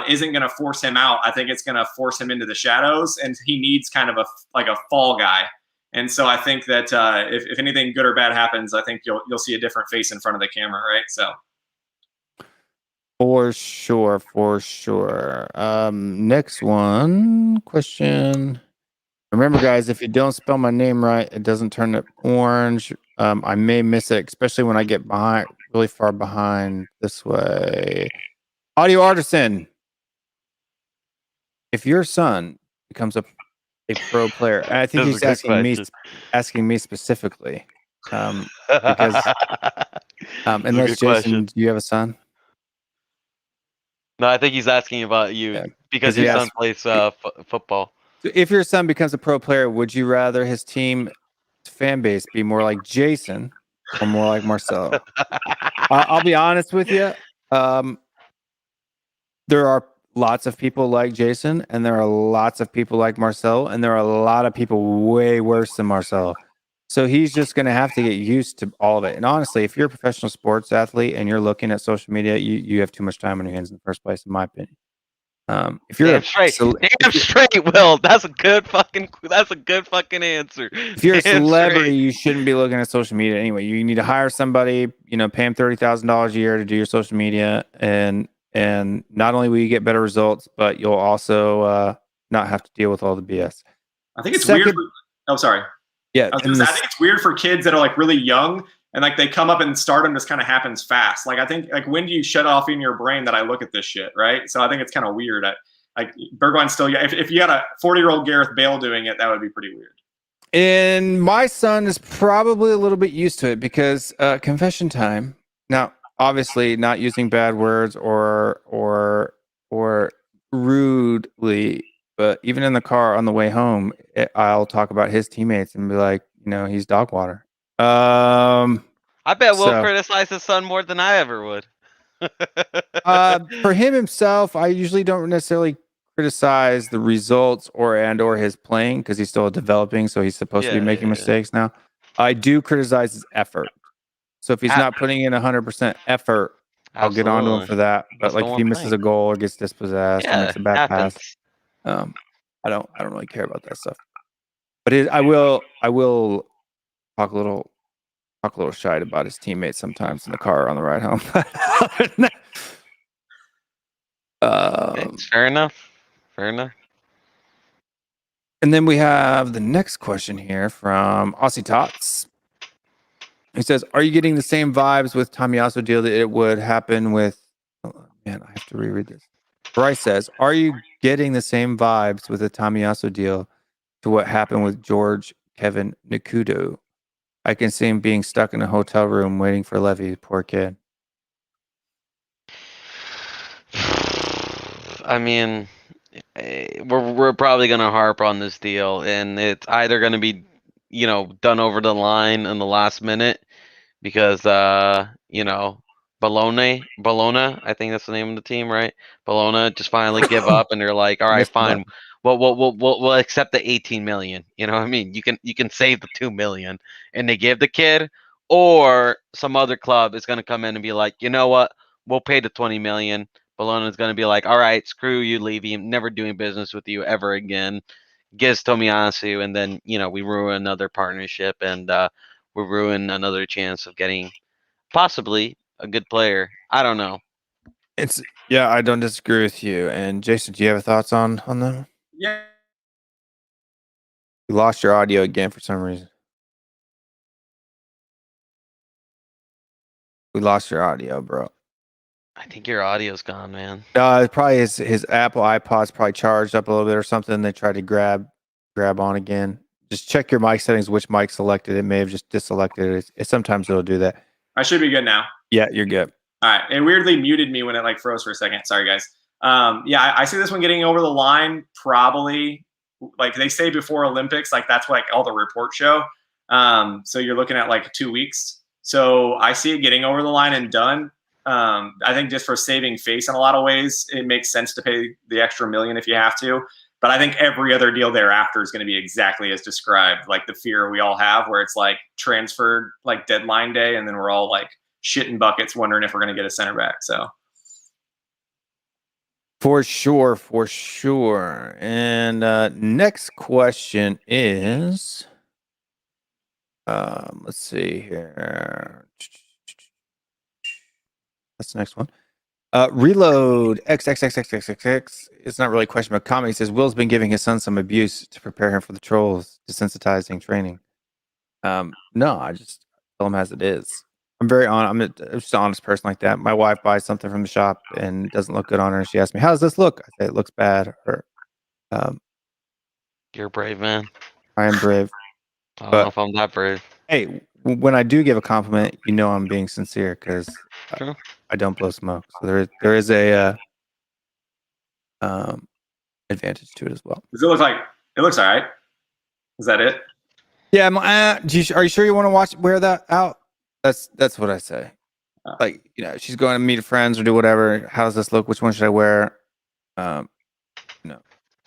isn't going to force him out. I think it's going to force him into the shadows. And he needs kind of a fall guy. And so I think that if anything good or bad happens, I think you'll see a different face in front of the camera, right? So For sure, for sure. Next question. Remember, guys, if you don't spell my name right, it doesn't turn it orange. I may miss it, especially when I get behind, really far behind this way. Audio artisan. If your son becomes a pro player, and I think That's he's a good asking me specifically, because That's a unless good Jason, question. do you have a son? No, I think he's asking about you Yeah, because 'cause he your son asked- plays football. So if your son becomes a pro player, would you rather his team fan base be more like Jason or more like Marcelo? I'll be honest with you. There are lots of people like Jason, and there are lots of people like Marcelo, and there are a lot of people way worse than Marcelo. So he's just going to have to get used to all of it. And honestly, if you're a professional sports athlete and you're looking at social media, you have too much time on your hands in the first place, in my opinion. If you're Damn straight, Will. That's a good fucking answer. If you're a Damn celebrity, straight. you shouldn't be looking at social media anyway. You need to hire somebody, pay him $30,000 a year to do your social media, and not only will you get better results, but you'll also not have to deal with all the BS. I think it's weird. Sorry. Yeah, I think it's weird for kids that are like really young and like they come up and stardom just kind of happens fast. Like I think like when do you shut off in your brain that I look at this shit, right? So I think it's kind of weird. Like Bergwin's still, if you had a 40-year-old Gareth Bale doing it, that would be pretty weird. And my son is probably a little bit used to it because confession time. Now, obviously, not using bad words or rudely, but even in the car on the way home, I'll talk about his teammates and be like, he's dog water. I bet Will criticize his son more than I ever would. For him himself, I usually don't necessarily criticize the results or his playing because he's still developing, so he's supposed to be making mistakes now. I do criticize his effort. So if he's not putting in 100% effort, I'll get on to him for that. But like if he misses a goal or gets dispossessed or makes a bad pass, I don't really care about that stuff. But I will talk a little shite about his teammates sometimes in the car on the ride home. Fair enough. And then we have the next question here from Aussie Tots. He says, "Are you getting the same vibes with Tomiyasu deal that it would happen with?" Oh, man, I have to reread this. Bryce says, "Are you getting the same vibes with the Tomiyasu deal to what happened with George Kevin Nikudo? I can see him being stuck in a hotel room waiting for Levy. Poor kid." I mean, we're probably gonna harp on this deal, and it's either gonna be, done over the line in the last minute because Bologna, I think that's the name of the team, right? Bologna just finally give up, and they're like, all right, fine, we'll accept the 18 million. You know what I mean? You can save the 2 million, and they give the kid, or some other club is gonna come in and be like, you know what, we'll pay the 20 million. Bologna's gonna be like, all right, screw you, Levy, I'm never doing business with you ever again. Gives Tomiyasu, and then we ruin another partnership, and we ruin another chance of getting possibly a good player. I don't know. I don't disagree with you. And Jason, do you have thoughts on them? Yeah. You lost your audio again for some reason. We lost your audio, bro. I think your audio's gone, man. Probably his Apple iPod's probably charged up a little bit or something. They tried to grab on again. Just check your mic settings, which mic selected. It may have just deselected it. Sometimes it'll do that. I should be good now. Yeah, you're good. All right. It weirdly muted me when it like froze for a second. Sorry, guys. I see this one getting over the line probably, like they say before Olympics, like that's what like all the reports show. So you're looking at like 2 weeks. So I see it getting over the line and done. I think just for saving face in a lot of ways, it makes sense to pay the extra $1 million if you have to. But I think every other deal thereafter is going to be exactly as described, like the fear we all have, where it's like transferred like deadline day, and then we're all like shitting buckets wondering if we're going to get a center back. So for sure. And next question is Let's see here. That's the next one. Reload XXXXXX. It's not really a question, but comment. He says Will's been giving his son some abuse to prepare him for the trolls, desensitizing training. No, I just tell him as it is. I'm very I'm just an honest person like that. My wife buys something from the shop and it doesn't look good on her, and she asks me, "How does this look?" I say, "It looks bad." Or, You're a brave man. I am brave. I don't know if I'm that brave. Hey, when I do give a compliment, you know I'm being sincere because True. I don't blow smoke. So there is a advantage to it as well. Does it look like it looks all right? Is that it? Yeah, are you sure you want to wear that out? That's what I say. Like, she's going to meet friends or do whatever. How does this look? Which one should I wear? Or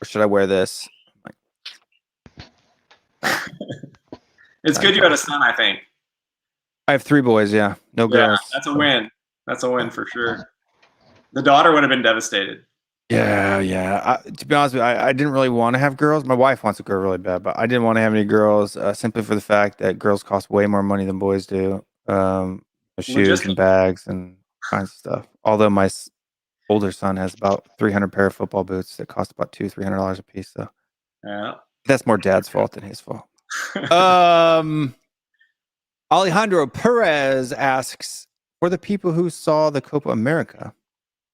should I wear this? It's good you had a son, I think. I have 3 boys. Yeah, no girls. That's a win. That's a win for sure. The daughter would have been devastated. Yeah. To be honest with you, I didn't really want to have girls. My wife wants a girl really bad, but I didn't want to have any girls simply for the fact that girls cost way more money than boys do. Shoes and bags and kinds of stuff. Although my older son has about 300 pair of football boots that cost about $200-$300 a piece. So yeah, that's more dad's fault than his fault. Alejandro Perez asks, for the people who saw the Copa America,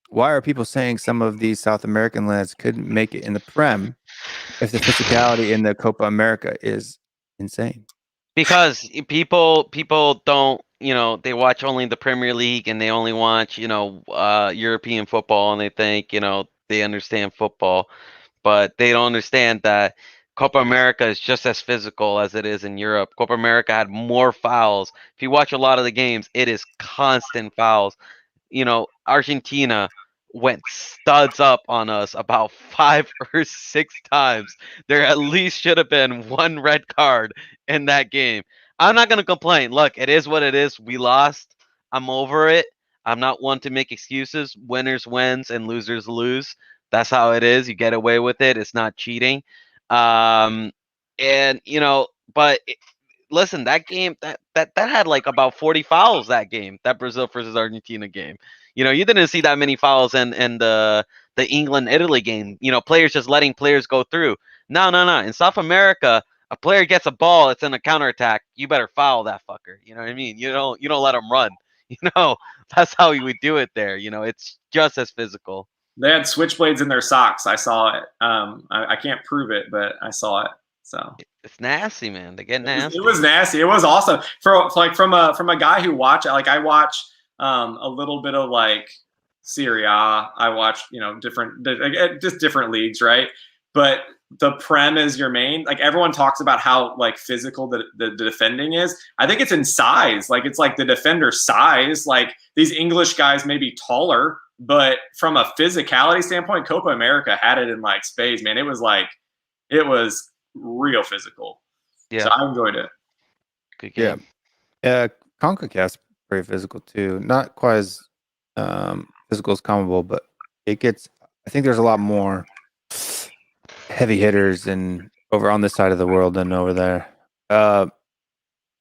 why are people saying some of these South American lads couldn't make it in the Prem if the physicality in the Copa America is insane? Because people don't, they watch only the Premier League and they only watch, European football, and they think, they understand football, but they don't understand that Copa America is just as physical as it is in Europe. Copa America had more fouls. If you watch a lot of the games, it is constant fouls. Argentina went studs up on us about 5 or 6 times. There at least should have been 1 red card in that game. I'm not going to complain. Look, it is what it is. We lost. I'm over it. I'm not one to make excuses. Winners wins and losers lose. That's how it is. You get away with it. It's not cheating. But listen, that game that had like about 40 fouls that game, that Brazil versus Argentina game. You didn't see that many fouls in the England-Italy game. Players just letting players go through. No. In South America, a player gets a ball, it's in a counterattack. You better foul that fucker. You know what I mean? You don't let him run. That's how we do it there. It's just as physical. They had switchblades in their socks. I saw it. I can't prove it, but I saw it. So it's nasty, man. They get nasty. It was nasty. It was awesome from a guy who watch. Like I watch a little bit of like Serie A. I watch different leagues, right? But the Prem is your main. Like everyone talks about how like physical the defending is. I think it's in size. Like it's like the defender's size. Like these English guys may be taller, but from a physicality standpoint, Copa America had it in like spades, man. It was real physical. Yeah. So I enjoyed it. Good game. Yeah. CONCACAF's very physical too. Not quite as physical as CONMEBOL, but I think there's a lot more heavy hitters and over on this side of the world than over there. To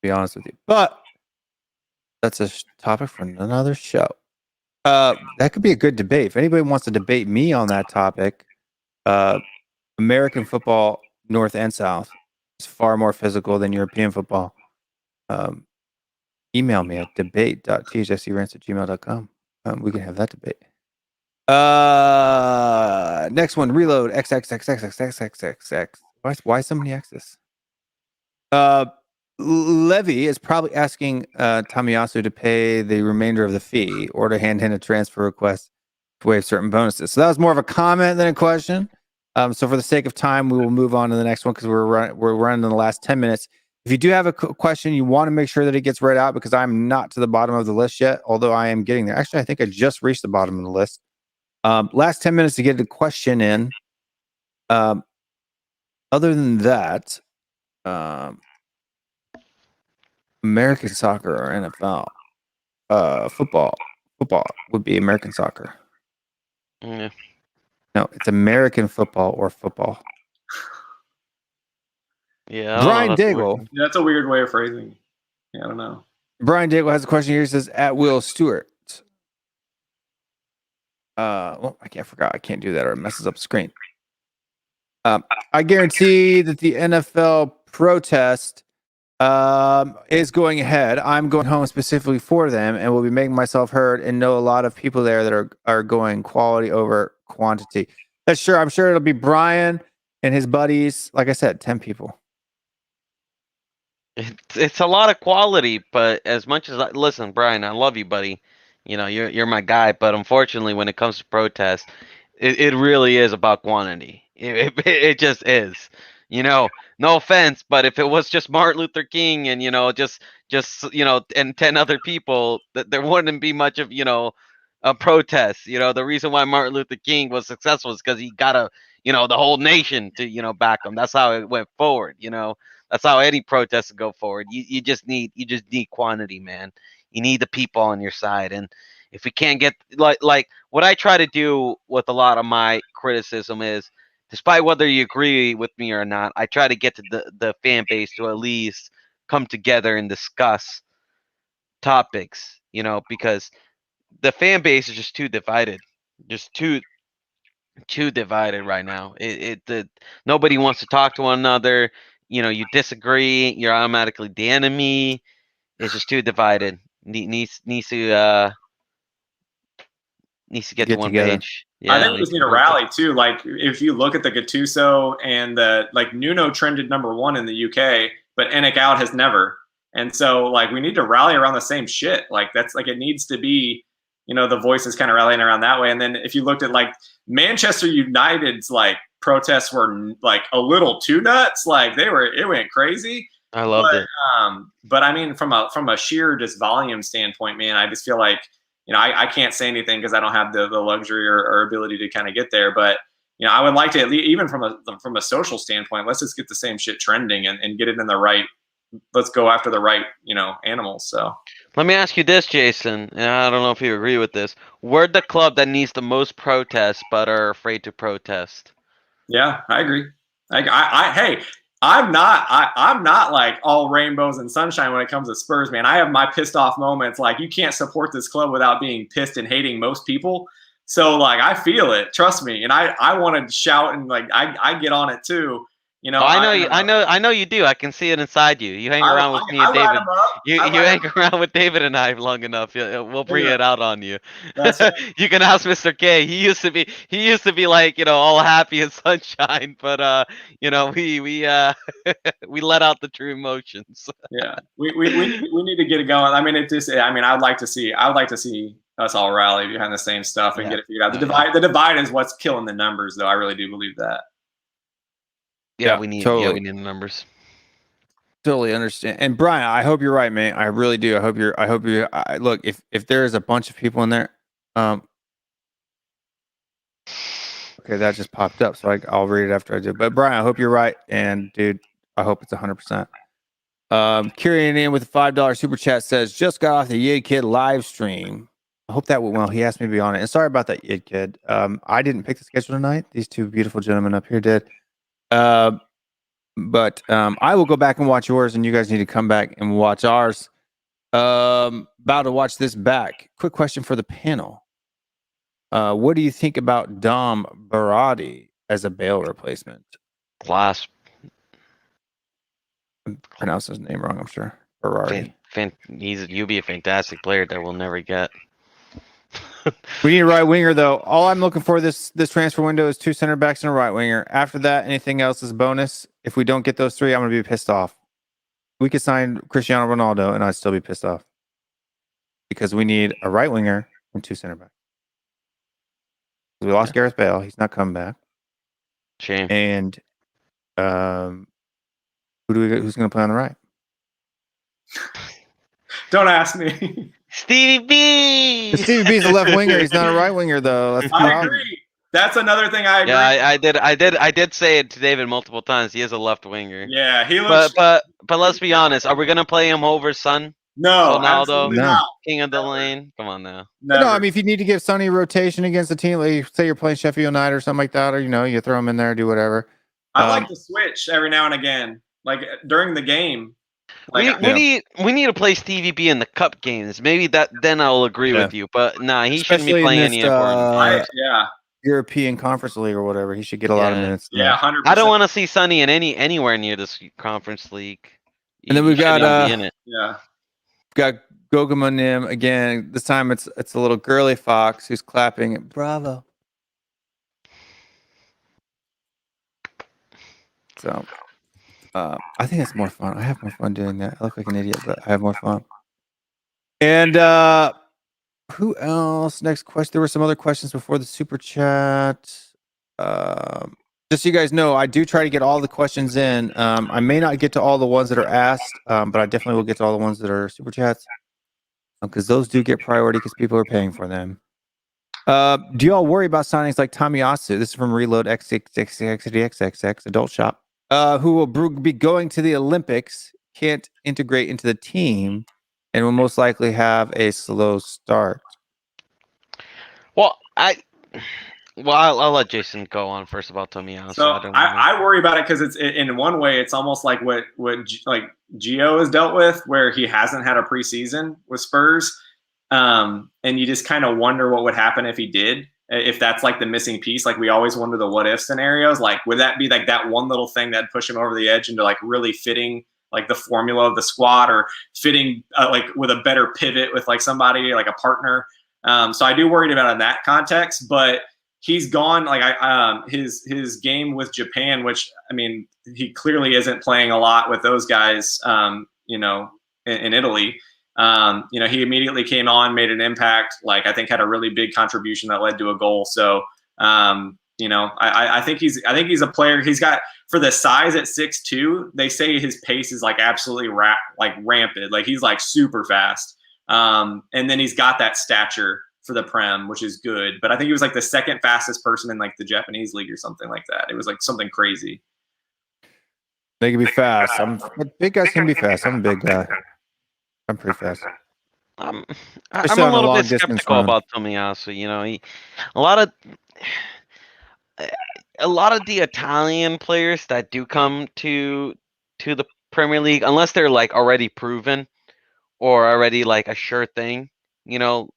be honest with you. But that's a topic for another show. That could be a good debate. If anybody wants to debate me on that topic, American football, North and South, is far more physical than European football. Email me at debate.thfcrants@gmail.com. We can have that debate. Next one, reload XXXXXXXX. Why so many X's? Levy is probably asking Tamiyasu to pay the remainder of the fee or to hand in a transfer request to waive certain bonuses. So that was more of a comment than a question. So for the sake of time, we will move on to the next one because we're running in the last 10 minutes. If you do have a question, you want to make sure that it gets read out because I'm not to the bottom of the list yet, although I am getting there. Actually, I think I just reached the bottom of the list. Last 10 minutes to get the question in. Other than that, American soccer or NFL? Football would be American soccer. Yeah. No, it's American football or football. Yeah. I don't know Brian if that's Daigle. working. That's a weird way of phrasing it. Yeah, I don't know. Brian Daigle has a question here. He says, at Will Stewart. Well, I can't do that or it messes up the screen. I guarantee that the NFL protest is going ahead. I'm going home specifically for them and will be making myself heard and know a lot of people there that are going quality over quantity. That's sure. I'm sure it'll be Brian and his buddies. Like I said, 10 people. It's a lot of quality, but as much as listen, Brian, I love you, buddy. You know, you're my guy, but unfortunately, when it comes to protest, it really is about quantity. It just is. You know, no offense, but if it was just Martin Luther King and just and 10 other people, that there wouldn't be much of a protest. The reason why Martin Luther King was successful is because he got the whole nation to back him. That's how it went forward. That's how any protest would go forward. You just need quantity, man. You need the people on your side, and if we can't get like what I try to do with a lot of my criticism is, despite whether you agree with me or not, I try to get to the fan base to at least come together and discuss topics. Because the fan base is just too divided, just too divided right now. Nobody wants to talk to one another. You disagree, you're automatically the enemy. It's just too divided. Needs to get to one together. page. Yeah, I think we just need a rally too. Like if you look at the Gattuso and Nuno trended #1 in the UK, but Enik out has never. And so we need to rally around the same shit. That's it needs to be, the voices kind of rallying around that way. And then if you looked at Manchester United's protests were a little too nuts. It went crazy. I loved it. But I mean, from a sheer just volume standpoint, man, I just feel like, I can't say anything because I don't have the luxury or ability to kind of get there. But, I would like to, at least, even from a social standpoint, let's just get the same shit trending and get it in the right, let's go after the right, animals. So let me ask you this, Jason, and I don't know if you agree with this. We're the club that needs the most protests but are afraid to protest. Yeah, I agree. Hey, I'm not all rainbows and sunshine when it comes to Spurs, man. I have my pissed off moments. You can't support this club without being pissed and hating most people. So I feel it, trust me. And I want to shout and I get on it too. I know you do. I can see it inside you. You hang around with me and David. You hang around with David and I long enough. We'll bring it out on you. Right. You can ask Mr. K. He used to be all happy and sunshine, but we let out the true emotions. Yeah, we need to get it going. I mean, I'd like to see us all rally behind the same stuff and get it figured out. The divide is what's killing the numbers, though. I really do believe that. Yeah, we need the numbers. Totally understand. And Brian, I hope you're right, man. I really do. I hope you're look, if there's a bunch of people in there, okay, that just popped up, so I'll read it after I do. But Brian, I hope you're right, and dude, I hope it's 100%. Kyrian in with a $5 super chat says, just got off the Yid Kid live stream. I hope that went well. He asked me to be on it, and sorry about that, Yid Kid. I didn't pick the schedule tonight. These two beautiful gentlemen up here did. But I will go back and watch yours, and you guys need to come back and watch ours. About to watch this back. Quick question for the panel. What do you think about Dom Barati as a Bale replacement? Class. I pronounced his name wrong, I'm sure. Barati. You'll be a fantastic player that we'll never get. We need a right winger, though. All I'm looking for this transfer window is 2 center backs and a right winger. After that, anything else is a bonus. If we don't get those 3, I'm going to be pissed off. We could sign Cristiano Ronaldo, and I'd still be pissed off. Because we need a right winger and 2 center backs. We lost Gareth Bale. He's not coming back. Shame. And who's going to play on the right? Don't ask me. Stevie B. Stevie B's a left winger. He's not a right winger, though. That's the problem. I agree. That's another thing I agree. Yeah, I did say it to David multiple times. He is a left winger. Yeah, he looks. But let's be honest. Are we gonna play him over Son? No, Ronaldo, no. King of the lane. Come on now. No, I mean, if you need to give Sonny rotation against a team, like say you're playing Sheffield United or something like that, or you throw him in there, do whatever. I like to switch every now and again. like during the game. We Like, we need to play Stevie B in the cup games. Maybe then I'll agree with you. But nah, he shouldn't be Especially in playing this any important. yeah, European Conference League or whatever. He should get a lot of Yeah. minutes. yeah, 100%. I don't want to see Sonny in anywhere near this conference league. And then we've He shouldn't got even be in it. Yeah. got Gogamanim again. This time it's a little girly fox who's clapping. Bravo. So I think it's more fun. I have more fun doing that. I look like an idiot, but I have more fun. And who else? Next question. There were some other questions before the super chat. Just so you guys know, I do try to get all the questions in. I may not get to all the ones that are asked, but I definitely will get to all the ones that are super chats because those do get priority because people are paying for them. Do y'all worry about signings like Tomiyasu? This is from Reload XXXXXX Adult Shop. Who will be going to the Olympics, can't integrate into the team, and will most likely have a slow start. Well, I'll let Jason go on first about Tomiyasu. So I worry about it because it's in one way it's almost like what like Gio has dealt with, where he hasn't had a preseason with Spurs, and you just kind of wonder what would happen if he did. If that's like the missing piece, like we always wonder the what if scenarios, like would that be like that one little thing that push him over the edge into like really fitting like the formula of the squad or fitting like with a better pivot with like somebody like a partner. So I do worry about it in that context, but he's gone like his game with Japan, which I mean, he clearly isn't playing a lot with those guys, you know, in Italy. You know, he immediately came on, made an impact, like I think had a really big contribution that led to a goal. So, you know, I think he's a player. He's got, for the size at 6'2", they say his pace is like absolutely rampant. Like he's like super fast. And then he's got that stature for the Prem, which is good. But I think he was like the second fastest person in like the Japanese league or something like that. It was like something crazy. They can be fast. Big guys can be fast. I'm a big guy. I'm pretty fast. I'm Especially a on a little long bit distance skeptical run. about Tomiyasu. You know, a lot of the Italian players that do come to the Premier League, unless they're like already proven or already like a sure thing, you know,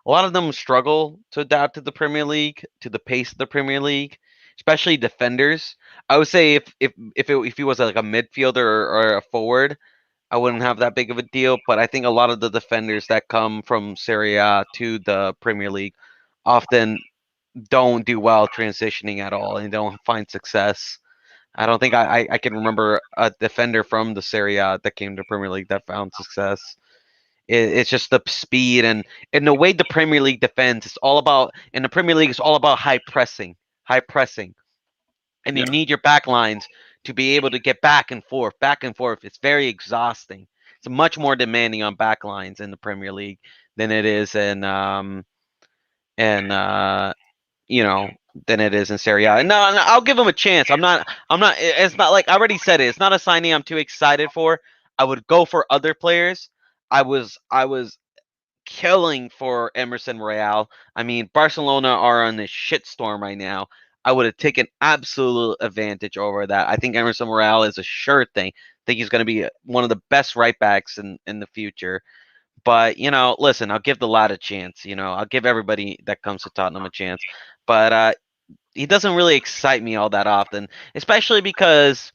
a lot of them struggle to adapt to the Premier League, to the pace of the Premier League, especially defenders. I would say if he was like a midfielder or a forward, I wouldn't have that big of a deal. But I think a lot of the defenders that come from Serie A to the Premier League often don't do well transitioning at all and don't find success. I don't think I can remember a defender from the Serie A that came to Premier League that found success. It's just the speed and the way the Premier League defends. It's all about, in the Premier League, it's all about high pressing, and you need your back lines to be able to get back and forth. It's very exhausting. It's much more demanding on back lines in the Premier League than it is in you know, than it is in Serie A. No, I'll give him a chance. I'm not. It's not like I already said it. It's not a signing I'm too excited for. I would go for other players. I was killing for Emerson Royale. I mean, Barcelona are on this shitstorm right now. I would have taken absolute advantage over that. I think Emerson Royale is a sure thing. I think he's going to be one of the best right backs in the future. But, you know, listen, I'll give the lad a chance. You know, I'll give everybody that comes to Tottenham a chance. But he doesn't really excite me all that often, especially because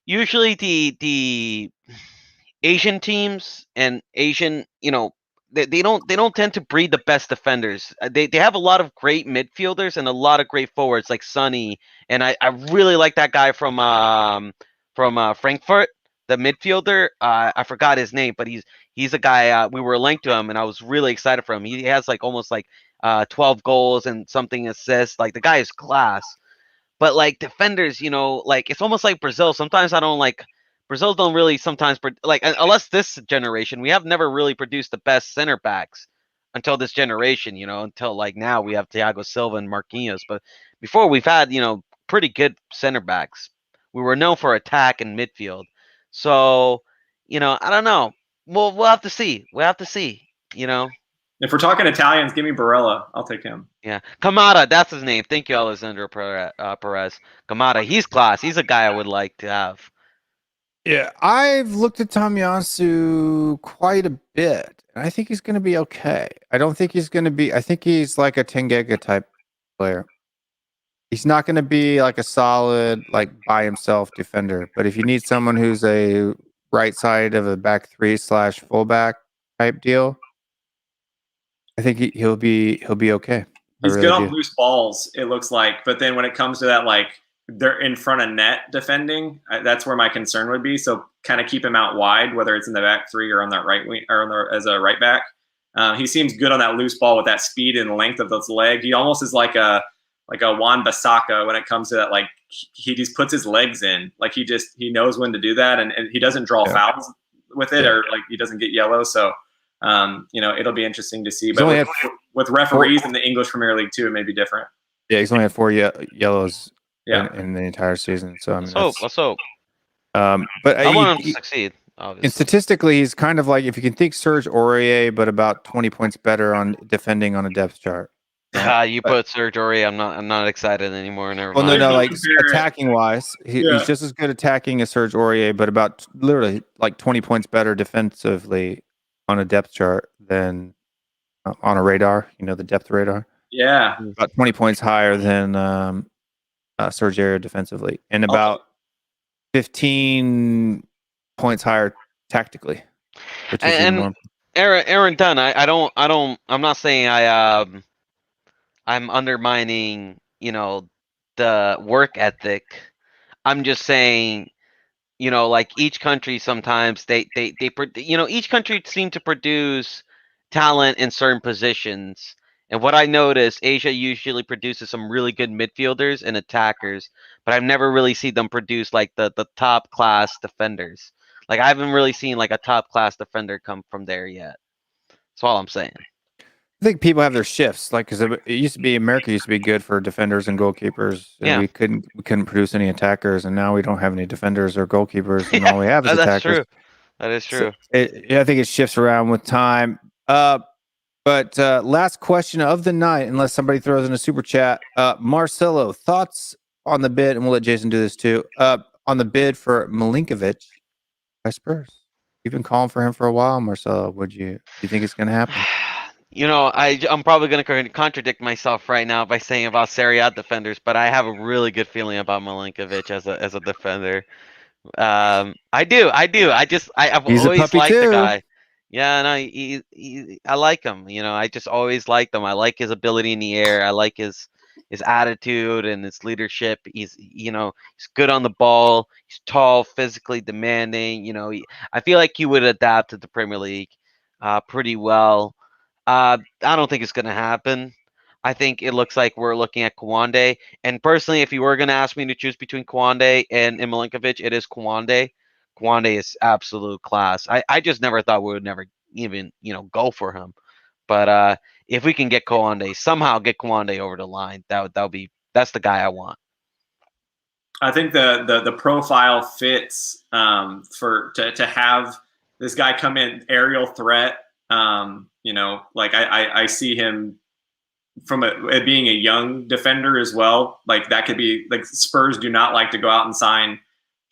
usually the Asian teams and Asian, you know, they don't tend to breed the best defenders. They have a lot of great midfielders and a lot of great forwards like Sonny, and I really like that guy from Frankfurt, the midfielder. I forgot his name, but he's a guy we were linked to him, and I was really excited for him. He has like almost like 12 goals and something assists. Like the guy is class. But like defenders, you know, like it's almost like Brazil. Sometimes I don't like. Brazil don't really sometimes like, unless this generation, we have never really produced the best center backs until this generation, you know, until like now we have Thiago Silva and Marquinhos. But before we've had, you know, pretty good center backs. We were known for attack and midfield. So, you know, I don't know. We'll have to see. You know. If we're talking Italians, give me Barella. I'll take him. Yeah, Kamada, that's his name. Thank you, Alessandro Perez. Kamada, he's class. He's a guy I would like to have. Yeah, I've looked at Tomiyasu quite a bit. And I think he's going to be okay. I don't think he's going to be. I think he's like a Tengega type player. He's not going to be like a solid, like by himself defender. But if you need someone who's a right side of a back three / fullback type deal, I think he'll be okay. He's good on loose balls, it looks like. But then when it comes to that, like they're in front of net defending, that's where my concern would be. So kind of keep him out wide, whether it's in the back three or on that right wing or as a right back. He seems good on that loose ball with that speed and length of those legs. He almost is like a Wan-Bissaka when it comes to that. Like he just puts his legs in. Like he knows when to do that, and he doesn't draw fouls with it, or like he doesn't get yellow. So it'll be interesting to see. But with referees in the English Premier League too, it may be different. Yeah, he's only had 4 yellows in the entire season. So I mean, let's hope. But I want him to succeed. Obviously. And statistically, he's kind of like, if you can think Serge Aurier, but about 20 points better on defending on a depth chart. You put Serge Aurier, I'm not excited anymore. Never mind. No, like attacking wise, he's just as good attacking as Serge Aurier, but about literally like 20 points better defensively on a depth chart than on a radar. The depth radar. Yeah, about 20 points higher than Serge Aurier defensively, and about 15 points higher tactically. And Aaron Dunn, I'm not saying I'm undermining, the work ethic. I'm just saying, like each country sometimes each country seem to produce talent in certain positions. And what I notice, Asia usually produces some really good midfielders and attackers, but I've never really seen them produce like the top class defenders. Like I haven't really seen like a top class defender come from there yet. That's all I'm saying. I think people have their shifts, like because it used to be America used to be good for defenders and goalkeepers, and we couldn't produce any attackers, and now we don't have any defenders or goalkeepers, and all we have is attackers. True. That is true. So I think it shifts around with time. But last question of the night, unless somebody throws in a super chat, Marcelo, thoughts on the bid, and we'll let Jason do this too. On the bid for Milinkovic by Spurs. You've been calling for him for a while, Marcelo. Do you think it's going to happen? I'm probably going to contradict myself right now by saying about Serie A defenders, but I have a really good feeling about Milinkovic as a defender. I do. I've always liked the guy. Yeah, no, I like him. I just always liked him. I like his ability in the air. I like his attitude and his leadership. He's good on the ball. He's tall, physically demanding. I feel like he would adapt to the Premier League pretty well. I don't think it's going to happen. I think it looks like we're looking at Kawande. And personally, if you were going to ask me to choose between Kawande and Milinkovic, it is Kawande. Kawande is absolute class. I just never thought we would never even, go for him. But if we can get Kawande, somehow get Kawande over the line, that's the guy I want. I think the profile fits to have this guy come in, aerial threat. I see him from it being a young defender as well. Like that could be like Spurs do not like to go out and sign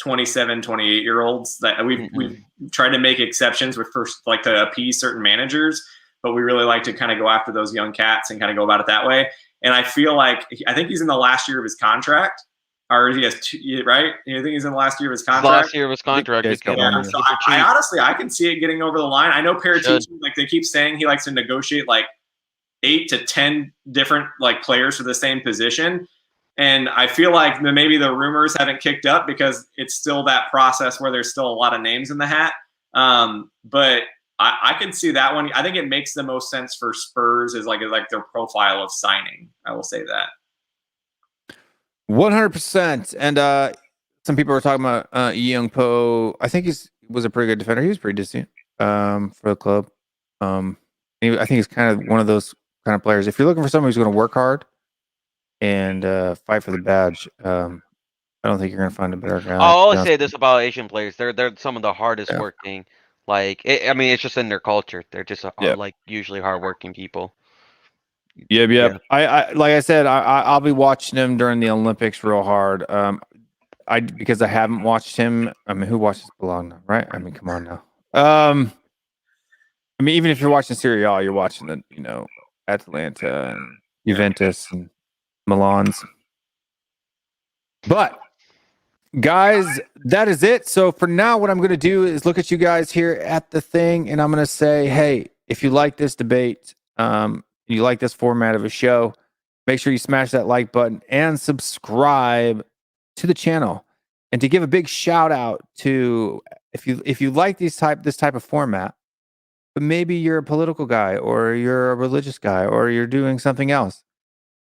27, 28-year-olds. That we've tried to make exceptions with first like to appease certain managers, but we really like to kind of go after those young cats and kind of go about it that way. And I feel like I think he's in the last year of his contract. Or he has right? You think he's in the last year of his contract? Last year of his contract. Yeah. So I honestly, I can see it getting over the line. I know Paratici, like they keep saying he likes to negotiate like 8 to 10 different like players for the same position. And I feel like maybe the rumors haven't kicked up because it's still that process where there's still a lot of names in the hat. But I can see that one. I think it makes the most sense for Spurs is like their profile of signing. I will say that. 100%. And some people were talking about Young Po. I think he was a pretty good defender. He was pretty decent for the club. I think he's kind of one of those kind of players. If you're looking for someone who's going to work hard and fight for the badge, I don't think you're going to find a better guy. I'll always say this about Asian players: they're some of the hardest working. Like, I mean, it's just in their culture. They're just Yeah. like usually hardworking people. Yep. Yeah. I like I said, I'll be watching him during the Olympics real hard. Because I haven't watched him. I mean, who watches Belong now, right? I mean, come on now. I mean, even if you're watching Serie A, you're watching the, Atlanta and Juventus and Milan's. But guys, that is it. So for now, what I'm going to do is look at you guys here at the thing, and I'm going to say, hey, if you like this debate, you like this format of a show, make sure you smash that like button and subscribe to the channel. And to give a big shout out to, if you like this type of format, but maybe you're a political guy or you're a religious guy or you're doing something else,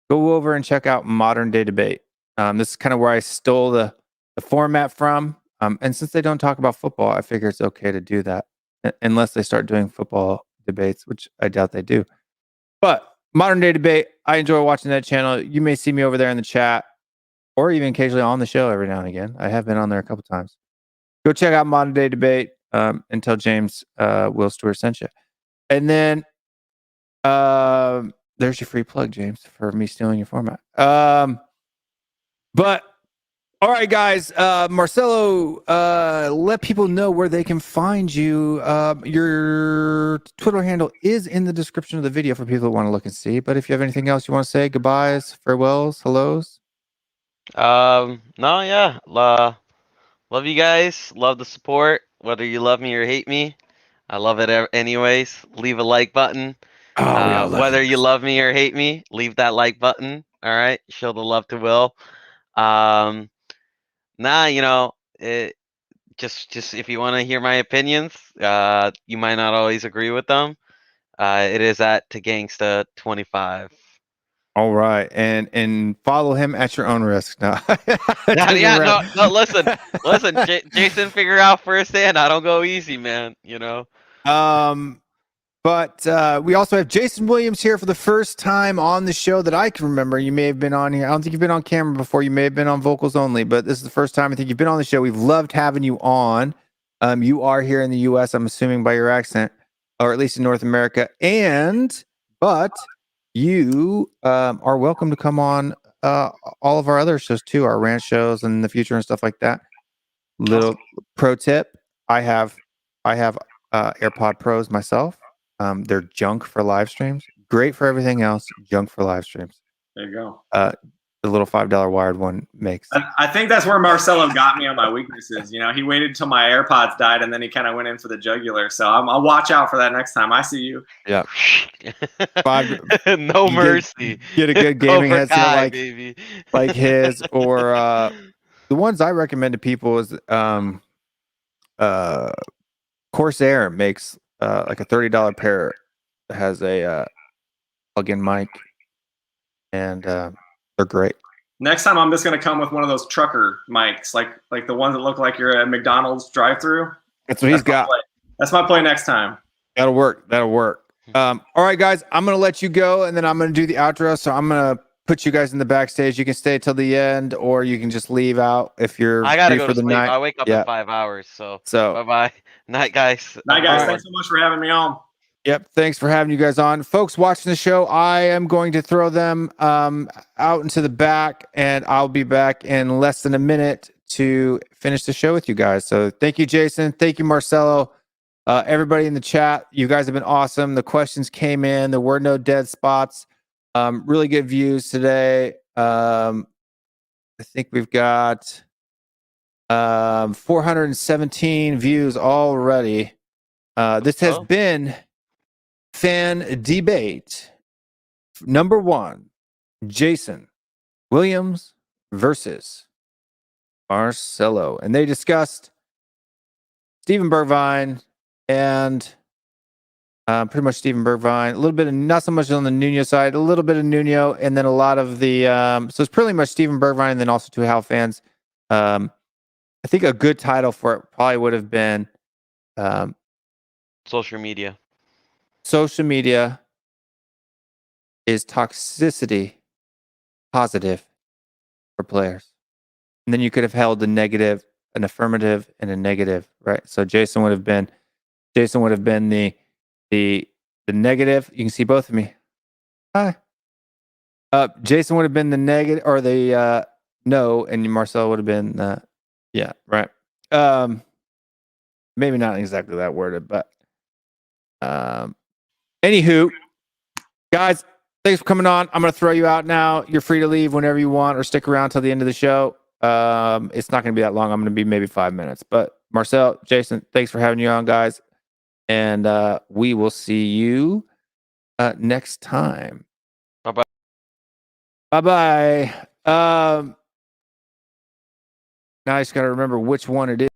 go over and check out Modern Day Debate. This is kind of where I stole the format from. And since they don't talk about football, I figure it's okay to do that unless they start doing football debates, which I doubt they do. But Modern Day Debate, I enjoy watching that channel. You may see me over there in the chat or even occasionally on the show every now and again. I have been on there a couple times. Go check out Modern Day Debate and tell James Will Stewart sent you. And then there's your free plug, James, for me stealing your format. But all right, guys, Marcelo, let people know where they can find you. Your Twitter handle is in the description of the video for people who want to look and see. But if you have anything else you want to say, goodbyes, farewells, hellos. No, yeah. Love you guys. Love the support. Whether you love me or hate me, I love it anyways. Leave a like button. Whether you love me or hate me, leave that like button. All right. Show the love to Will. It just if you want to hear my opinions, you might not always agree with them. It is at Tagangsta25. All right, and follow him at your own risk. No, no. Listen. Jason, figure out firsthand. I don't go easy, man. But we also have Jason Williams here for the first time on the show that I can remember. You may have been on here. I don't think you've been on camera before. You may have been on vocals only, but this is the first time I think you've been on the show. We've loved having you on. You are here in the U.S., I'm assuming by your accent, or at least in North America. But you are welcome to come on all of our other shows too, our rant shows in the future and stuff like that. Little pro tip: I have AirPod Pros myself. They're junk for live streams. Great for everything else. Junk for live streams. There you go. The little $5 wired one makes. I think that's where Marcelo got me on my weaknesses. He waited till my AirPods died and then he kind of went in for the jugular. So I'll watch out for that next time. I see you. Yeah. No mercy. Get a good gaming Cobra headset Kai, baby. like his, or the ones I recommend to people is Corsair makes like a $30 pair that has a plug-in mic, and they're great. Next time I'm just gonna come with one of those trucker mics, like the ones that look like you're at McDonald's drive-through. That's what he's got. That's my play next time. That'll work. All right, guys, I'm gonna let you go, and then I'm gonna do the outro. So I'm gonna put you guys in the backstage. You can stay till the end, or you can just leave out if you're. I gotta go for to the sleep. night. I wake up in 5 hours. So bye bye. Night, guys. Night, guys. Thanks so much for having me on. Yep. Thanks for having you guys on. Folks watching the show, I am going to throw them out into the back, and I'll be back in less than a minute to finish the show with you guys. So thank you, Jason. Thank you, Marcelo. Everybody in the chat, you guys have been awesome. The questions came in. There were no dead spots. Really good views today. I think we've got 417 views already. This has been Fan Debate number 1, Jason Williams versus Marcelo. And they discussed Steven Bergwin and pretty much Steven Bergwin, a little bit of, not so much on the Nuno side, a little bit of Nuno, and then a lot of the, so it's pretty much Steven Bergwin and then also two Hal fans. I think a good title for it probably would have been social media. Social media is toxicity positive for players. And then you could have held a negative, an affirmative, and a negative, right? So Jason would have been Jason would have been the negative. You can see both of me. Hi. Jason would have been the negative or the no, and Marcel would have been yeah, right. Maybe not exactly that worded, but anywho, guys, thanks for coming on. I'm gonna throw you out now. You're free to leave whenever you want or stick around till the end of the show. It's not gonna be that long. I'm gonna be maybe 5 minutes. But Marcel, Jason, thanks for having you on, guys. And we will see you next time. Bye-bye. Bye-bye. Now I just got to remember which one it is.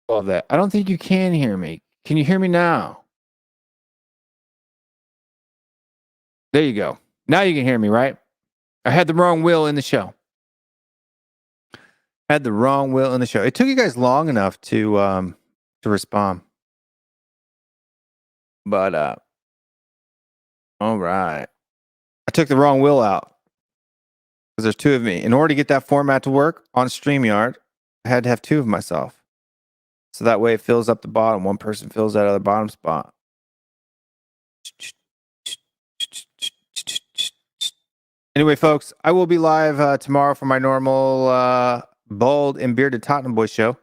All that. I don't think you can hear me. Can you hear me now? There you go. Now you can hear me, right? I had the wrong Will in the show. Had the wrong Will in the show. It took you guys long enough to respond. But all right. I took the wrong Will out. Because there's two of me. In order to get that format to work on StreamYard, I had to have two of myself. So that way it fills up the bottom. One person fills that other bottom spot. Anyway, folks, I will be live tomorrow for my normal bald and bearded Tottenham Boy show.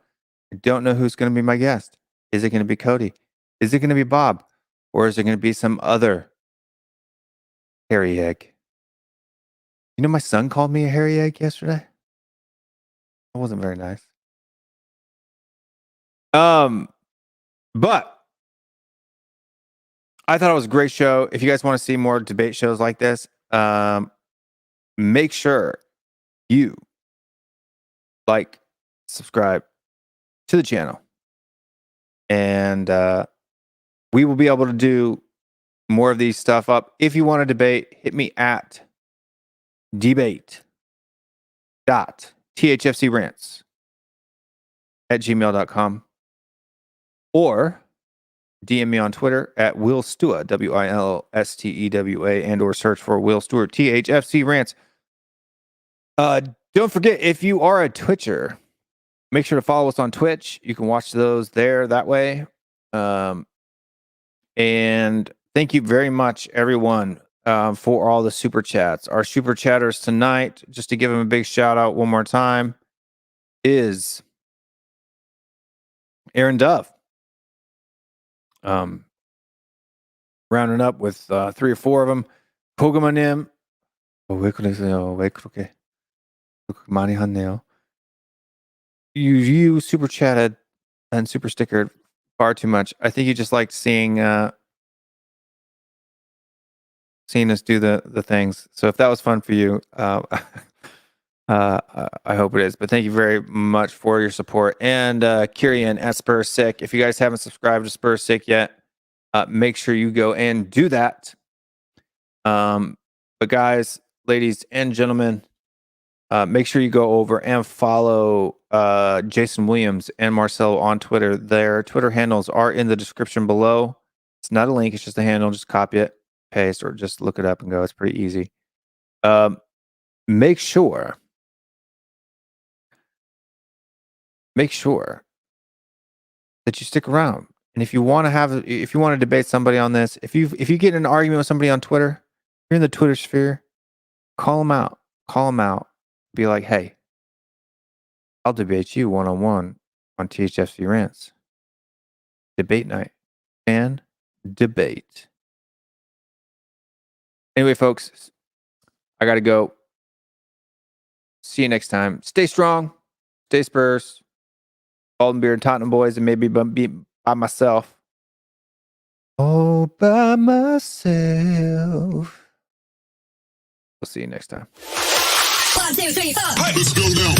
I don't know who's going to be my guest. Is it going to be Cody? Is it going to be Bob? Or is it going to be some other hairy egg? You know, my son called me a hairy egg yesterday. That wasn't very nice. But I thought it was a great show. If you guys want to see more debate shows like this, make sure you like, subscribe to the channel, and we will be able to do more of these stuff up. If you want to debate, hit me at debate.thfcrants@gmail.com. Or DM me on Twitter at WillStewa, WillStewa, and or search for WillStewartTHFCRants. Don't forget, if you are a Twitcher, make sure to follow us on Twitch. You can watch those there that way. And thank you very much, everyone, for all the super chats. Our super chatters tonight, just to give them a big shout out one more time, is Aaron Dove. Rounding up with 3 or 4 of them. 포그마님, 왜 그러세요? 왜 그렇게 많이 하네요? You super chatted and super stickered far too much. I think you just liked seeing us do the things. So if that was fun for you, I hope it is. But thank you very much for your support. And Kirian at Spurs Sick. If you guys haven't subscribed to Spurs Sick yet, make sure you go and do that. But guys, ladies and gentlemen, make sure you go over and follow Jason Williams and Marcelo on Twitter. Their Twitter handles are in the description below. It's not a link. It's just a handle. Just copy it, paste, or just look it up and go. It's pretty easy. Make sure that you stick around. And if you want to debate somebody on this, if you get in an argument with somebody on Twitter, you're in the Twitter sphere, call them out. Be like, hey, I'll debate you one-on-one on THFC Rants. Debate night. And debate. Anyway, folks, I got to go. See you next time. Stay strong. Stay Spurs. Golden Beard and Tottenham Boys, and maybe be by myself. All by myself. We'll see you next time. 1, 2, 3, 4. Let's go now.